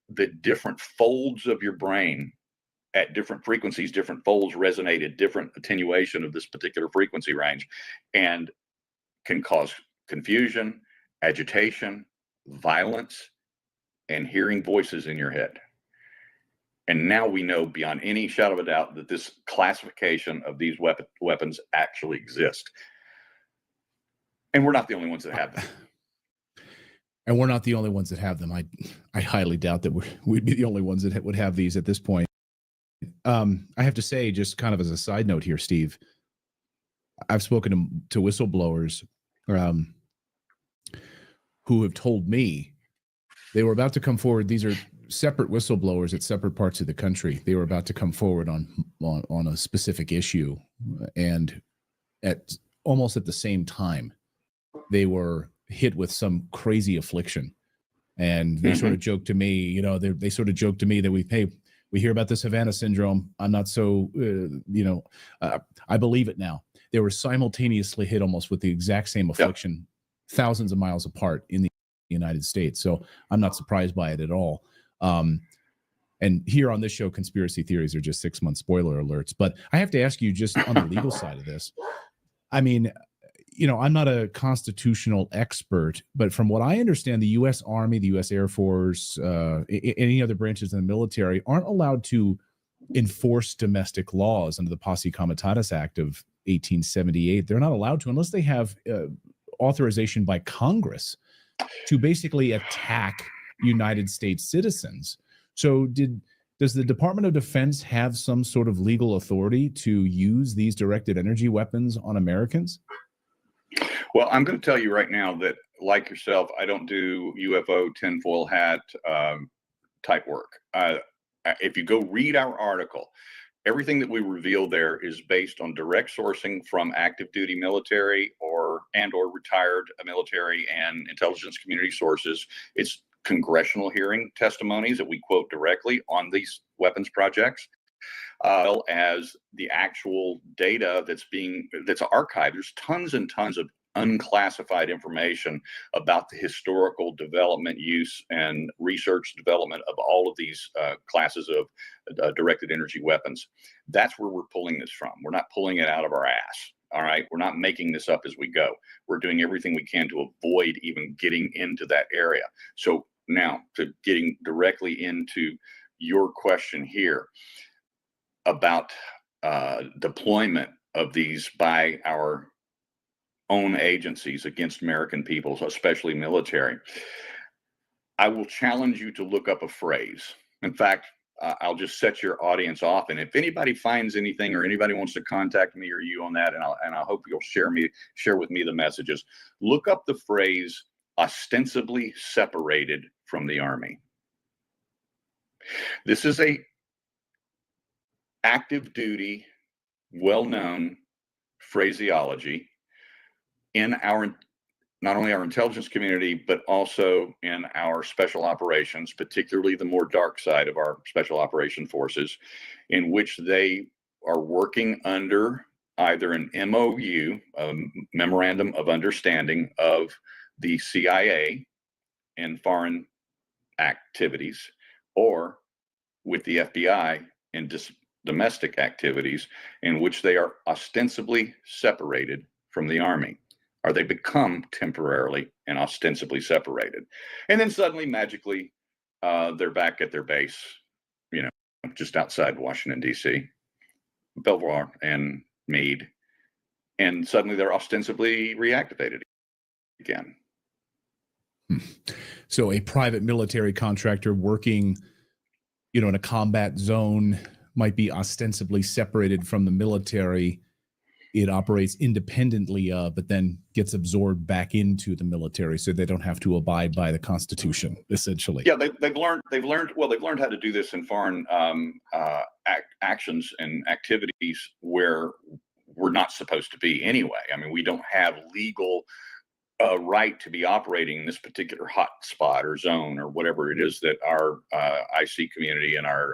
G: the different folds of your brain at different frequencies, different folds resonate at different attenuation of this particular frequency range, and can cause confusion, agitation, violence, and hearing voices in your head. And now we know beyond any shadow of a doubt that this classification of these weapons actually exist. And we're not the only ones that have them.
E: And we're not the only ones that have them. I highly doubt that we'd be the only ones that would have these at this point. I have to say, just kind of as a side note here, Steve, I've spoken to whistleblowers who have told me they were about to come forward. These are separate whistleblowers at separate parts of the country. They were about to come forward on a specific issue, and almost at the same time, they were hit with some crazy affliction. And they sort of joked to me, they sort of joked to me that we hear about this Havana syndrome. I'm not so, I believe it now. They were simultaneously hit almost with the exact same affliction, thousands of miles apart in the United States. So I'm not surprised by it at all. And here on this show, conspiracy theories are just 6-month spoiler alerts. But I have to ask you, just on the legal side of this, I mean, I'm not a constitutional expert, but from what I understand, the U.S. Army, the U.S. Air Force, any other branches in the military aren't allowed to enforce domestic laws under the Posse Comitatus Act of 1878. They're not allowed to unless they have authorization by Congress to basically attack United States citizens. So does the Department of Defense have some sort of legal authority to use these directed energy weapons on Americans?
G: Well, I'm going to tell you right now that, like yourself, I don't do UFO tinfoil hat type work. If you go read our article, everything that we reveal there is based on direct sourcing from active duty military or retired military and intelligence community sources. It's congressional hearing testimonies that we quote directly on these weapons projects, as well as the actual data that's archived. There's tons and tons of unclassified information about the historical development, use, and research development of all of these classes of directed energy weapons. That's where we're pulling this from. We're not pulling it out of our ass. All right. We're not making this up as we go. We're doing everything we can to avoid even getting into that area. So now, to getting directly into your question here about deployment of these by our own agencies against American people, especially military, I will challenge you to look up a phrase. In fact, I'll just set your audience off, and if anybody finds anything or anybody wants to contact me or you on that, and I hope you'll share with me the messages. Look up the phrase "ostensibly separated from the Army." This is a active duty, well-known phraseology in not only our intelligence community, but also in our special operations, particularly the more dark side of our special operation forces, in which they are working under either an MOU, a memorandum of understanding of the CIA in foreign activities, or with the FBI in domestic activities, in which they are ostensibly separated from the Army, or they become temporarily and ostensibly separated. And then suddenly, magically, they're back at their base, just outside Washington, D.C., Belvoir and Meade, and suddenly they're ostensibly reactivated again.
E: So a private military contractor working, in a combat zone might be ostensibly separated from the military. It operates independently, but then gets absorbed back into the military, so they don't have to abide by the Constitution, essentially.
G: Yeah, they've learned how to do this in foreign actions and activities where we're not supposed to be anyway. I mean, we don't have legal right to be operating in this particular hot spot or zone or whatever it is that our IC community and our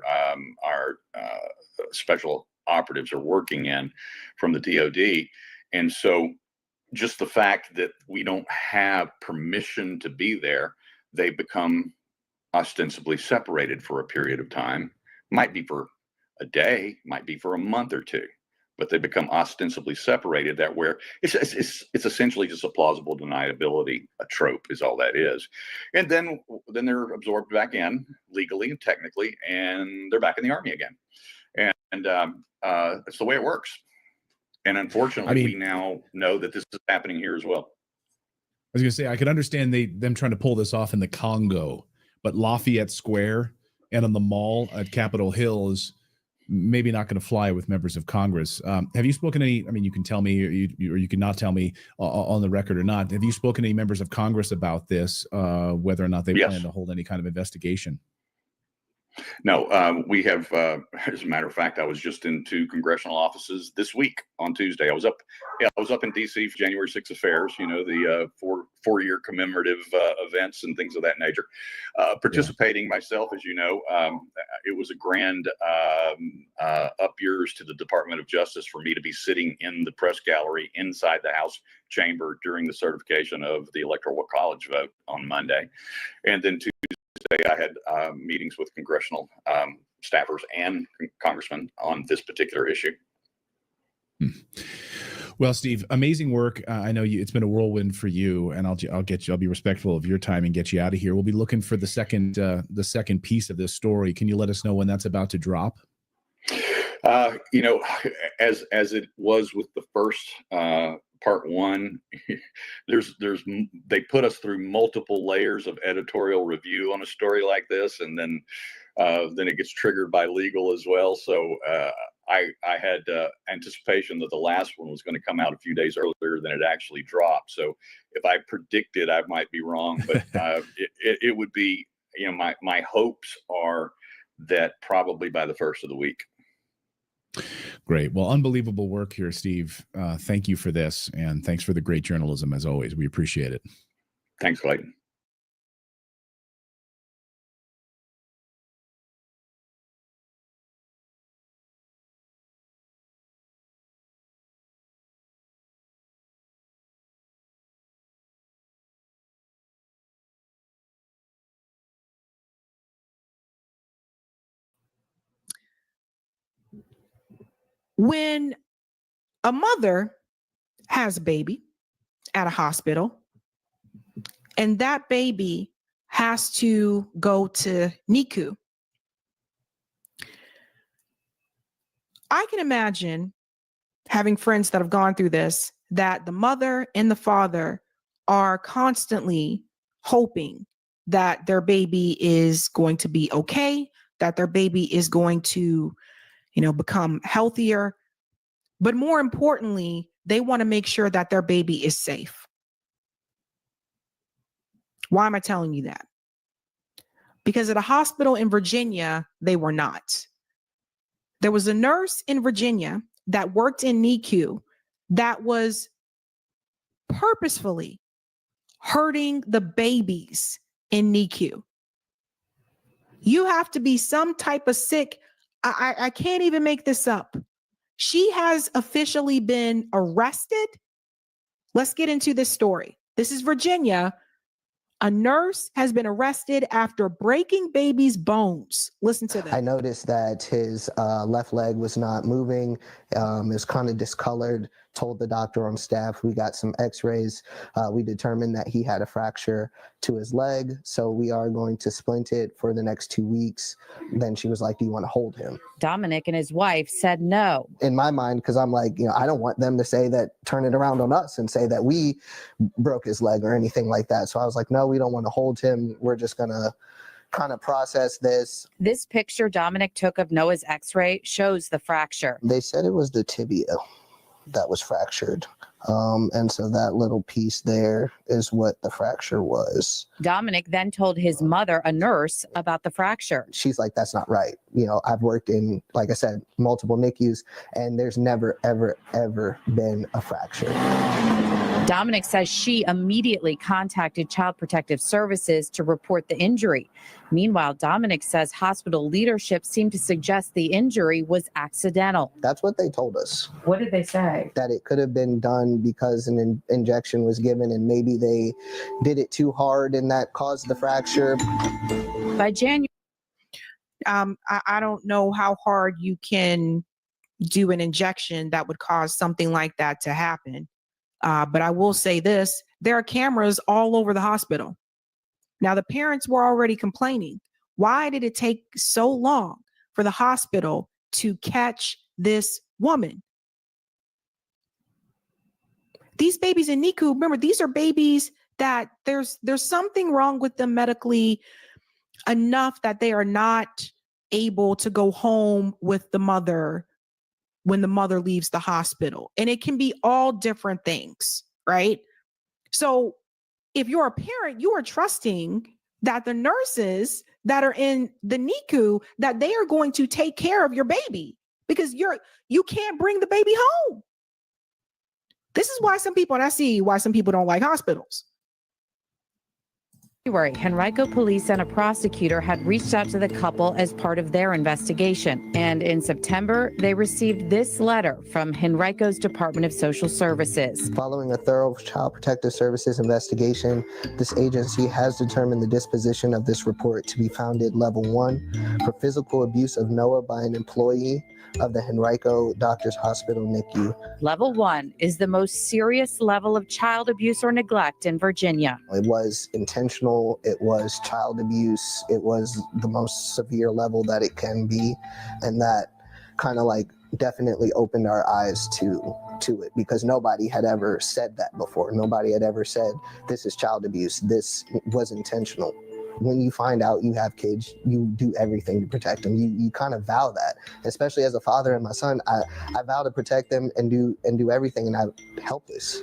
G: special operatives are working in from the DoD. And so just the fact that we don't have permission to be there, they become ostensibly separated for a period of time. Might be for a day, might be for a month or two, but they become ostensibly separated. That where it's essentially just a plausible deniability, a trope is all that is. And then they're absorbed back in legally and technically, and they're back in the Army again. And that's the way it works. And unfortunately, we now know that this is happening here as well.
E: I was going to say, I could understand them trying to pull this off in the Congo, but Lafayette Square and on the mall at Capitol Hill is maybe not going to fly with members of Congress. Have you spoken to any, you can tell me, or you can not tell me on the record or not, have you spoken to any members of Congress about this, whether or not they plan to hold any kind of investigation?
G: No, we have, as a matter of fact, I was just in 2 congressional offices this week on Tuesday. I was up in DC for January 6 affairs, the four-year commemorative events and things of that nature. Participating myself, as you know, it was a grand up yours to the Department of Justice for me to be sitting in the press gallery inside the House chamber during the certification of the Electoral College vote on Monday. And then Tuesday, I had meetings with congressional staffers and congressmen on this particular issue.
E: Well, Steve, amazing work. I know it's been a whirlwind for you, and I'll be respectful of your time and get you out of here. We'll be looking for the second piece of this story. Can you let us know when that's about to drop?
G: You know, as it was with the first part one, they put us through multiple layers of editorial review on a story like this, and then it gets triggered by legal as well. So I had anticipation that the last one was going to come out a few days earlier than it actually dropped. So if I predicted, I might be wrong, but it would be, you know, my hopes are that probably by the first of the week.
E: Great. Well, unbelievable work here, Steve. Thank you for this, and thanks for the great journalism as always. We appreciate it.
G: Thanks, Clayton.
I: When a mother has a baby at a hospital and that baby has to go to NICU, I can imagine, having friends that have gone through this, that the mother and the father are constantly hoping that their baby is going to be okay, that their baby is going to, you know, become healthier. But more importantly, they want to make sure that their baby is safe. Why am I telling you that? Because at a hospital in Virginia, they were not. There was a nurse in Virginia that worked in NICU that was purposefully hurting the babies in NICU. You have to be some type of sick. I can't even make this up. She has officially been arrested. Let's get into this story. This is Virginia. A nurse has been arrested after breaking baby's bones. Listen to this.
J: I noticed that his left leg was not moving. It was kind of discolored. Told the doctor on staff. We got some x-rays. We determined that he had a fracture to his leg. So we are going to splint it for the next 2 weeks. Then she was like, do you want to hold him?
L: Dominic and his wife said no.
J: In my mind, because I'm like, you know, I don't want them to say that, turn it around on us and say that we broke his leg or anything like that. So I was like, no, we don't want to hold him. We're just going to kind of process this.
L: This picture Dominic took of Noah's x-ray shows the fracture.
J: They said it was the tibia that was fractured. And so that little piece there is what the fracture was.
L: Dominic then told his mother, a nurse, about the fracture.
J: She's like, that's not right. You know, I've worked in, like I said, multiple NICUs, and there's never, ever, ever been a fracture.
L: Dominic says she immediately contacted Child Protective Services to report the injury. Meanwhile, Dominic says hospital leadership seemed to suggest the injury was accidental.
J: That's what they told us.
L: What did they say?
J: That it could have been done because an injection was given and maybe they did it too hard and that caused the fracture.
L: By January,
I: I don't know how hard you can do an injection that would cause something like that to happen. But I will say this, there are cameras all over the hospital. Now, the parents were already complaining. Why did it take so long for the hospital to catch this woman? These babies in NICU, remember, these are babies that there's something wrong with them medically enough that they are not able to go home with the mother when the mother leaves the hospital. And it can be all different things, right? So if you're a parent, you are trusting that the nurses that are in the NICU, that they are going to take care of your baby because you can't bring the baby home. This is why some people, and I see why some people don't like hospitals.
L: Henrico police and a prosecutor had reached out to the couple as part of their investigation. And in September, they received this letter from Henrico's Department of Social Services.
J: Following a thorough Child Protective Services investigation, this agency has determined the disposition of this report to be founded level 1 for physical abuse of Noah by an employee of the Henrico Doctors Hospital NICU.
L: Level 1 is the most serious level of child abuse or neglect in Virginia.
J: It was intentional, it was child abuse, it was the most severe level that it can be, and that kind of like definitely opened our eyes to it, because nobody had ever said that before. Nobody had ever said, this is child abuse, this was intentional. When you find out you have kids, you do everything to protect them. You kind of vow that, especially as a father and my son, I vow to protect them and do everything, and I'm helpless.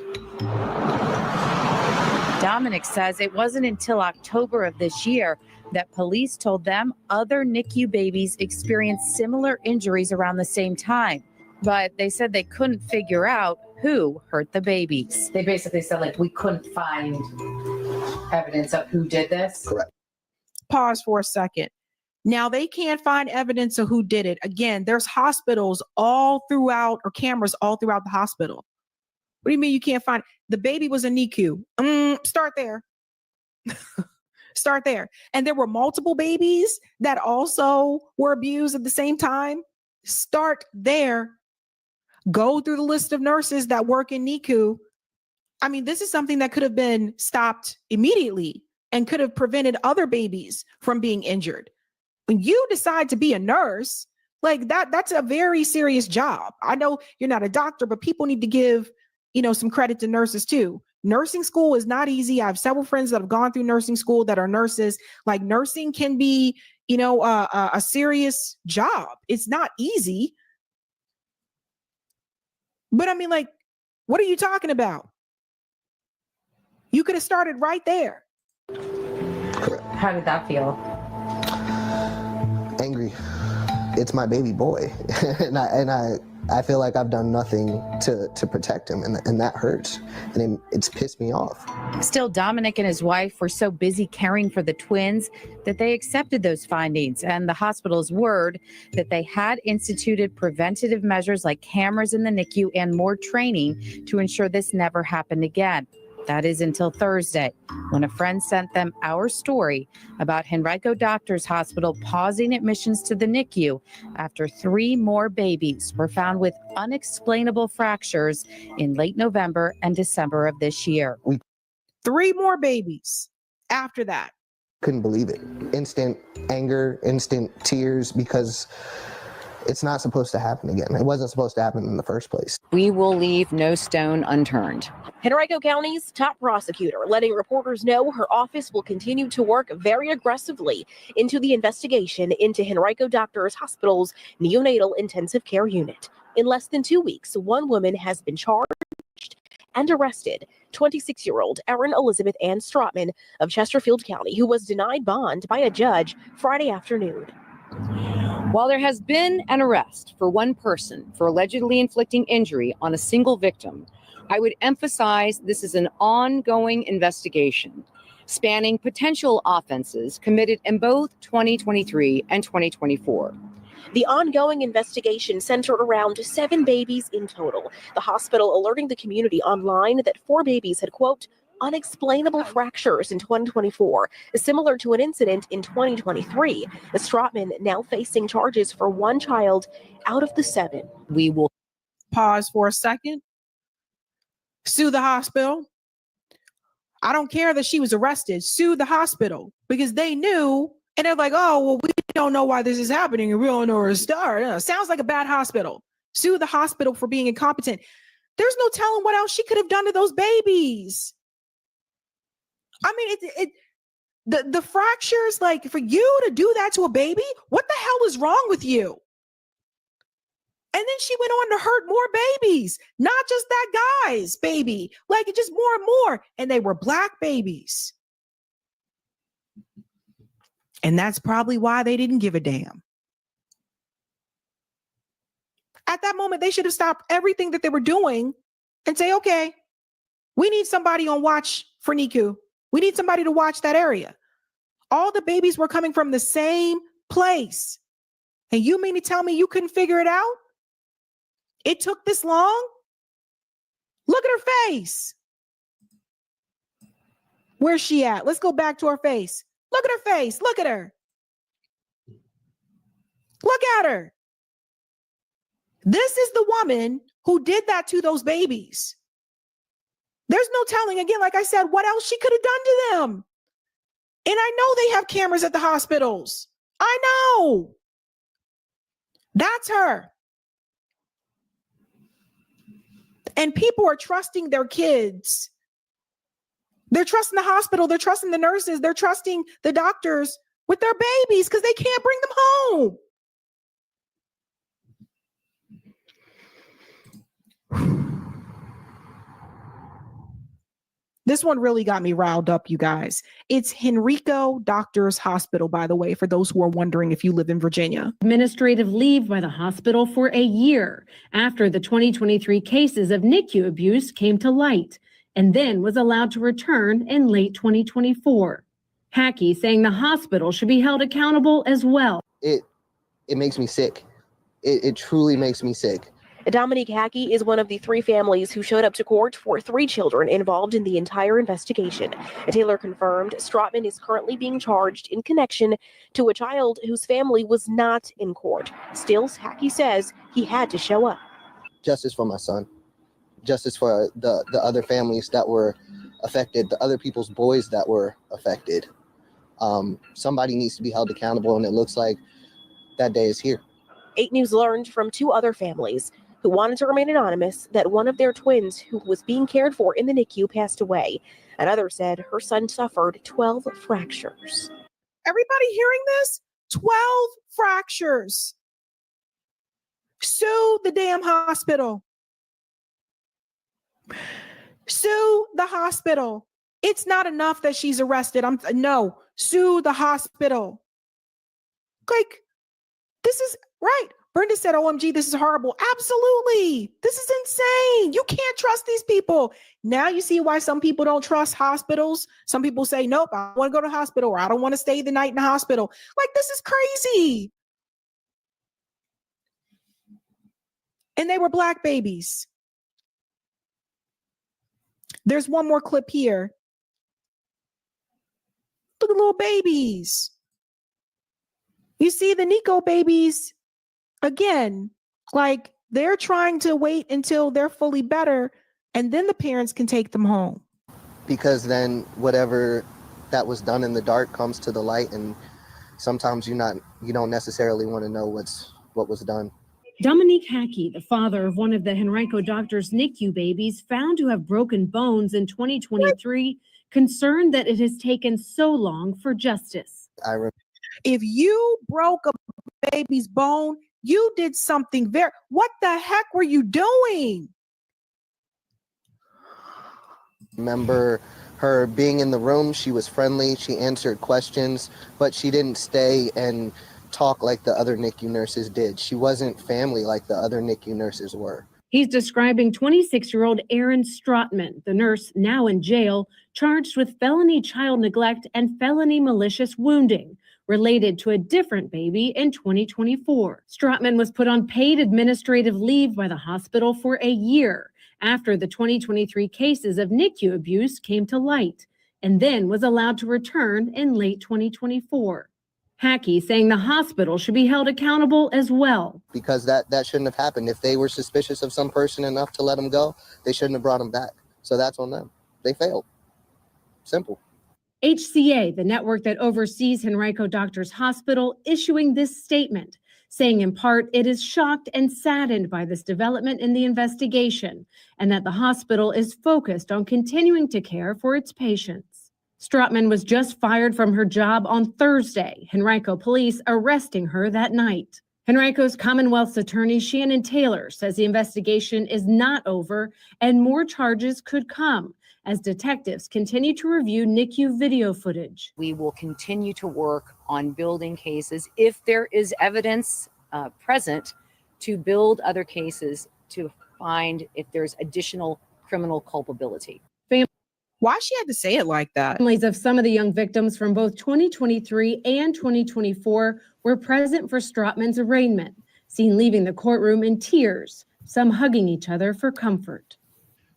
L: Dominic says it wasn't until October of this year that police told them other NICU babies experienced similar injuries around the same time. But they said they couldn't figure out who hurt the babies. They basically said, like, we couldn't find evidence of who did this.
J: Correct.
I: Pause for a second. Now they can't find evidence of who did it. Again, there's hospitals all throughout, or cameras all throughout the hospital. What do you mean you can't find? The baby was a NICU. Start there. Start there. And there were multiple babies that also were abused at the same time. Start there. Go through the list of nurses that work in NICU. I mean, this is something that could have been stopped immediately and could have prevented other babies from being injured. When you decide to be a nurse, like that's a very serious job. I know you're not a doctor, but people need to give, some credit to nurses too. Nursing school is not easy. I have several friends that have gone through nursing school that are nurses. Like, nursing can be, a serious job. It's not easy. But I mean, like, what are you talking about? You could have started right there.
L: How did that feel?
J: Angry. It's my baby boy. and I feel like I've done nothing to protect him, and that hurts. And it's pissed me off.
L: Still, Dominic and his wife were so busy caring for the twins that they accepted those findings and the hospital's word that they had instituted preventative measures like cameras in the NICU and more training to ensure this never happened again. That is until Thursday, when a friend sent them our story about Henrico Doctors Hospital pausing admissions to the NICU after 3 more babies were found with unexplainable fractures in late November and December of this year.
I: 3 more babies after that.
J: Couldn't believe it. Instant anger, instant tears, because it's not supposed to happen again. It wasn't supposed to happen in the first place.
A: We will leave no stone unturned.
N: Henrico County's top prosecutor letting reporters know her office will continue to work very aggressively into the investigation into Henrico Doctors Hospital's neonatal intensive care unit. In less than 2 weeks, 1 woman has been charged and arrested, 26-year-old Erin Elizabeth Ann Strotman of Chesterfield County, who was denied bond by a judge Friday afternoon.
A: While there has been an arrest for 1 person for allegedly inflicting injury on a single victim, I would emphasize this is an ongoing investigation spanning potential offenses committed in both 2023 and 2024.
N: The ongoing investigation centered around 7 babies in total. The hospital alerting the community online that 4 babies had, quote, unexplainable fractures in 2024, similar to an incident in 2023. Strotman now facing charges for 1 child out of the 7.
A: We will
I: pause for a second. Sue the hospital. I don't care that she was arrested. Sue the hospital, because they knew, and they're like, oh, well, we don't know why this is happening, and we don't know where to start. Sounds like a bad hospital. Sue the hospital for being incompetent. There's no telling what else she could have done to those babies. I mean, the fractures, like, for you to do that to a baby, what the hell is wrong with you? And then she went on to hurt more babies, not just that guy's baby, like just more and more. And they were Black babies. And that's probably why they didn't give a damn. At that moment, they should have stopped everything that they were doing and say, okay, we need somebody on watch for NICU. We need somebody to watch that area. All the babies were coming from the same place. And you mean to tell me you couldn't figure it out? It took this long? Look at her face. Where's she at? Let's go back to her face. Look at her face. Look at her. Look at her. This is the woman who did that to those babies. There's no telling, again, like I said, what else she could have done to them. And I know they have cameras at the hospitals. I know. That's her. And people are trusting their kids. They're trusting the hospital. They're trusting the nurses. They're trusting the doctors with their babies because they can't bring them home. This one really got me riled up, you guys. It's Henrico Doctors Hospital, by the way, for those who are wondering if you live in Virginia.
P: Administrative leave by the hospital for a year after the 2023 cases of NICU abuse came to light, and then was allowed to return in late 2024. Hackey saying the hospital should be held accountable as well.
J: It makes me sick. It truly makes me sick.
N: Dominique Hackey is one of the 3 families who showed up to court for 3 children involved in the entire investigation. Taylor confirmed Stratman is currently being charged in connection to a child whose family was not in court. Still, Hackey says he had to show up.
J: Justice for my son. Justice for the other families that were affected, the other people's boys that were affected. Somebody needs to be held accountable, and it looks like that day is here.
N: 8 News learned from 2 other families who wanted to remain anonymous that one of their twins who was being cared for in the NICU passed away. Another said her son suffered 12 fractures.
I: Everybody hearing this? 12 fractures. Sue the damn hospital. Sue the hospital. It's not enough that she's arrested. No, sue the hospital. Like, this is right. Brenda said, OMG, this is horrible. Absolutely. This is insane. You can't trust these people. Now you see why some people don't trust hospitals. Some people say, nope, I want to go to the hospital, or I don't want to stay the night in the hospital. Like, this is crazy. And they were Black babies. There's one more clip here. Look at little babies. You see the Nico babies. Again, like, they're trying to wait until they're fully better, and then the parents can take them home.
J: Because then whatever that was done in the dark comes to the light, and sometimes you don't necessarily want to know what was done.
P: Dominique Hackey, the father of one of the Henrico Doctors NICU babies found to have broken bones in 2023, concerned that it has taken so long for justice.
I: If you broke a baby's bone, you did something what the heck were you doing?
J: Remember her being in the room. She was friendly. She answered questions, but she didn't stay and talk like the other NICU nurses did. She wasn't family like the other NICU nurses were.
P: He's describing 26-year-old Aaron Stratman, the nurse now in jail, charged with felony child neglect and felony malicious wounding, related to a different baby in 2024. Stratman was put on paid administrative leave by the hospital for a year after the 2023 cases of NICU abuse came to light, and then was allowed to return in late 2024. Hackey saying the hospital should be held accountable as well.
J: Because that shouldn't have happened. If they were suspicious of some person enough to let him go, they shouldn't have brought him back. So that's on them. They failed. Simple.
P: HCA, the network that oversees Henrico Doctors Hospital, issuing this statement, saying in part it is shocked and saddened by this development in the investigation, and that the hospital is focused on continuing to care for its patients. Stratman was just fired from her job on Thursday, Henrico police arresting her that night. Henrico's Commonwealth's attorney, Shannon Taylor, says the investigation is not over and more charges could come as detectives continue to review NICU video footage.
A: We will continue to work on building cases if there is evidence present to build other cases to find if there's additional criminal culpability.
I: Why she had to say it like that?
P: Families of some of the young victims from both 2023 and 2024 were present for Stratman's arraignment, seen leaving the courtroom in tears, some hugging each other for comfort.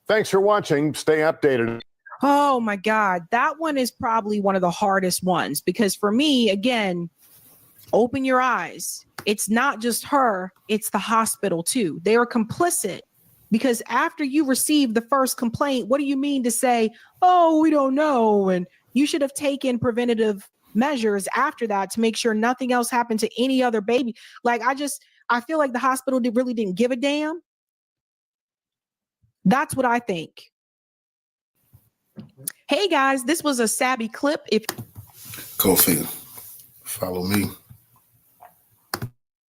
Q: Thanks for watching. Stay updated.
I: Oh my God. That one is probably one of the hardest ones because for me, again, open your eyes. It's not just her, it's the hospital too. They are complicit because after you receive the first complaint, what do you mean to say, oh, we don't know? And you should have taken preventative measures after that to make sure nothing else happened to any other baby. Like I feel like the hospital really didn't give a damn. That's what I think. Hey guys, this was a savvy clip. If
F: Go figure. Follow me.